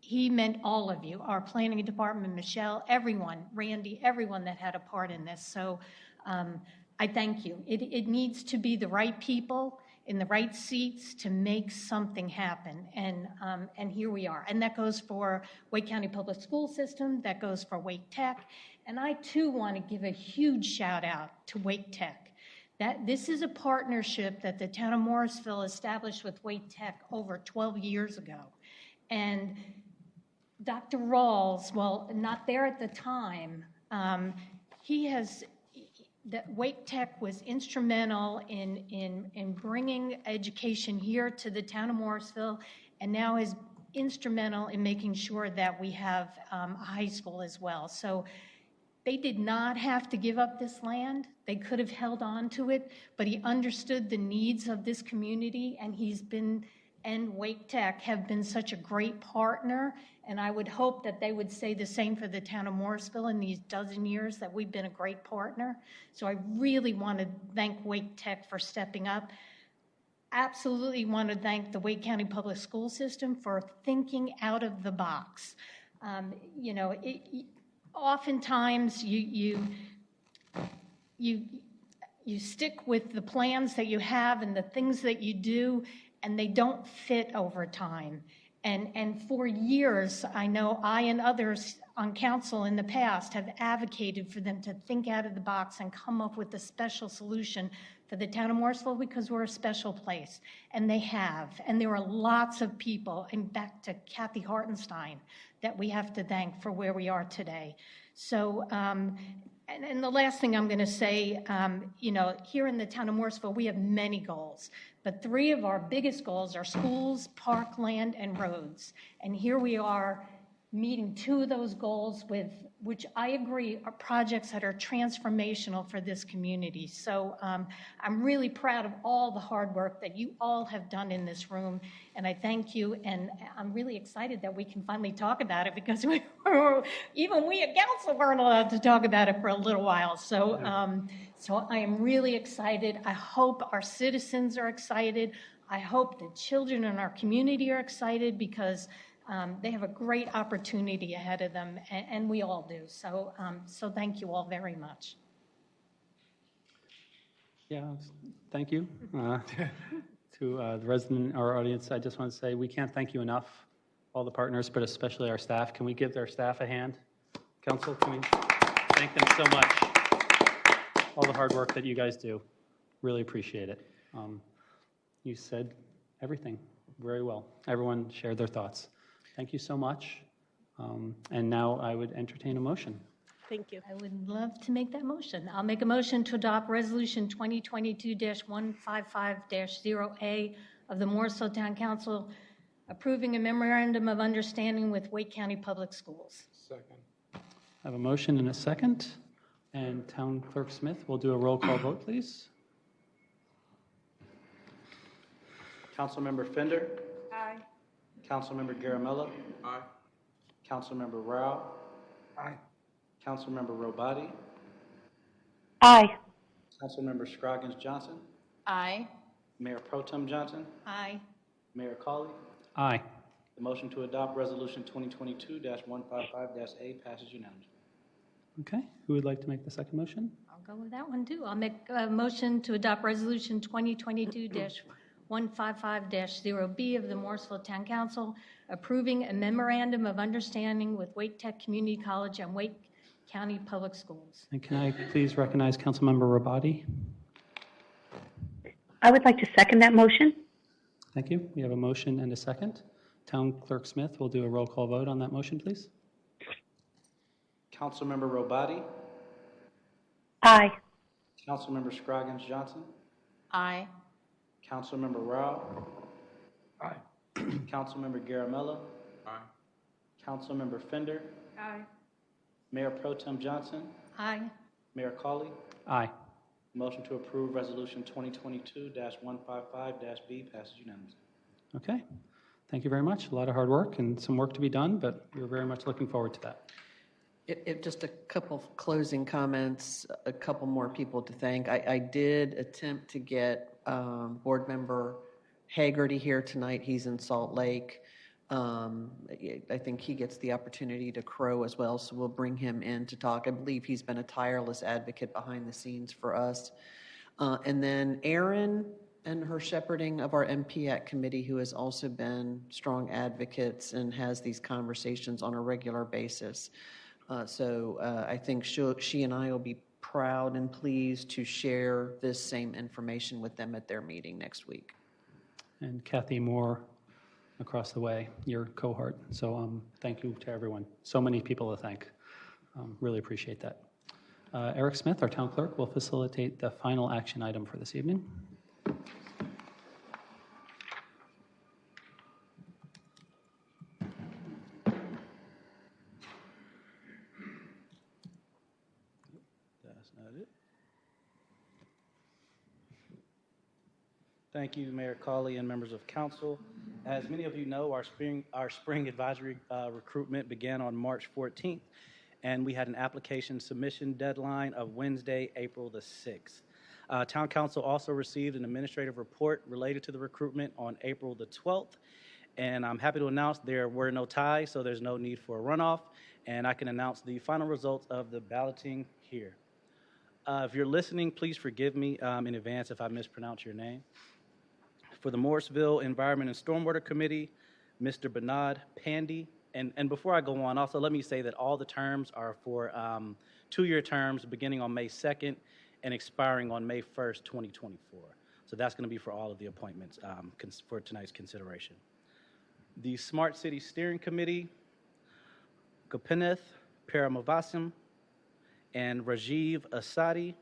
he meant all of you, our planning department, Michelle, everyone, Randy, everyone that had a part in this. So I thank you. It needs to be the right people in the right seats to make something happen. And here we are. And that goes for Wake County Public School System. That goes for Wake Tech. And I, too, want to give a huge shout out to Wake Tech. This is a partnership that the town of Morrisville established with Wake Tech over 12 years ago. And Dr. Rawls, well, not there at the time, Wake Tech was instrumental in bringing education here to the town of Morrisville, and now is instrumental in making sure that we have a high school as well. So they did not have to give up this land. They could have held on to it, but he understood the needs of this community, and and Wake Tech have been such a great partner, and I would hope that they would say the same for the town of Morrisville in these dozen years that we've been a great partner. So I really want to thank Wake Tech for stepping up. Absolutely want to thank the Wake County Public School System for thinking out of the box. Oftentimes you stick with the plans that you have and the things that you do, and they don't fit over time. And for years, I know I and others on council in the past have advocated for them to think out of the box and come up with a special solution for the town of Morrisville because we're a special place. And they have. And there are lots of people, and back to Kathy Hartenstein, that we have to thank for where we are today. So, and the last thing I'm going to say, here in the town of Morrisville, we have many goals, but 3 of our biggest goals are schools, parkland, and roads. And here we are meeting 2 of those goals which I agree are projects that are transformational for this community. So I'm really proud of all the hard work that you all have done in this room, and I thank you, and I'm really excited that we can finally talk about it because even we at council weren't allowed to talk about it for a little while. So, so I am really excited. I hope our citizens are excited. I hope the children in our community are excited because they have a great opportunity ahead of them, and we all do. So, so thank you all very much. Yeah, thank you. To the resident, our audience, I just want to say we can't thank you enough, all the partners, but especially our staff. Can we give their staff a hand? Council, can we thank them so much? All the hard work that you guys do. Really appreciate it. You said everything very well. Everyone shared their thoughts. Thank you so much. And now I would entertain a motion. Thank you. I would love to make that motion. I'll make a motion to adopt Resolution 2022-155-0A of the Morrisville Town Council approving a memorandum of understanding with Wake County Public Schools. Second. I have a motion and a second. And Town Clerk Smith will do a roll call vote, please. Councilmember Fender. Aye. Councilmember Garamella. Aye. Councilmember Rao. Aye. Councilmember Robati. Aye. Councilmember Scroggins Johnson. Aye. Mayor Pro Tem Johnson. Aye. Mayor Cawley. Aye. The motion to adopt Resolution 2022-155-A passes unanimously. Okay, who would like to make the second motion? I'll go with that one too. I'll make a motion to adopt Resolution 2022-155-0B of the Morrisville Town Council approving a memorandum of understanding with Wake Tech Community College and Wake County Public Schools. And can I please recognize Councilmember Rabadi? I would like to second that motion. Thank you. We have a motion and a second. Town Clerk Smith will do a roll call vote on that motion, please. Councilmember Robati, Aye. Councilmember Scroggins Johnson, Aye. Councilmember Rao, Aye. Councilmember Garamella, Aye. Councilmember Fender, Aye. Mayor Pro Tem Johnson, Aye. Mayor Colley. Aye. Motion to approve Resolution 2022-155-B passes unanimously. Okay. Thank you very much. A lot of hard work and some work to be done, but we're very much looking forward to that. Just a couple of closing comments, a couple more people to thank. I did attempt to get Board Member Hagerty here tonight. He's in Salt Lake. I think he gets the opportunity to crow as well, so we'll bring him in to talk. I believe he's been a tireless advocate behind the scenes for us. And then Erin and her shepherding of our MPAC committee, who has also been strong advocates and has these conversations on a regular basis. So I think she and I will be proud and pleased to share this same information with them at their meeting next week. And Kathy Moore across the way, your cohort. So thank you to everyone. So many people to thank. Really appreciate that. Eric Smith, our town clerk, will facilitate the final action item for this evening. That's not it. Thank you, Mayor Colley and members of council. As many of you know, our spring advisory recruitment began on March 14th, and we had an application submission deadline of Wednesday, April the 6th. Town council also received an administrative report related to the recruitment on April the 12th, and I'm happy to announce there were no ties, so there's no need for a runoff, and I can announce the final results of the balloting here. If you're listening, please forgive me in advance if I mispronounce your name. For the Morrisville Environment and Stormwater Committee, Mr. Bernard Pandy. And before I go on, also let me say that all the terms are for 2-year terms beginning on May 2nd and expiring on May 1st, 2024. So that's going to be for all of the appointments for tonight's consideration. The Smart City Steering Committee, Gopinath Paramavasim and Rajiv Asadi.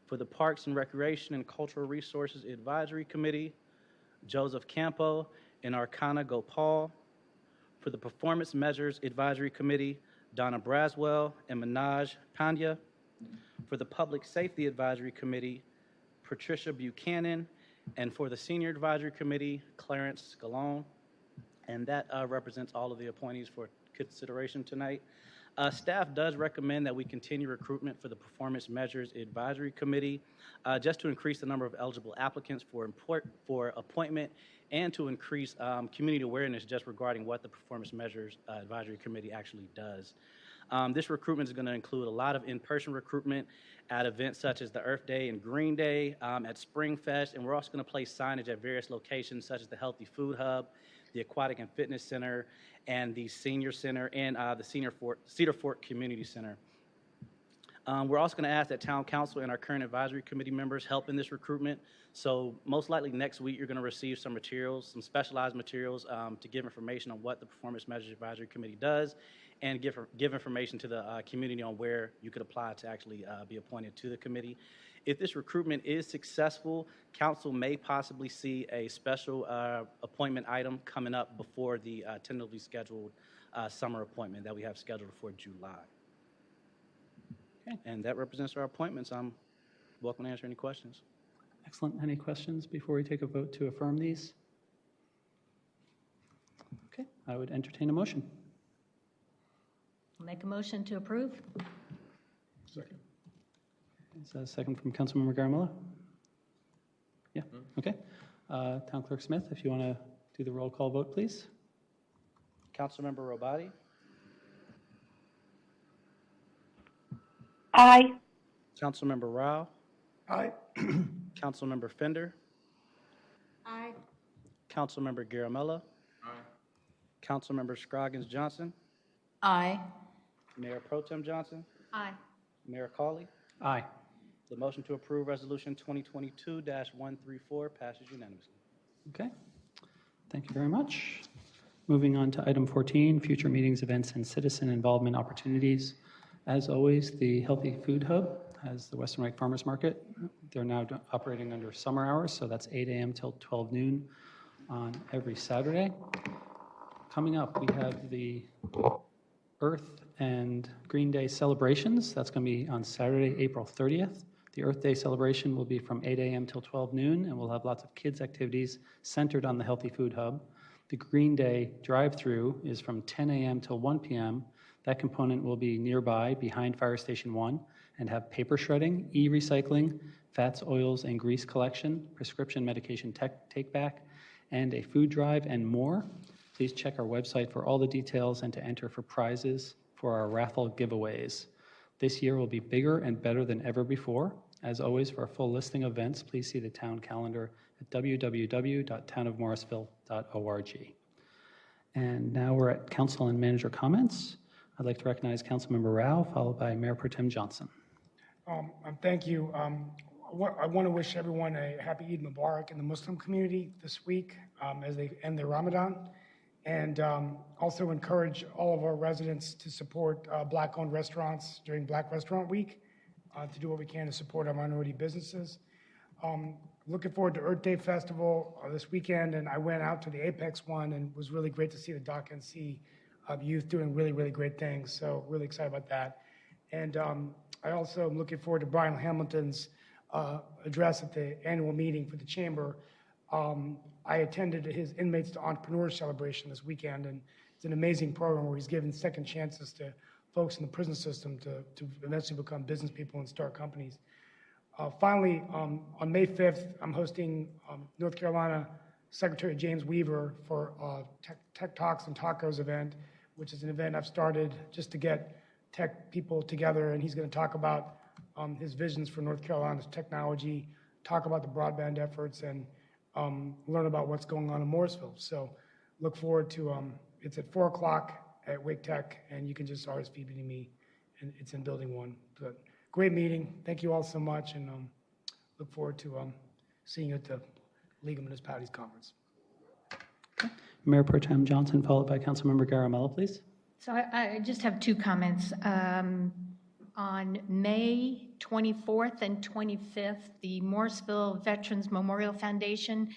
For the Parks and Recreation and Cultural Resources Advisory Committee, Joseph Campo and Arcana Gopal. For the Performance Measures Advisory Committee, Donna Braswell and Manaj Pandya. For the Public Safety Advisory Committee, Patricia Buchanan. And for the Senior Advisory Committee, Clarence Scalone. And that represents all of the appointees for consideration tonight. Staff does recommend that we continue recruitment for the Performance Measures Advisory Committee just to increase the number of eligible applicants for appointment and to increase community awareness just regarding what the Performance Measures Advisory Committee actually does. This recruitment is going to include a lot of in-person recruitment at events such as the Earth Day and Green Day, at Spring Fest, and we're also going to place signage at various locations such as the Healthy Food Hub, the Aquatic and Fitness Center, and the Senior Center, and the Cedar Fork Community Center. We're also going to ask that Town Council and our current advisory committee members help in this recruitment. So most likely next week, you're going to receive some materials, some specialized materials to give information on what the Performance Measures Advisory Committee does and give information to the community on where you could apply to actually be appointed to the committee. If this recruitment is successful, council may possibly see a special appointment item coming up before the tentatively scheduled summer appointment that we have scheduled for July. Okay, and that represents our appointments. I'm welcome to answer any questions. Excellent. Any questions before we take a vote to affirm these? Okay, I would entertain a motion. I'll make a motion to approve. Second. Is that a second from Councilmember Garamella? Yeah, okay. Town Clerk Smith, if you want to do the roll call vote, please. Councilmember Robati, Aye. Councilmember Rao, Aye. Councilmember Fender, Aye. Councilmember Garamella, Aye. Councilmember Scroggins Johnson, Aye. Mayor Pro Tem Johnson, Aye. Mayor Cawley. Aye. The motion to approve Resolution 2022-134 passes unanimously. Okay. Thank you very much. Moving on to item 14, future meetings, events, and citizen involvement opportunities. As always, the Healthy Food Hub has the Western Wake Farmers Market. They're now operating under summer hours, so that's 8 a.m. till 12 noon on every Saturday. Coming up, we have the Earth and Green Day celebrations. That's going to be on Saturday, April 30th. The Earth Day celebration will be from 8 a.m. till 12 noon, and we'll have lots of kids' activities centered on the Healthy Food Hub. The Green Day drive-through is from 10 a.m. till 1 p.m. That component will be nearby behind Fire Station 1 and have paper shredding, e-recycling, fats, oils, and grease collection, prescription medication take-back, and a food drive and more. Please check our website for all the details and to enter for prizes for our raffle giveaways. This year will be bigger and better than ever before. As always, for a full listing of events, please see the town calendar at www.townofmorrisville.org. And now we're at council and manager comments. I'd like to recognize Councilmember Rao, followed by Mayor Pro Tem Johnson. Thank you. I want to wish everyone a happy Eid Mubarak in the Muslim community this week as they end their Ramadan. And also encourage all of our residents to support Black-owned restaurants during Black Restaurant Week, to do what we can to support our minority businesses. Looking forward to Earth Day Festival this weekend, and I went out to the Apex one, and it was really great to see the Doc NC youth doing really, really great things. So really excited about that. And I also am looking forward to Brian Hamilton's address at the annual meeting for the Chamber. I attended his Inmates to Entrepreneurs celebration this weekend, and it's an amazing program where he's giving second chances to folks in the prison system to eventually become business people and start companies. Finally, on May 5th, I'm hosting North Carolina Secretary James Weaver for Tech Talks and Tacos event, which is an event I've started just to get tech people together, and he's going to talk about his visions for North Carolina's technology, talk about the broadband efforts, and learn about what's going on in Morrisville. So look forward to, it's at 4 o'clock at Wake Tech, and you can just RSVP to me, and it's in Building 1. But great meeting. Thank you all so much, and look forward to seeing you at the League of Municipalities Conference. Okay. Mayor Pro Tem Johnson, followed by Councilmember Garamella, please. So I just have two comments. On May 24th and 25th, the Morrisville Veterans Memorial Foundation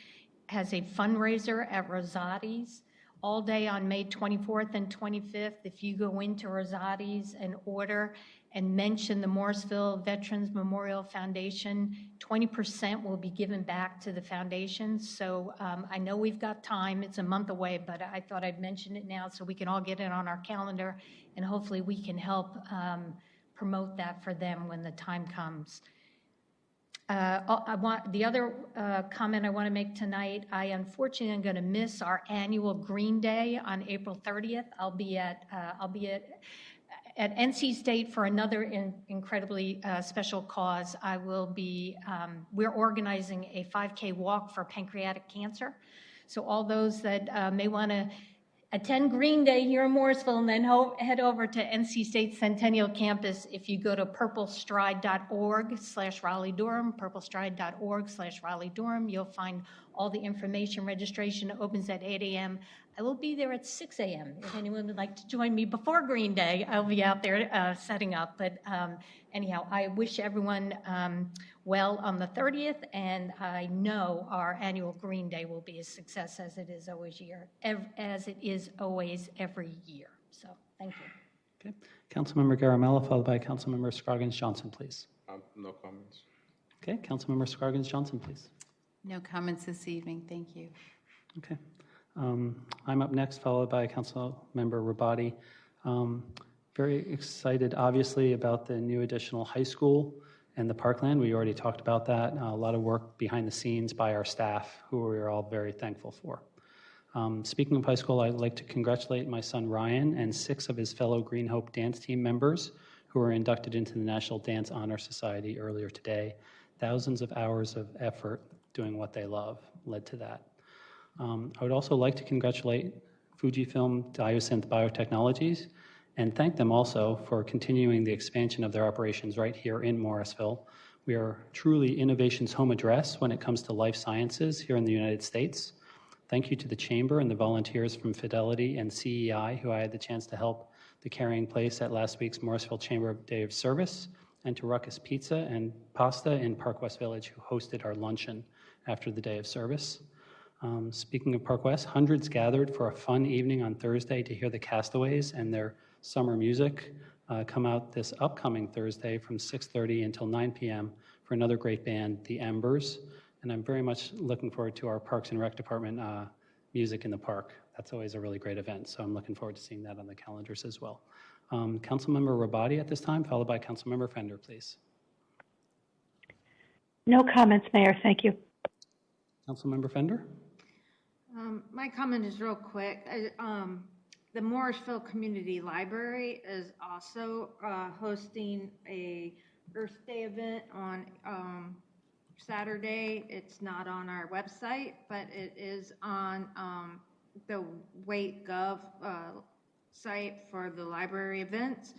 has a fundraiser at Rosati's all day on May 24th and 25th. If you go into Rosati's and order and mention the Morrisville Veterans Memorial Foundation, 20% will be given back to the foundation. So I know we've got time, it's a month away, but I thought I'd mention it now so we can all get it on our calendar, and hopefully we can help promote that for them when the time comes. The other comment I want to make tonight, I unfortunately am going to miss our annual Green Day on April 30th. I'll be at NC State for another incredibly special cause. I will be, we're organizing a 5K walk for pancreatic cancer. So all those that may want to attend Green Day here in Morrisville and then head over to NC State Centennial Campus. If you go to purplestride.org/Raleigh-Durham, purplestride.org/Raleigh-Durham, you'll find all the information. Registration opens at 8 a.m. I will be there at 6 a.m. If anyone would like to join me before Green Day, I'll be out there setting up. But anyhow, I wish everyone well on the 30th, and I know our annual Green Day will be a success as it is always every year. So thank you. Okay. Councilmember Garamella, followed by Councilmember Scroggins Johnson, please. No comments. Okay. Councilmember Scroggins Johnson, please. No comments this evening. Thank you. Okay. I'm up next, followed by Councilmember Rabati. Very excited, obviously, about the new additional high school and the parkland. We already talked about that. A lot of work behind the scenes by our staff, who we are all very thankful for. Speaking of high school, I'd like to congratulate my son Ryan and 6 of his fellow Green Hope dance team members who were inducted into the National Dance Honor Society earlier today. Thousands of hours of effort doing what they love led to that. I would also like to congratulate Fujifilm Diosynth Biotechnologies and thank them also for continuing the expansion of their operations right here in Morrisville. We are truly innovation's home address when it comes to life sciences here in the United States. Thank you to the Chamber and the volunteers from Fidelity and CEI who I had the chance to help the carrying place at last week's Morrisville Chamber Day of Service, and to Ruckus Pizza and Pasta in Park West Village who hosted our luncheon after the day of service. Speaking of Park West, hundreds gathered for a fun evening on Thursday to hear the Castaways and their summer music come out this upcoming Thursday from 6:30 until 9 p.m. for another great band, The Embers. And I'm very much looking forward to our Parks and Rec Department music in the park. That's always a really great event, so I'm looking forward to seeing that on the calendars as well. Councilmember Rabati at this time, followed by Councilmember Fender, please. No comments, Mayor. Thank you. Councilmember Fender? My comment is real quick. The Morrisville Community Library is also hosting a Earth Day event on Saturday. It's not on our website, but it is on the WaitGov site for the library events.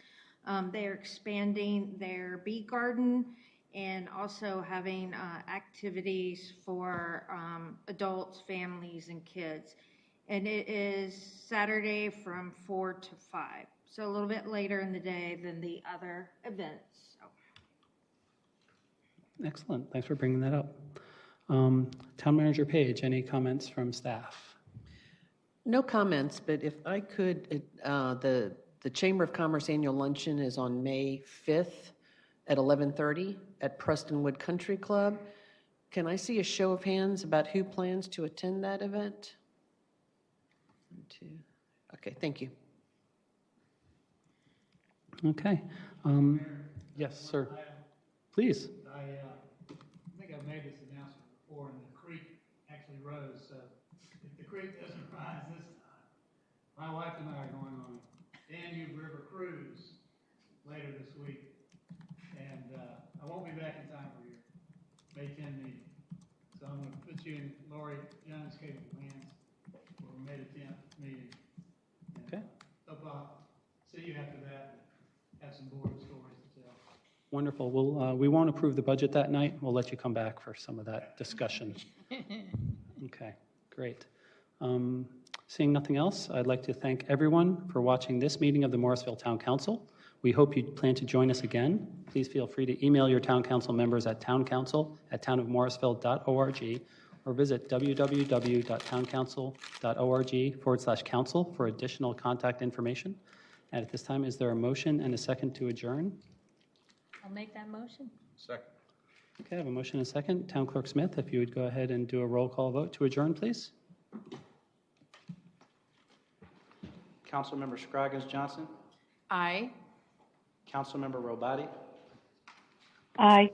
They're expanding their bee garden and also having activities for adults, families, and kids. And it is Saturday from 4 to 5, so a little bit later in the day than the other events. So. Excellent. Thanks for bringing that up. Town Manager Page, any comments from staff? No comments, but if I could, the Chamber of Commerce Annual Luncheon is on May 5th at 11:30 at Prestonwood Country Club. Can I see a show of hands about who plans to attend that event? 1, 2. Okay, thank you. Okay. Yes, sir. Please. I think I've made this announcement before, and the creek actually rose. So if the creek doesn't rise this time, my wife and I are going on a Danube River cruise later this week, and I won't be back in time for your May 10 meeting. So I'm going to put you in Lori Jones' capable hands for a May 10th meeting. And Okay. hope I'll see you after that and have some boring stories to tell. Wonderful. We won't approve the budget that night. We'll let you come back for some of that discussion. Okay, great. Seeing nothing else, I'd like to thank everyone for watching this meeting of the Morrisville Town Council. We hope you plan to join us again. Please feel free to email your town council members at towncouncil@townofmorrisville.org or visit www.towncouncil.org/council for additional contact information. And at this time, is there a motion and a second to adjourn? I'll make that motion. Second. Okay, I have a motion and a second. Town Clerk Smith, if you would go ahead and do a roll call vote to adjourn, please. Councilmember Scroggins Johnson, Aye. Councilmember Robati, Aye.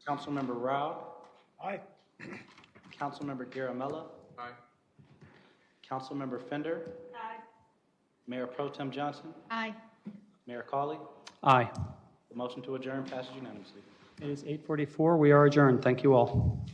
Councilmember Rao, Aye. Councilmember Garamella, Aye. Councilmember Fender, Aye. Mayor Pro Tem Johnson, Aye. Mayor Cawley. Aye. The motion to adjourn passes unanimously. It is 8:44. We are adjourned. Thank you all.